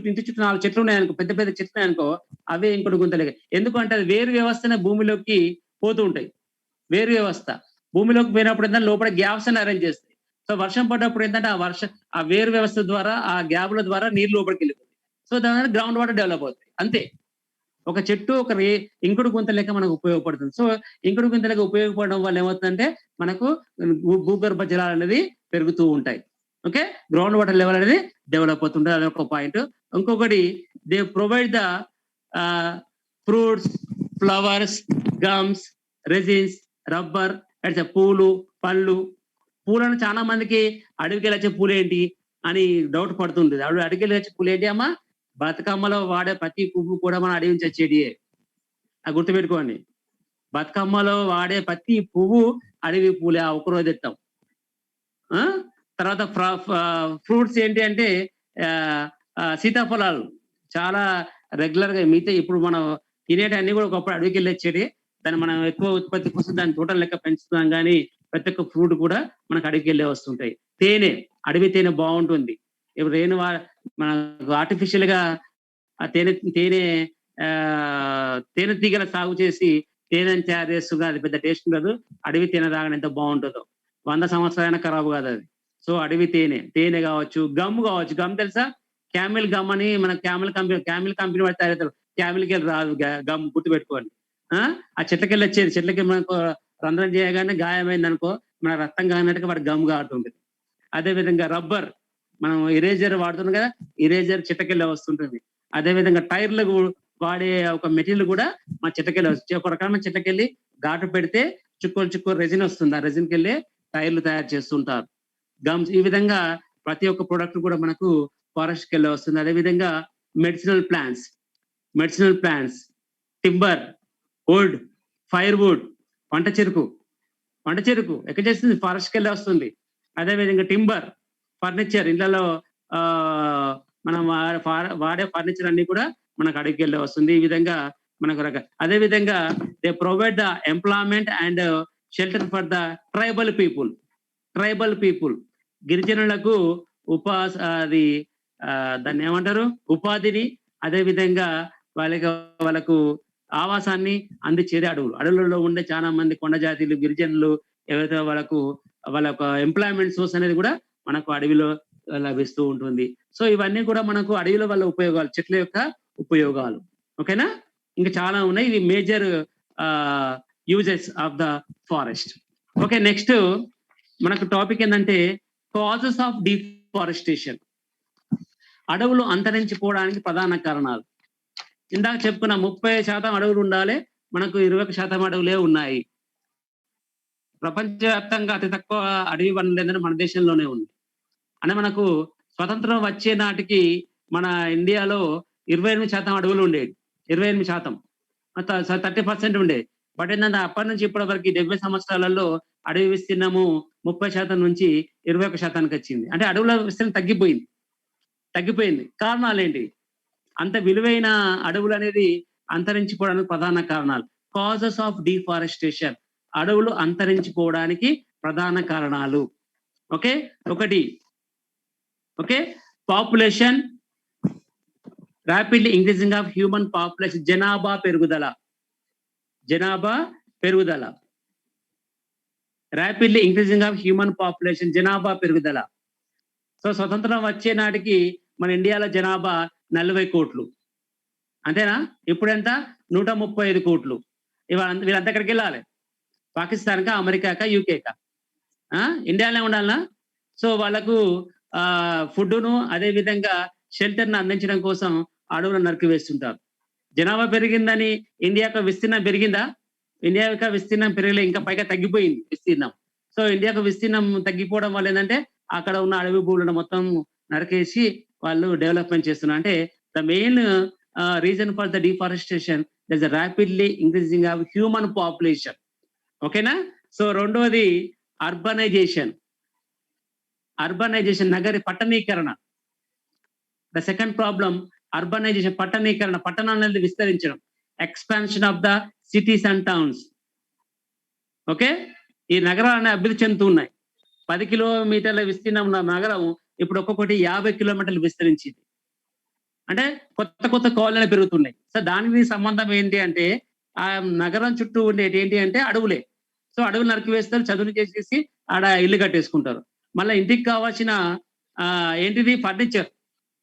E: ఇంటి చుట్టూ 4 చెట్లు ఉన్నాయనుకో, పెద్ద పెద్ద చెట్లు ఉన్నాయనుకో, అవే ఇంకుడు గుంత లెక్క. ఎందుకంటే అది వేరు వ్యవస్థనే భూమిలోకి పోతూ ఉంటాయి. వేరు వ్యవస్థ భూమిలోకి పోయినప్పుడు ఏంటంటే లోపల గ్యాప్స్ అని అరేంజ్ చేస్తాయి. సో వర్షం పడ్డప్పుడు ఏంటంటే ఆ వేరు వ్యవస్థ ద్వారా, ఆ గ్యాప్ల ద్వారా నీరు లోపలికి వెళ్ళిపోతుంది. సో దాని గ్రౌండ్ వాటర్ డెవలప్ అవుతాయి. అంతే. ఒక చెట్టు ఒక ఇంకుడు గుంత లెక్క మనకు ఉపయోగపడుతుంది. సో ఇంకుడు గుంత లెక్క ఉపయోగపడడం వల్ల ఏమవుతుందంటే మనకు భూగర్భ జలాలు అనేది పెరుగుతూ ఉంటాయి. ఓకే, గ్రౌండ్ వాటర్ లెవెల్ అనేది డెవలప్ అవుతుంటుంది. అదొక పాయింట్. ఇంకొకటి, they provide the fruits, flowers, gums, resins, rubber, పూలు, పళ్ళు. పూలను చాలా మందికి అడవికి వచ్చే పూలు ఏంటి అని డౌట్ పడుతుంటుంది. అడవికి వచ్చే పూలు ఏంటి అమ్మా? బతుకమ్మలో వాడే ప్రతి పువ్వు కూడా మన అడవి నుంచి వచ్చేటియే. అది గుర్తుపెట్టుకోండి. బతుకమ్మలో వాడే ప్రతి పువ్వు అడవి పూలే. ఆ ఒకరోజు తెస్తాం. తర్వాత ఫ్రూట్స్ ఏంటి అంటే సీతాఫలాలు చాలా రెగ్యులర్ గా మిగతా ఇప్పుడు మనం తినేటి అన్ని కూడా ఒకప్పుడు అడవికి వెళ్ళి వచ్చేటి. దాన్ని మనం ఎక్కువ ఉత్పత్తి కోసం దాన్ని తోటల లెక్క పెంచుతున్నాం, కానీ ప్రతి ఒక్క ఫ్రూట్ కూడా మనకు అడవికి వెళ్ళే వస్తుంటాయి. తేనె, అడవి తేనె బాగుంటుంది. ఇప్పుడు మనకు ఆర్టిఫిషియల్ గా ఆ తేనె తీగల సాగు చేసి తేనెని తయారు చేస్తున్నా, అది పెద్ద టేస్ట్ ఉండదు. అడవి తేనె తాగడం ఎంత బాగుంటుందో, 100 సంవత్సరాలైనా ఖరాబు కాదు అది. సో అడవి తేనె కావచ్చు, గమ్ కావచ్చు. గమ్ తెలుసా? క్యామిల్ గమ్ అని మన క్యామిల్ కంపెనీ వాడు తయారు చేస్తారు. క్యామిల్కి వెళ్ళి రాదు గమ్, గుర్తుపెట్టుకోండి. ఆ చెట్లకెళ్ళి వచ్చేది. చెట్లకి మనకు రంధ్రం చేయగానే గాయమైంది అనుకో, మన రక్తం కానట్టుగా వాడు గమ్ కాడుతుంటుంది. అదే విధంగా రబ్బర్, మనం ఇరేజర్ వాడుతున్నాం కదా, ఇరేజర్ చెట్టకెళ్ళి వస్తుంటుంది. అదే విధంగా టైర్లకు వాడే ఒక మెటీరియల్ కూడా మన చెట్టకెళ్ళి వస్తుంది. ఒక రకమైన చెట్టకెళ్ళి ఘాటు పెడితే చుక్కలు రెజిన్ వస్తుంది. ఆ రెజిన్ కెళ్ళి టైర్లు తయారు చేస్తుంటారు. గమ్స్, ఈ విధంగా ప్రతి ఒక్క ప్రొడక్ట్ కూడా మనకు ఫారెస్ట్ కెళ్ళి వస్తుంది. అదే విధంగా medicinal plants, timber, wood, fire wood, వంట చెరుకు ఎక్కడ చేస్తుంది? ఫారెస్ట్ కెళ్ళి వస్తుంది. అదే విధంగా టింబర్, ఫర్నిచర్, ఇళ్లలో మనం వాడే ఫర్నిచర్ అన్ని కూడా మనకు అడవికి వెళ్ళి వస్తుంది. ఈ విధంగా మనకు అదే విధంగా they provide the employment and shelter for the tribal people. గిరిజనులకు దాన్ని ఏమంటారు, ఉపాధిని, అదే విధంగా వాళ్ళకు ఆవాసాన్ని అందించేది అడవులలో ఉండే చాలా మంది కొండ జాతీయులు, గిరిజనులు, ఏవైతే వాళ్ళ ఎంప్లాయ్మెంట్ సోర్స్ అనేది కూడా మనకు అడవిలో లభిస్తూ ఉంటుంది. సో ఇవన్నీ కూడా మనకు అడవిల వల్ల ఉపయోగాలు, చెట్ల యొక్క ఉపయోగాలు. ఓకేనా? ఇంకా చాలా ఉన్నాయి. ఇవి major uses of the forest. Okay, next మనకు టాపిక్ ఏంటంటే కాజెస్ ఆఫ్ డిఫారెస్టేషన్. అడవులు అంతరించిపోవడానికి ప్రధాన కారణాలు. ఇందాక చెప్పుకున్న 30% అడవులు ఉండాలి, మనకు 21% అడవులే ఉన్నాయి. ప్రపంచవ్యాప్తంగా అతి తక్కువ అడవి వనరులు ఏంటంటే మన దేశంలోనే ఉంది. అంటే మనకు స్వతంత్రం వచ్చే నాటికి మన ఇండియాలో 28% అడవులు ఉండేవి. 28%, 30% ఉండేది. బట్ ఏంటంటే అప్పటి నుంచి ఇప్పటి వరకు 70 సంవత్సరాలలో అడవి విస్తీర్ణము 30% నుంచి 21%కి వచ్చింది. అంటే అడవుల విస్తీర్ణం తగ్గిపోయింది. కారణాలు ఏంటి? అంత విలువైన అడవులు అనేది అంతరించిపోవడానికి ప్రధాన కారణాలు. కాజెస్ ఆఫ్ డిఫారెస్టేషన్, అడవులు అంతరించిపోవడానికి ప్రధాన కారణాలు. ఓకే, ఒకటి population, rapidly increasing of human population, జనాభా పెరుగుదల, rapidly increasing of human population, జనాభా పెరుగుదల. సో స్వతంత్రం వచ్చే నాటికి మన ఇండియాలో జనాభా 40 కోట్లు, అంతేనా? ఇప్పుడు ఎంత? 135 కోట్లు. వీళ్ళంతా ఎక్కడికి వెళ్ళాలి? పాకిస్తాన్కా, అమెరికాకా, యూకేకా? ఇండియాలో ఉండాలనా? సో వాళ్ళకు ఫుడ్ను అదే విధంగా షెల్టర్ను అందించడం కోసం అడవులను నరికివేస్తుంటారు. జనాభా పెరిగిందని ఇండియా యొక్క విస్తీర్ణం పెరిగిందా? ఇండియా యొక్క విస్తీర్ణం పెరగలే, ఇంకా పైగా తగ్గిపోయింది విస్తీర్ణం. సో ఇండియా యొక్క విస్తీర్ణం తగ్గిపోవడం వల్ల ఏంటంటే అక్కడ ఉన్న అడవి భూములను మొత్తం నరికేసి వాళ్ళు డెవలప్మెంట్ చేస్తున్నారు. అంటే the main reason for the deforestation there is rapidly increasing of human population. ఓకేనా? సో రెండోది అర్బనైజేషన్, నగరి పట్టణీకరణ. ద సెకండ్ ప్రాబ్లం అర్బనైజేషన్, పట్టణీకరణ, పట్టణాలను విస్తరించడం, expansion of the cities and towns. Okay, ఈ నగరాలను అభివృద్ధి చెందుతూ ఉన్నాయి. 10 కిలోమీటర్ల విస్తీర్ణం ఉన్న నగరం ఇప్పుడు ఒక్కొక్కటి 50 కిలోమీటర్లు విస్తరించింది. అంటే కొత్త కాలనీలు పెరుగుతున్నాయి. సో దానికి సంబంధం ఏంటి అంటే ఆ నగరం చుట్టూ ఉండేటి ఏంటి అంటే అడవులే. సో అడవులు నరికివేస్తారు, చదువులు చేసేసి ఆడ ఇల్లు కట్టేసుకుంటారు. మళ్ళీ ఇంటికి కావాల్సిన ఏంటిది ఫర్నిచర్.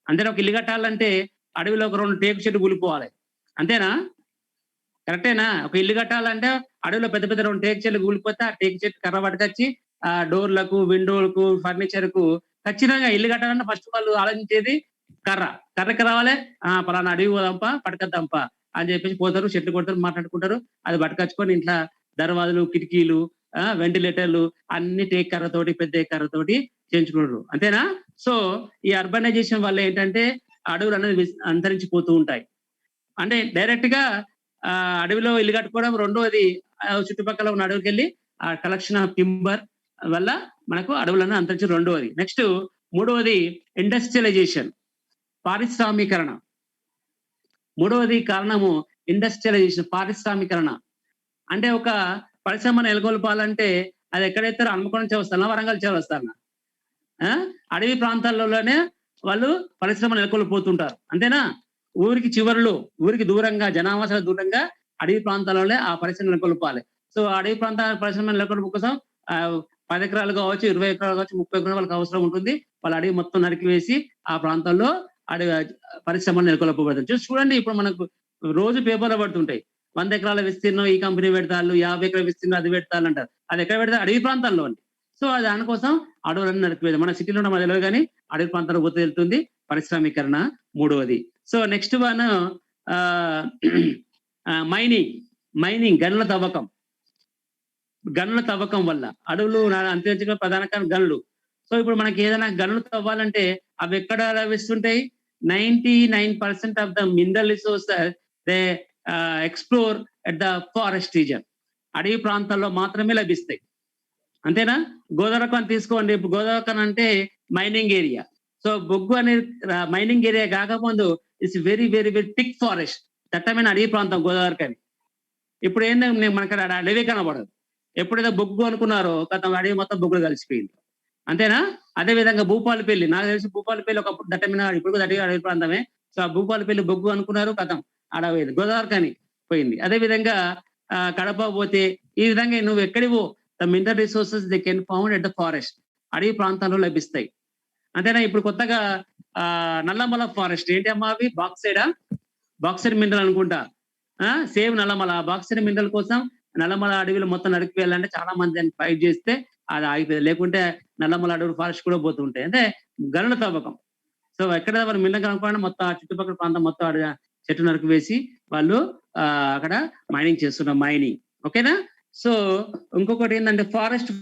E: అంతేనా? ఒక ఇల్లు కట్టాలంటే అడవిలో ఒక 2 టేకు చెట్టు కూలిపోవాలి, అంతేనా? కరెక్టేనా? ఒక ఇల్లు కట్టాలంటే అడవిలో పెద్ద 2 టేకు చెట్లు కూలిపోతే ఆ టేకు చెట్టు కర్ర పట్టుకొచ్చి ఆ డోర్లకు, విండోలకు, ఫర్నిచర్ కు ఖచ్చితంగా ఇల్లు కట్టాలంటే ఫస్ట్ వాళ్ళు ఆలోచించేది కర్రకి రావాలి. పలానా అడవి పోదాంపా, పట్టుకొద్దాంపా అని చెప్పేసి పోతారు, చెట్లు కొడతారు, మాట్లాడుకుంటారు. అది పట్టుకొచ్చుకొని ఇంట్లో దర్వాజలు, కిటికీలు, వెంటిలేటర్లు అన్ని టేక్ కర్రతోటి, పెద్ద కర్రతోటి చేయించుకుంటారు, అంతేనా? సో ఈ అర్బనైజేషన్ వల్ల ఏంటంటే అడవులు అనేది అంతరించిపోతూ ఉంటాయి. అంటే డైరెక్ట్ గా అడవిలో ఇల్లు కట్టుకోవడం. రెండోది చుట్టుపక్కల ఉన్న అడవికి వెళ్ళి ఆ కలెక్షన్ ఆఫ్ టింబర్ వల్ల మనకు అడవులను అంతరించి రెండవది. నెక్స్ట్ మూడవది ఇండస్ట్రియలైజేషన్, పారిశ్రామీకరణ. మూడవది కారణము ఇండస్ట్రియలైజేషన్, పారిశ్రామీకరణ. అంటే ఒక పరిశ్రమను నెలకొల్పాలంటే అది ఎక్కడైతే హన్మకొండ నుంచి వస్తానా, వరంగల్ నుంచి వస్తానా? అడవి ప్రాంతాల్లోనే వాళ్ళు పరిశ్రమ నెలకొల్పోతుంటారు, అంతేనా? ఊరికి చివరిలో, ఊరికి దూరంగా, జనావాసాల దూరంగా అడవి ప్రాంతాల్లోనే ఆ పరిశ్రమ నెలకొల్పాలి. సో అడవి ప్రాంతాల పరిశ్రమ నెలకొల్పు కోసం 10 ఎకరాలు కావచ్చు, 20 ఎకరాలు కావచ్చు, 30 ఎకరాలు వాళ్ళకి అవసరం ఉంటుంది. వాళ్ళు అడవి మొత్తం నరికివేసి ఆ ప్రాంతాల్లో అడవి పరిశ్రమలు నెలకొల్పబడుతుంది. చూడండి, ఇప్పుడు మనకు రోజు పేపర్లో పడుతుంటాయి 100 ఎకరాల విస్తీర్ణం ఈ కంపెనీ పెడతారు, 50 ఎకరాల విస్తీర్ణం అది పెడతారు అంటారు. అది ఎక్కడ పెడతారు? అడవి ప్రాంతాల్లో అండి. సో దానికోసం అడవులను నరికివేది. మన సిటీలో ఉన్న తెలియదు కానీ అడవి ప్రాంతాల్లో పోతే వెళ్తుంది పారిశ్రామీకరణ. మూడవది. సో నెక్స్ట్ వన్ మైనింగ్, గనుల తవ్వకం వల్ల అడవులు అంతరించిన ప్రధాన కారణం గనులు. సో ఇప్పుడు మనకి ఏదైనా గనులు తవ్వాలంటే అవి ఎక్కడ లభిస్తుంటాయి? 99% of the mineral resources they explore at the forest reason. అడవి ప్రాంతాల్లో మాత్రమే లభిస్తాయి, అంతేనా? గోదావరిఖాన్ తీసుకోండి. ఇప్పుడు గోదావరిఖాన్ అంటే మైనింగ్ ఏరియా. సో బొగ్గు అనేది మైనింగ్ ఏరియా కాకముందు it's very very very thick forest, దట్టమైన అడవి ప్రాంతం గోదావరిఖాన్. ఇప్పుడు ఏంటంటే మనకి అడవి కనబడదు. ఎప్పుడైతే బొగ్గు అనుకున్నారో అడవి మొత్తం బొగ్గులు కలిసిపోయింది, అంతేనా? అదే విధంగా భూపాలపల్లి, నాకు తెలిసి భూపాలపల్లి ఒకప్పుడు దట్టమైన, ఇప్పుడు దట్టమైన అడవి ప్రాంతమే. సో ఆ భూపాలపల్లి బొగ్గు అనుకున్నారు, అడవి గోదావరిఖాని పోయింది. అదే విధంగా కడప పోతే ఈ విధంగా నువ్వు ఎక్కడివో the mineral resources they can found at the forest, అడవి ప్రాంతాల్లో లభిస్తాయి. అంతేనా? ఇప్పుడు కొత్తగా నల్లమల ఫారెస్ట్ ఏంటి అమ్మా అవి? బాక్సైడ్ మినరల్ అనుకుంటా. సేమ్ నల్లమల బాక్సైడ్ మినరల్ కోసం నల్లమల అడవిలో మొత్తం నరికి వెళ్ళాలంటే చాలా మంది దాన్ని ఫైట్ చేస్తే అది ఆగిపోయింది. లేకుంటే నల్లమల అడవి ఫారెస్ట్ కూడా పోతుంటాయి. అంటే గనుల తవ్వకం. సో ఎక్కడ వాళ్ళు మినరల్ కనుక్కోండి మొత్తం ఆ చుట్టుపక్కల ప్రాంతం మొత్తం చెట్టు నరికి వేసి వాళ్ళు అక్కడ మైనింగ్ చేస్తున్నారు. మైనింగ్ ఓకేనా? సో ఇంకొకటి ఏంటంటే ఫారెస్ట్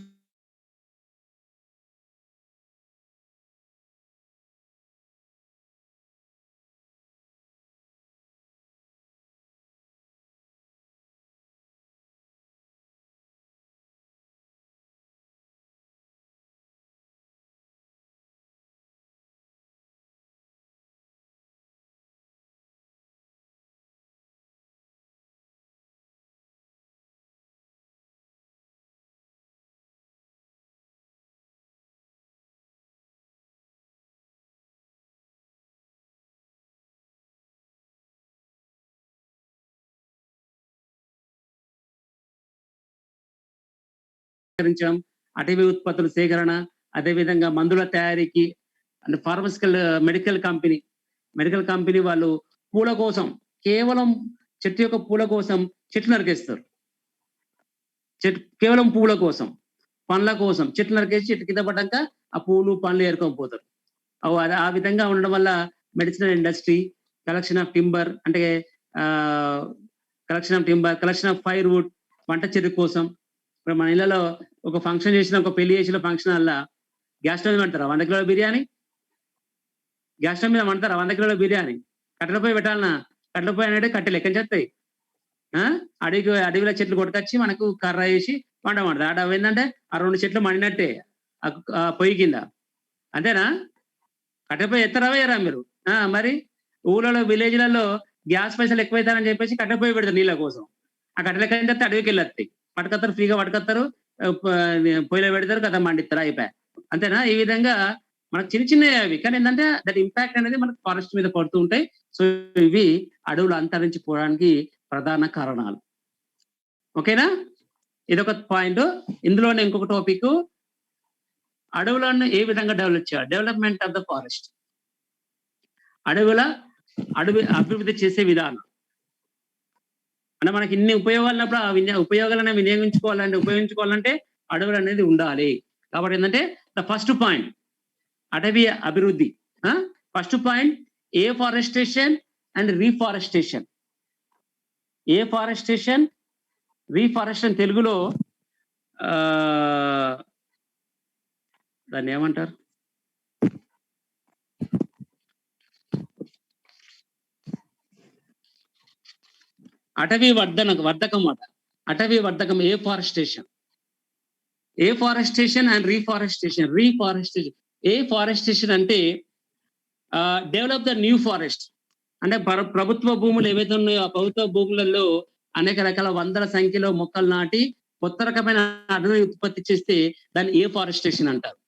E: అటవీ ఉత్పత్తుల సేకరణ, అదేవిధంగా మందుల తయారీకి అంటే ఫార్మసికల్ మెడికల్ కంపెనీ వాళ్ళు పూల కోసం కేవలం చెట్టు యొక్క పూల కోసం చెట్లు నరికేస్తారు. కేవలం పూల కోసం, పండ్ల కోసం చెట్లు నరికేసి చెట్టు కింద పడ్డాక ఆ పూలు పండ్లు ఏరుకొని పోతారు. ఆ విధంగా ఉండడం వల్ల medicinal industry, collection of timber అంటే కలెక్షన్ ఆఫ్ ఫైర్ వుడ్, వంట చెరుకు కోసం. ఇప్పుడు మన ఇళ్లలో ఒక ఫంక్షన్ చేసిన, ఒక పెళ్లి చేసిన ఫంక్షన్ వల్ల గ్యాస్ స్టవ్ మీద వండుతారా 100 కిలోల బిర్యానీ? గ్యాస్ స్టవ్ మీద వండుతారా 100 కిలోల బిర్యానీ? కట్టెలపై పెట్టాలన్నా? కట్టెలపై అనేది కట్టెలు ఎక్కడి నుంచి వస్తాయి? అడవిలో చెట్లు కొట్టుకొచ్చి మనకు కర్ర వేసి వంట వండుతారు. ఆడ ఏంటంటే ఆ 2 చెట్లు మండినట్టే ఆ పొయ్యి కింద. అంతేనా? కట్టెలపై ఎత్తరా వేయరా మీరు? మరి ఊళ్ళలో విలేజ్లలో గ్యాస్ పైసలు ఎక్కువైతారని చెప్పేసి కట్టెలపై పెడతారు నీళ్ళ కోసం. ఆ కట్టెలు ఎక్కడి నుంచి వస్తే అడవికి వెళ్ళొస్తాయి. పట్టుకొస్తారు, ఫ్రీగా పట్టుకొస్తారు, పొయ్యిలో పెడతారు, కథ మండిస్తారు, అయిపోయి. అంతేనా? ఈ విధంగా మనకు చిన్నవి అవి, కానీ ఏంటంటే దట్ ఇంపాక్ట్ అనేది మనకు ఫారెస్ట్ మీద పడుతూ ఉంటాయి. సో ఇవి అడవులు అంతరించిపోవడానికి ప్రధాన కారణాలు. ఓకేనా? ఇదొక పాయింట్. ఇందులోనే ఇంకొక టాపిక్, అడవులను ఏ విధంగా డెవలప్ చేయాలి, డెవలప్మెంట్ ఆఫ్ ద ఫారెస్ట్. అడవి అభివృద్ధి చేసే విధానం అంటే మనకి ఇన్ని ఉపయోగాలు ఉన్నప్పుడు ఆ ఉపయోగాలను ఉపయోగించుకోవాలంటే అడవులు అనేది ఉండాలి. కాబట్టి ఏంటంటే ద ఫస్ట్ పాయింట్ అటవీ అభివృద్ధి. First point afforestation and reforestation. Afforestation, reforestation తెలుగులో దాన్ని ఏమంటారు? అటవీ వర్ధకం అట. అటవీ వర్ధకం ఏఫారెస్టేషన్ అండ్ రీఫారెస్టేషన్. ఏఫారెస్టేషన్ అంటే డెవలప్ ద న్యూ ఫారెస్ట్. అంటే ప్రభుత్వ భూములు ఏవైతే ఉన్నాయో ఆ ప్రభుత్వ భూములలో అనేక రకాల వందల సంఖ్యలో మొక్కలు నాటి కొత్త రకమైన అడవిని ఉత్పత్తి చేస్తే దాన్ని ఏఫారెస్టేషన్ అంటారు.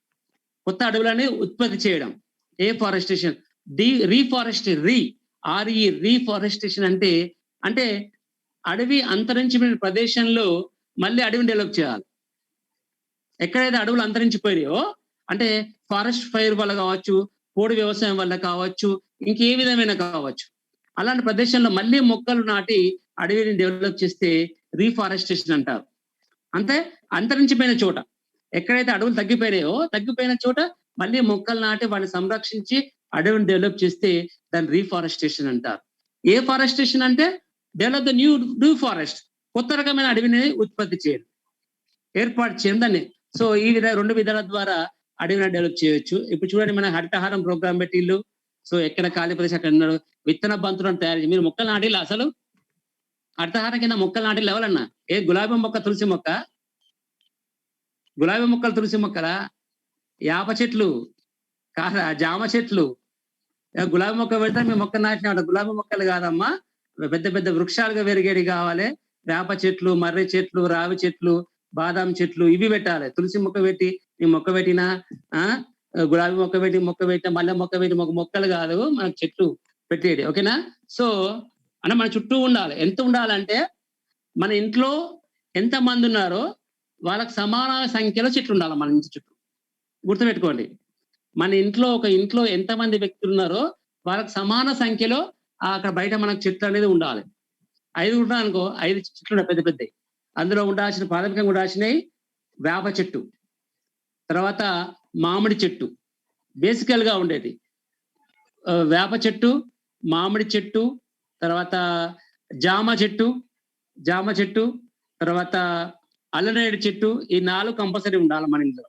E: కొత్త అడవులని ఉత్పత్తి చేయడం ఏఫారెస్టేషన్. రీఫారెస్టేషన్ అంటే అడవి అంతరించిపోయిన ప్రదేశంలో మళ్ళీ అడవిని డెవలప్ చేయాలి. ఎక్కడైతే అడవులు అంతరించిపోయాయో అంటే ఫారెస్ట్ ఫైర్ వల్ల కావచ్చు, పోడు వ్యవసాయం వల్ల కావచ్చు, ఇంకే విధమైన కావచ్చు, అలాంటి ప్రదేశంలో మళ్ళీ మొక్కలు నాటి అడవిని డెవలప్ చేస్తే రీఫారెస్టేషన్ అంటారు. అంటే అంతరించిపోయిన చోట ఎక్కడైతే అడవులు తగ్గిపోయిన చోట మళ్ళీ మొక్కలు నాటి వాటిని సంరక్షించి అడవిని డెవలప్ చేస్తే దాన్ని రీఫారెస్టేషన్ అంటారు. ఏ ఫారెస్టేషన్ అంటే డెవలప్ ద న్యూ ఫారెస్ట్, కొత్త రకమైన అడవిని ఉత్పత్తి చేయడం, ఏర్పాటు చేయడం దాన్ని. సో ఈ 2 విధాల ద్వారా అడవిని డెవలప్ చేయొచ్చు. ఇప్పుడు చూడండి, మన హరితహారం ప్రోగ్రామ్ పెట్టిళ్ళు. సో ఎక్కడ ఖాళీ ప్రదేశం అక్కడ ఉన్నారు, విత్తన బంతులను తయారు చేసి మీరు మొక్కలు నాటిల్లా? అసలు హరితహారం కింద మొక్కలు నాటిల్లు ఎవరన్నా? గులాబీ మొక్క, తులసి మొక్క? గులాబీ మొక్కలు, తులసి మొక్కలా? యాప చెట్లు కాదా? జామ చెట్లు? గులాబీ మొక్క పెడితే మీ మొక్క నాటిన గులాబీ మొక్కలు కాదమ్మా, పెద్ద పెద్ద వృక్షాలుగా పెరిగేవి కావాలి. వేప చెట్లు, మర్రి చెట్లు, రావి చెట్లు, బాదాం చెట్లు ఇవి పెట్టాలి. తులసి మొక్క పెట్టి నీ మొక్క పెట్టినా, గులాబీ మొక్క పెట్టినా, మల్లె మొక్క పెట్టి మొక్కలు కాదు, మనకు చెట్లు పెట్టేది. ఓకేనా? సో అంటే మన చుట్టూ ఉండాలి. ఎంత ఉండాలంటే మన ఇంట్లో ఎంత మంది ఉన్నారో వాళ్ళకి సమాన సంఖ్యలో చెట్లు ఉండాలి మన ఇంటి చుట్టూ. గుర్తుపెట్టుకోండి. మన ఒక ఇంట్లో ఎంతమంది వ్యక్తులు ఉన్నారో వాళ్ళకి సమాన సంఖ్యలో అక్కడ బయట మనకు చెట్లు అనేది ఉండాలి. 5 ఉంటాయి అనుకో, 5 చెట్లు ఉన్నాయి పెద్ద పెద్దవి. అందులో ఉండాల్సిన ప్రాథమికంగా ఉండాల్సినవి వేప చెట్టు, తర్వాత మామిడి చెట్టు బేసికల్ గా ఉండేది. వేప చెట్టు, మామిడి చెట్టు, తర్వాత జామ చెట్టు, తర్వాత అల్లనేడు చెట్టు. ఈ 4 కంపల్సరీ ఉండాలి మన ఇంట్లో.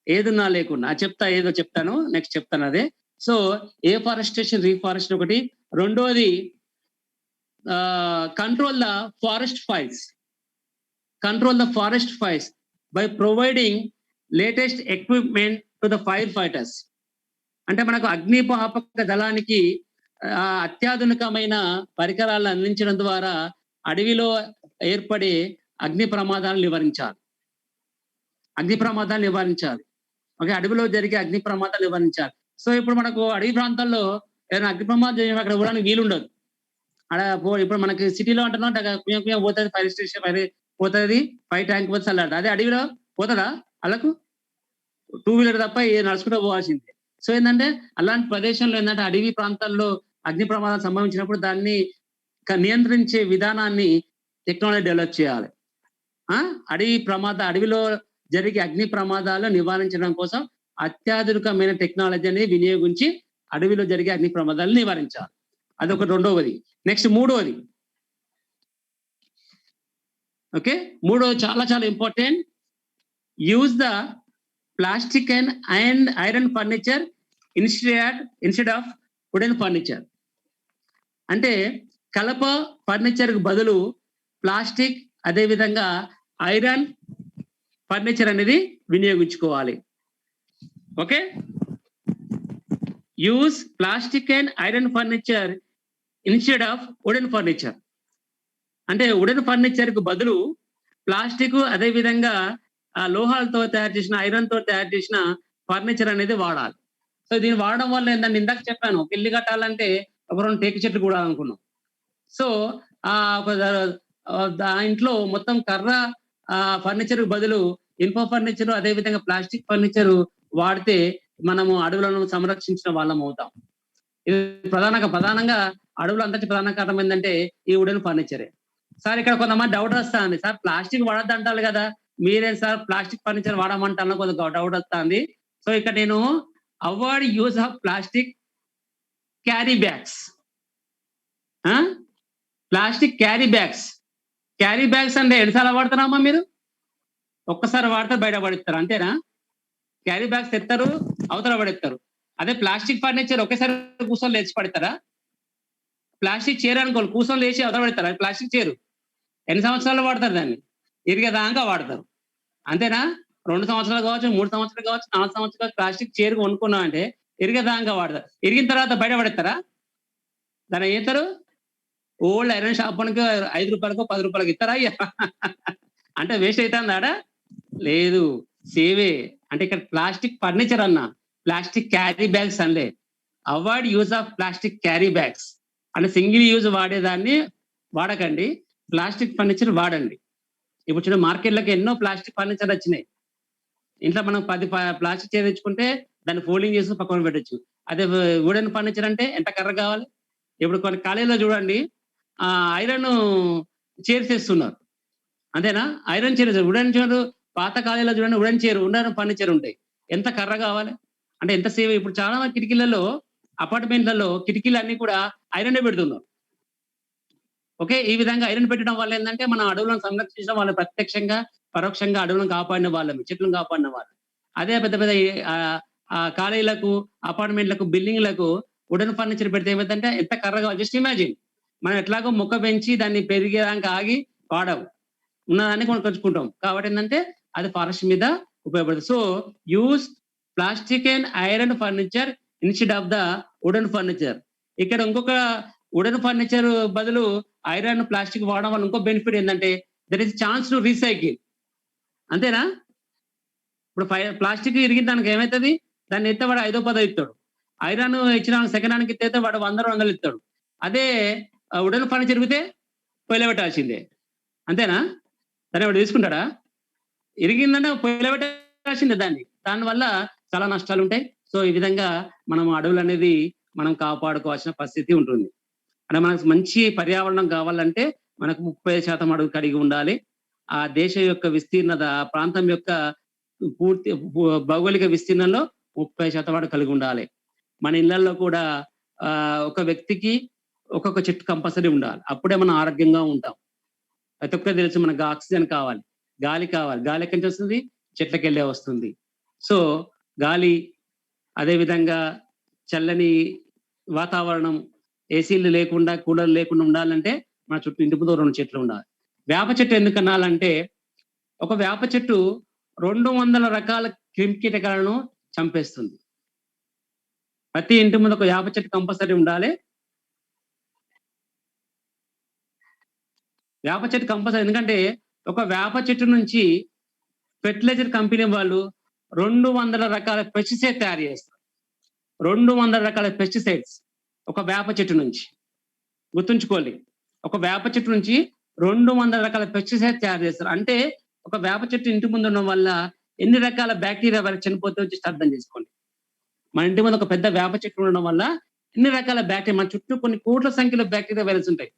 E: ఏదున్నా లేకున్నా చెప్తాను నెక్స్ట్ చెప్తాను అదే. సో ఏఫారెస్టేషన్, రీఫారెస్టేషన్ ఒకటి. రెండోది control the forest fires by providing latest equipment to the fire fighters. అంటే మనకు అగ్నిమాపక దళానికి అత్యాధునికమైన పరికరాలను అందించడం ద్వారా అడవిలో ఏర్పడే అగ్ని ప్రమాదాలను నివారించాలి. ఓకే, అడవిలో జరిగే అగ్ని ప్రమాదాలు నివారించాలి. సో ఇప్పుడు మనకు అడవి ప్రాంతాల్లో ఏదైనా అగ్ని ప్రమాదం జరిగిన అక్కడ పోవడానికి వీలుండదు. ఇప్పుడు మనకి సిటీలో అంటున్నాం పోతుంది, ఫైర్ స్టేషన్ పోతుంది, ఫైర్ ట్యాంక్ పోతుంది, చల్లాడు. అదే అడవిలో పోతుందా? వాళ్ళకు 2 వీలర్ తప్ప నడుచుకుంటూ పోవాల్సిందే. సో ఏంటంటే అలాంటి ప్రదేశంలో ఏంటంటే అడవి ప్రాంతాల్లో అగ్ని ప్రమాదం సంభవించినప్పుడు దాన్ని నియంత్రించే విధానాన్ని టెక్నాలజీ డెవలప్ చేయాలి. అడవిలో జరిగే అగ్ని ప్రమాదాలు నివారించడం కోసం అత్యాధునికమైన టెక్నాలజీని వినియోగించి అడవిలో జరిగే అగ్ని ప్రమాదాలు నివారించాలి. అదొక రెండవది. నెక్స్ట్ మూడవది. ఓకే, మూడవది చాలా చాలా important. Use the plastic and iron furniture instead of wooden furniture. అంటే కలప ఫర్నిచర్ కు బదులు ప్లాస్టిక్, అదే విధంగా ఐరన్ ఫర్నిచర్ అనేది వినియోగించుకోవాలి. Okay, use plastic and iron furniture instead of wooden furniture. అంటే వుడెన్ ఫర్నిచర్ కు బదులు ప్లాస్టిక్, అదే విధంగా లోహాలతో తయారు చేసిన, ఐరన్ తో తయారు చేసిన ఫర్నిచర్ అనేది వాడాలి. సో దీన్ని వాడడం వల్ల ఏంటంటే ఇందాక చెప్పాను, ఒక ఇల్లు కట్టాలంటే ఒక 2 టేకు చెట్లు కూడా అనుకున్నాం. సో ఆ ఇంట్లో మొత్తం కర్ర ఫర్నిచర్ బదులు ఇనుప ఫర్నిచర్, అదే విధంగా ప్లాస్టిక్ ఫర్నిచర్ వాడితే మనము అడవులను సంరక్షించిన వాళ్ళం అవుతాం. ఇది ప్రధానంగా అడవులు అంతటి ప్రధాన కారణం ఏంటంటే ఈ వుడెన్ ఫర్నిచరే. సార్ ఇక్కడ కొంతమంది డౌట్ వస్తుంది, సార్ ప్లాస్టిక్ వాడద్దు అంటారు కదా, మీరేం సార్ ప్లాస్టిక్ ఫర్నిచర్ వాడమంటాను కొద్దిగా డౌట్ వస్తుంది. సో ఇక్కడ నేను avoid use of plastic carry bags. Plastic carry bags అంటే ఎన్నిసార్లు వాడుతున్నారమ్మా మీరు? ఒక్కసారి వాడితే బయట పడిస్తారు, అంతేనా? క్యారీ బ్యాగ్స్ తెస్తారు, అవతల పడేస్తారు. అదే ప్లాస్టిక్ ఫర్నిచర్ ఒకేసారి కూర్చొని లేచి పడతారా? ప్లాస్టిక్ చైర్ అనుకోవాలి, కూర్చొని లేచి అవతల పడతారు. అది ప్లాస్టిక్ చైరు ఎన్ని సంవత్సరాలు వాడతారు? దాన్ని ఇరిగేదాకా వాడతారు, అంతేనా? 2 సంవత్సరాలు కావచ్చు, 3 సంవత్సరాలు కావచ్చు, 4 సంవత్సరాలు ప్లాస్టిక్ చైర్ కొనుక్కున్నాం అంటే ఇరిగేదాకా వాడతారు. ఇరిగిన తర్వాత బయట పడతారా? దాన్ని ఏతారు? ఓల్డ్ ఐరన్ షాప్ మనకి 5 రూపాయలకో 10 రూపాయలకి ఇస్తారా? అంటే వేస్ట్ అవుతుందాడా? లేదు, సేవే. అంటే ఇక్కడ ప్లాస్టిక్ ఫర్నిచర్ అన్న, ప్లాస్టిక్ క్యారీ బ్యాగ్స్ అనలే. Avoid use of plastic carry bags అంటే సింగిల్ యూజ్ వాడేదాన్ని వాడకండి, ప్లాస్టిక్ ఫర్నిచర్ వాడండి. ఇప్పుడు చూడ మార్కెట్లోకి ఎన్నో ప్లాస్టిక్ ఫర్నిచర్ వచ్చినాయి. ఇంట్లో మనం 10 ప్లాస్టిక్ చైర్ తెచ్చుకుంటే దాన్ని ఫోల్డింగ్ చేసి పక్కన పెట్టచ్చు. అదే వుడెన్ ఫర్నిచర్ అంటే ఎంత కర్ర కావాలి? ఇప్పుడు కొన్ని కాలేజీలో చూడండి ఐరన్ చైర్స్ చేస్తున్నారు, అంతేనా? ఐరన్ చైర్, వుడెన్ చైర్ పాత కాలేజీలో చూడండి వుడెన్ చైర్, వుడెన్ ఫర్నిచర్ ఉంటాయి. ఎంత కర్ర కావాలి? అంటే ఎంత సేవ్. ఇప్పుడు చాలా మంది కిటికీలలో, అపార్ట్మెంట్లలో కిటికీలు అన్ని కూడా ఐరన్ పెడుతున్నారు. ఓకే, ఈ విధంగా ఐరన్ పెట్టడం వల్ల ఏంటంటే మన అడవులను సంరక్షించడం, వాళ్ళు ప్రత్యక్షంగా పరోక్షంగా అడవులను కాపాడిన వాళ్ళం, చెట్లను కాపాడిన వాళ్ళు. అదే పెద్ద పెద్ద కాలేజీలకు, అపార్ట్మెంట్లకు, బిల్డింగ్లకు వుడెన్ ఫర్నిచర్ పెడితే ఏమైందంటే ఎంత కర్ర కావాలి? జస్ట్ ఇమాజిన్, మనం ఎట్లాగో మొక్క పెంచి దాన్ని పెరిగేదాకా ఆగి వాడవు, ఉన్నదాన్ని కొనుక్కొచ్చుకుంటాం. కాబట్టి ఏంటంటే అది ఫారెస్ట్ మీద ఉపయోగపడుతుంది. So use plastic and iron furniture instead of the wooden furniture. ఇక్కడ ఇంకొక వుడెన్ ఫర్నిచర్ బదులు ఐరన్, ప్లాస్టిక్ వాడడం వల్ల ఇంకో బెనిఫిట్ ఏంటంటే there is chance to recycle, అంతేనా? ఇప్పుడు ప్లాస్టిక్ ఇరిగిన దానికి ఏమవుతుంది? దాన్ని ఎత్తే వాడు 5-10 ఇస్తాడు. ఐరన్ ఇచ్చిన సెకండ్ హ్యాండ్కి ఇస్తే వాడు 100-200 ఇస్తాడు. అదే వుడెన్ ఫర్నిచర్ ఇరిగితే పొయ్యిలో పెట్టాల్సిందే, అంతేనా? దాన్ని వాడు తీసుకుంటాడా? ఇరిగిందంటే పొయ్యిలో పెట్టాల్సిందే. దానివల్ల చాలా నష్టాలు ఉంటాయి. సో ఈ విధంగా మనం అడవులు అనేది మనం కాపాడుకోవాల్సిన పరిస్థితి ఉంటుంది. అంటే మనకు మంచి పర్యావరణం కావాలంటే మనకు 30% అడవి కలిగి ఉండాలి. ఆ దేశం యొక్క విస్తీర్ణత, ఆ ప్రాంతం యొక్క పూర్తి భౌగోళిక విస్తీర్ణంలో 30% అడవి కలిగి ఉండాలి. మన ఇళ్లలో కూడా ఒక వ్యక్తికి ఒక్కొక్క చెట్టు కంపల్సరీ ఉండాలి. అప్పుడే మనం ఆరోగ్యంగా ఉంటాం. ప్రతి ఒక్కరికి తెలుసు మనకు ఆక్సిజన్ కావాలి, గాలి కావాలి. గాలి ఎక్కడి నుంచి వస్తుంది? చెట్లకెళ్ళే వస్తుంది. సో గాలి, అదేవిధంగా చల్లని వాతావరణం, ఏసీలు లేకుండా, కూలర్లు లేకుండా ఉండాలంటే మన చుట్టూ ఇంటి ముందు 2 చెట్లు ఉండాలి. వేప చెట్టు ఎందుకు అనాలంటే ఒక వేప చెట్టు 200 రకాల క్రిమికీటకాలను చంపేస్తుంది. ప్రతి ఇంటి ముందు ఒక వేప చెట్టు కంపల్సరీ ఉండాలి. వేప చెట్టు కంపల్సరీ, ఎందుకంటే ఒక వేప చెట్టు నుంచి ఫెర్టిలైజర్ కంపెనీ వాళ్ళు 200 రకాల పెస్టిసైడ్ తయారు చేస్తారు. 200 రకాల పెస్టిసైడ్స్ ఒక వేప చెట్టు నుంచి. గుర్తుంచుకోవాలి, ఒక వేప చెట్టు నుంచి 200 రకాల పెస్టిసైడ్ తయారు చేస్తారు. అంటే ఒక వేప చెట్టు ఇంటి ముందు ఉండడం వల్ల ఎన్ని రకాల బ్యాక్టీరియా వరకు చనిపోతే వచ్చి అర్థం చేసుకోండి. మన ఇంటి ముందు ఒక పెద్ద వేప చెట్టు ఉండడం వల్ల ఎన్ని రకాల బ్యాక్టీరియా, మన చుట్టూ కొన్ని కోట్ల సంఖ్యలో బ్యాక్టీరియా వైరస్ ఉంటాయి.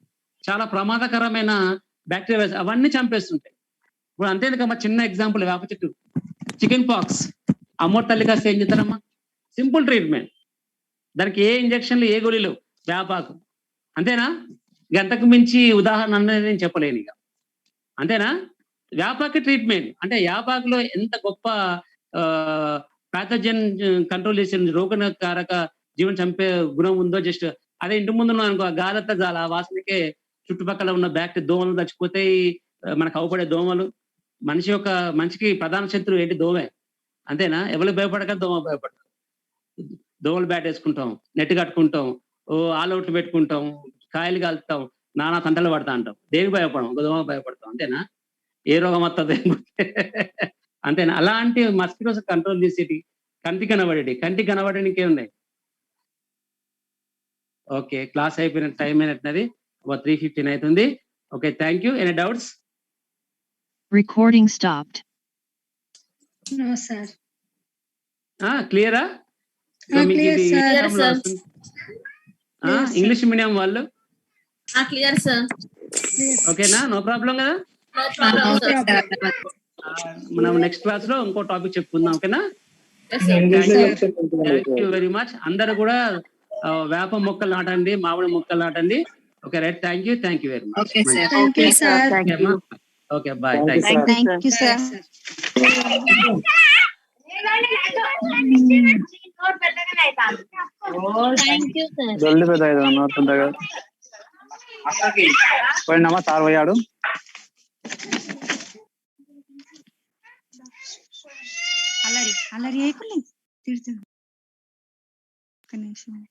E: చాలా ప్రమాదకరమైన బ్యాక్టీరియా వైరస్, అవన్నీ చంపేస్తుంటాయి. ఇప్పుడు అంతేందుకమ్మా, చిన్న ఎగ్జాంపుల్, వేప చెట్టు చికెన్ పాక్స్ అమ్మోరు తల్లి కాస్తే ఏం చేస్తారమ్మా? Simple treatment. దానికి ఏ ఇంజక్షన్లు, ఏ గోళీలు, వేపాకు. అంతేనా? గంటకు మించి ఉదాహరణ అనేది నేను చెప్పలేను ఇక. అంతేనా? వేపాకు ట్రీట్మెంట్ అంటే వేపాకులో ఎంత గొప్ప ప్యాథోజన్ కంట్రోల్ చేసే రోగకారక జీవన చంపే గుణం ఉందో. జస్ట్ అదే ఇంటి ముందు ఉన్నాం అనుకో, గాలత్త జాల ఆ వాసనకే చుట్టుపక్కల ఉన్న బ్యాక్టీరియా, దోమలు చచ్చిపోతాయి. మనకు అవపడే దోమలు, మనిషికి ప్రధాన శత్రువు ఏంటి? దోమే. అంతేనా? ఎవరు భయపడక దోమ భయపడతారు. దోమలు బ్యాట్ వేసుకుంటాం, నెట్ కట్టుకుంటాం, ఆల్అవుట్లు పెట్టుకుంటాం, కాయలు కాలుతాం, నానా తంటలు పడతా అంటాం. దేనికి భయపడం? ఒక దోమ భయపడతాం. అంతేనా? ఏ రోగం వస్తుంది అంతేనా? అలాంటి మస్కిటోస్ కంట్రోల్ చేసేటి కంటికి కనబడేటికి ఏమున్నాయి? ఓకే, క్లాస్ అయిపోయిన టైం అయినట్టున్నది. 3:15 అవుతుంది. Okay, thank you. Any doubts?
B: Recording stopped.
C: No, sir.
E: క్లియరా?
C: Clear, sir.
E: ఇంగ్లీష్ మీడియం వాళ్ళు
C: Clear, sir.
E: ఓకేనా? నో ప్రాబ్లం కదా?
C: No problem, sir.
E: మనం నెక్స్ట్ క్లాస్ లో ఇంకో టాపిక్ చెప్పుకుందాం. ఓకేనా?
C: Yes, sir.
E: Thank you very much. అందరూ కూడా వేప మొక్కలు నాటండి, మామిడి మొక్కలు నాటండి. Okay, right. Thank you very much.
C: Okay, sir. Thank you, sir.
E: Okay, bye.
B: Thank you, sir.
C: Thank you, sir.
F: జల్దీ పెద్ద పెద్దగా పోయినామా? సార్ పోయాడు.
B: అల్లరి చేయకులే, తిడుతుంది. ఒక్క నిమిషం.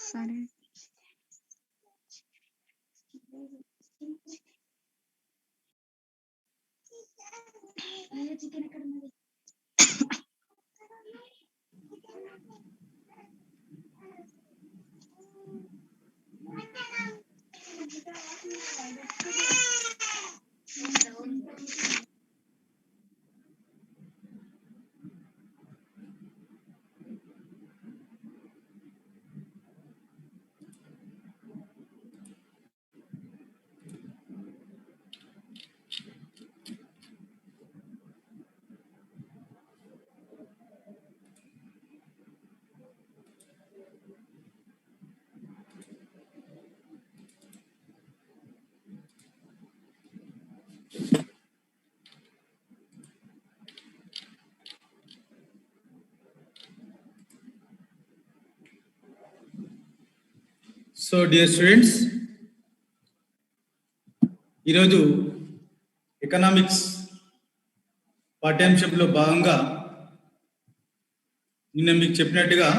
B: సరే.
G: సో డియర్ స్టూడెంట్స్, ఈరోజు ఎకనామిక్స్ పాఠ్యాంశంలో భాగంగా నిన్న మీకు చెప్పినట్టుగా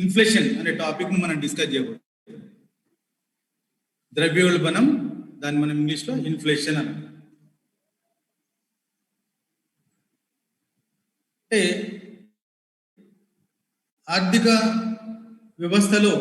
G: ఇన్ఫ్లేషన్ అనే టాపిక్ను మనం డిస్కస్ చేయబోతున్నాం. ద్రవ్యోల్బణం, దాన్ని మనం ఇంగ్లీష్లో ఇన్ఫ్లేషన్ అని. అంటే ఆర్థిక వ్యవస్థలో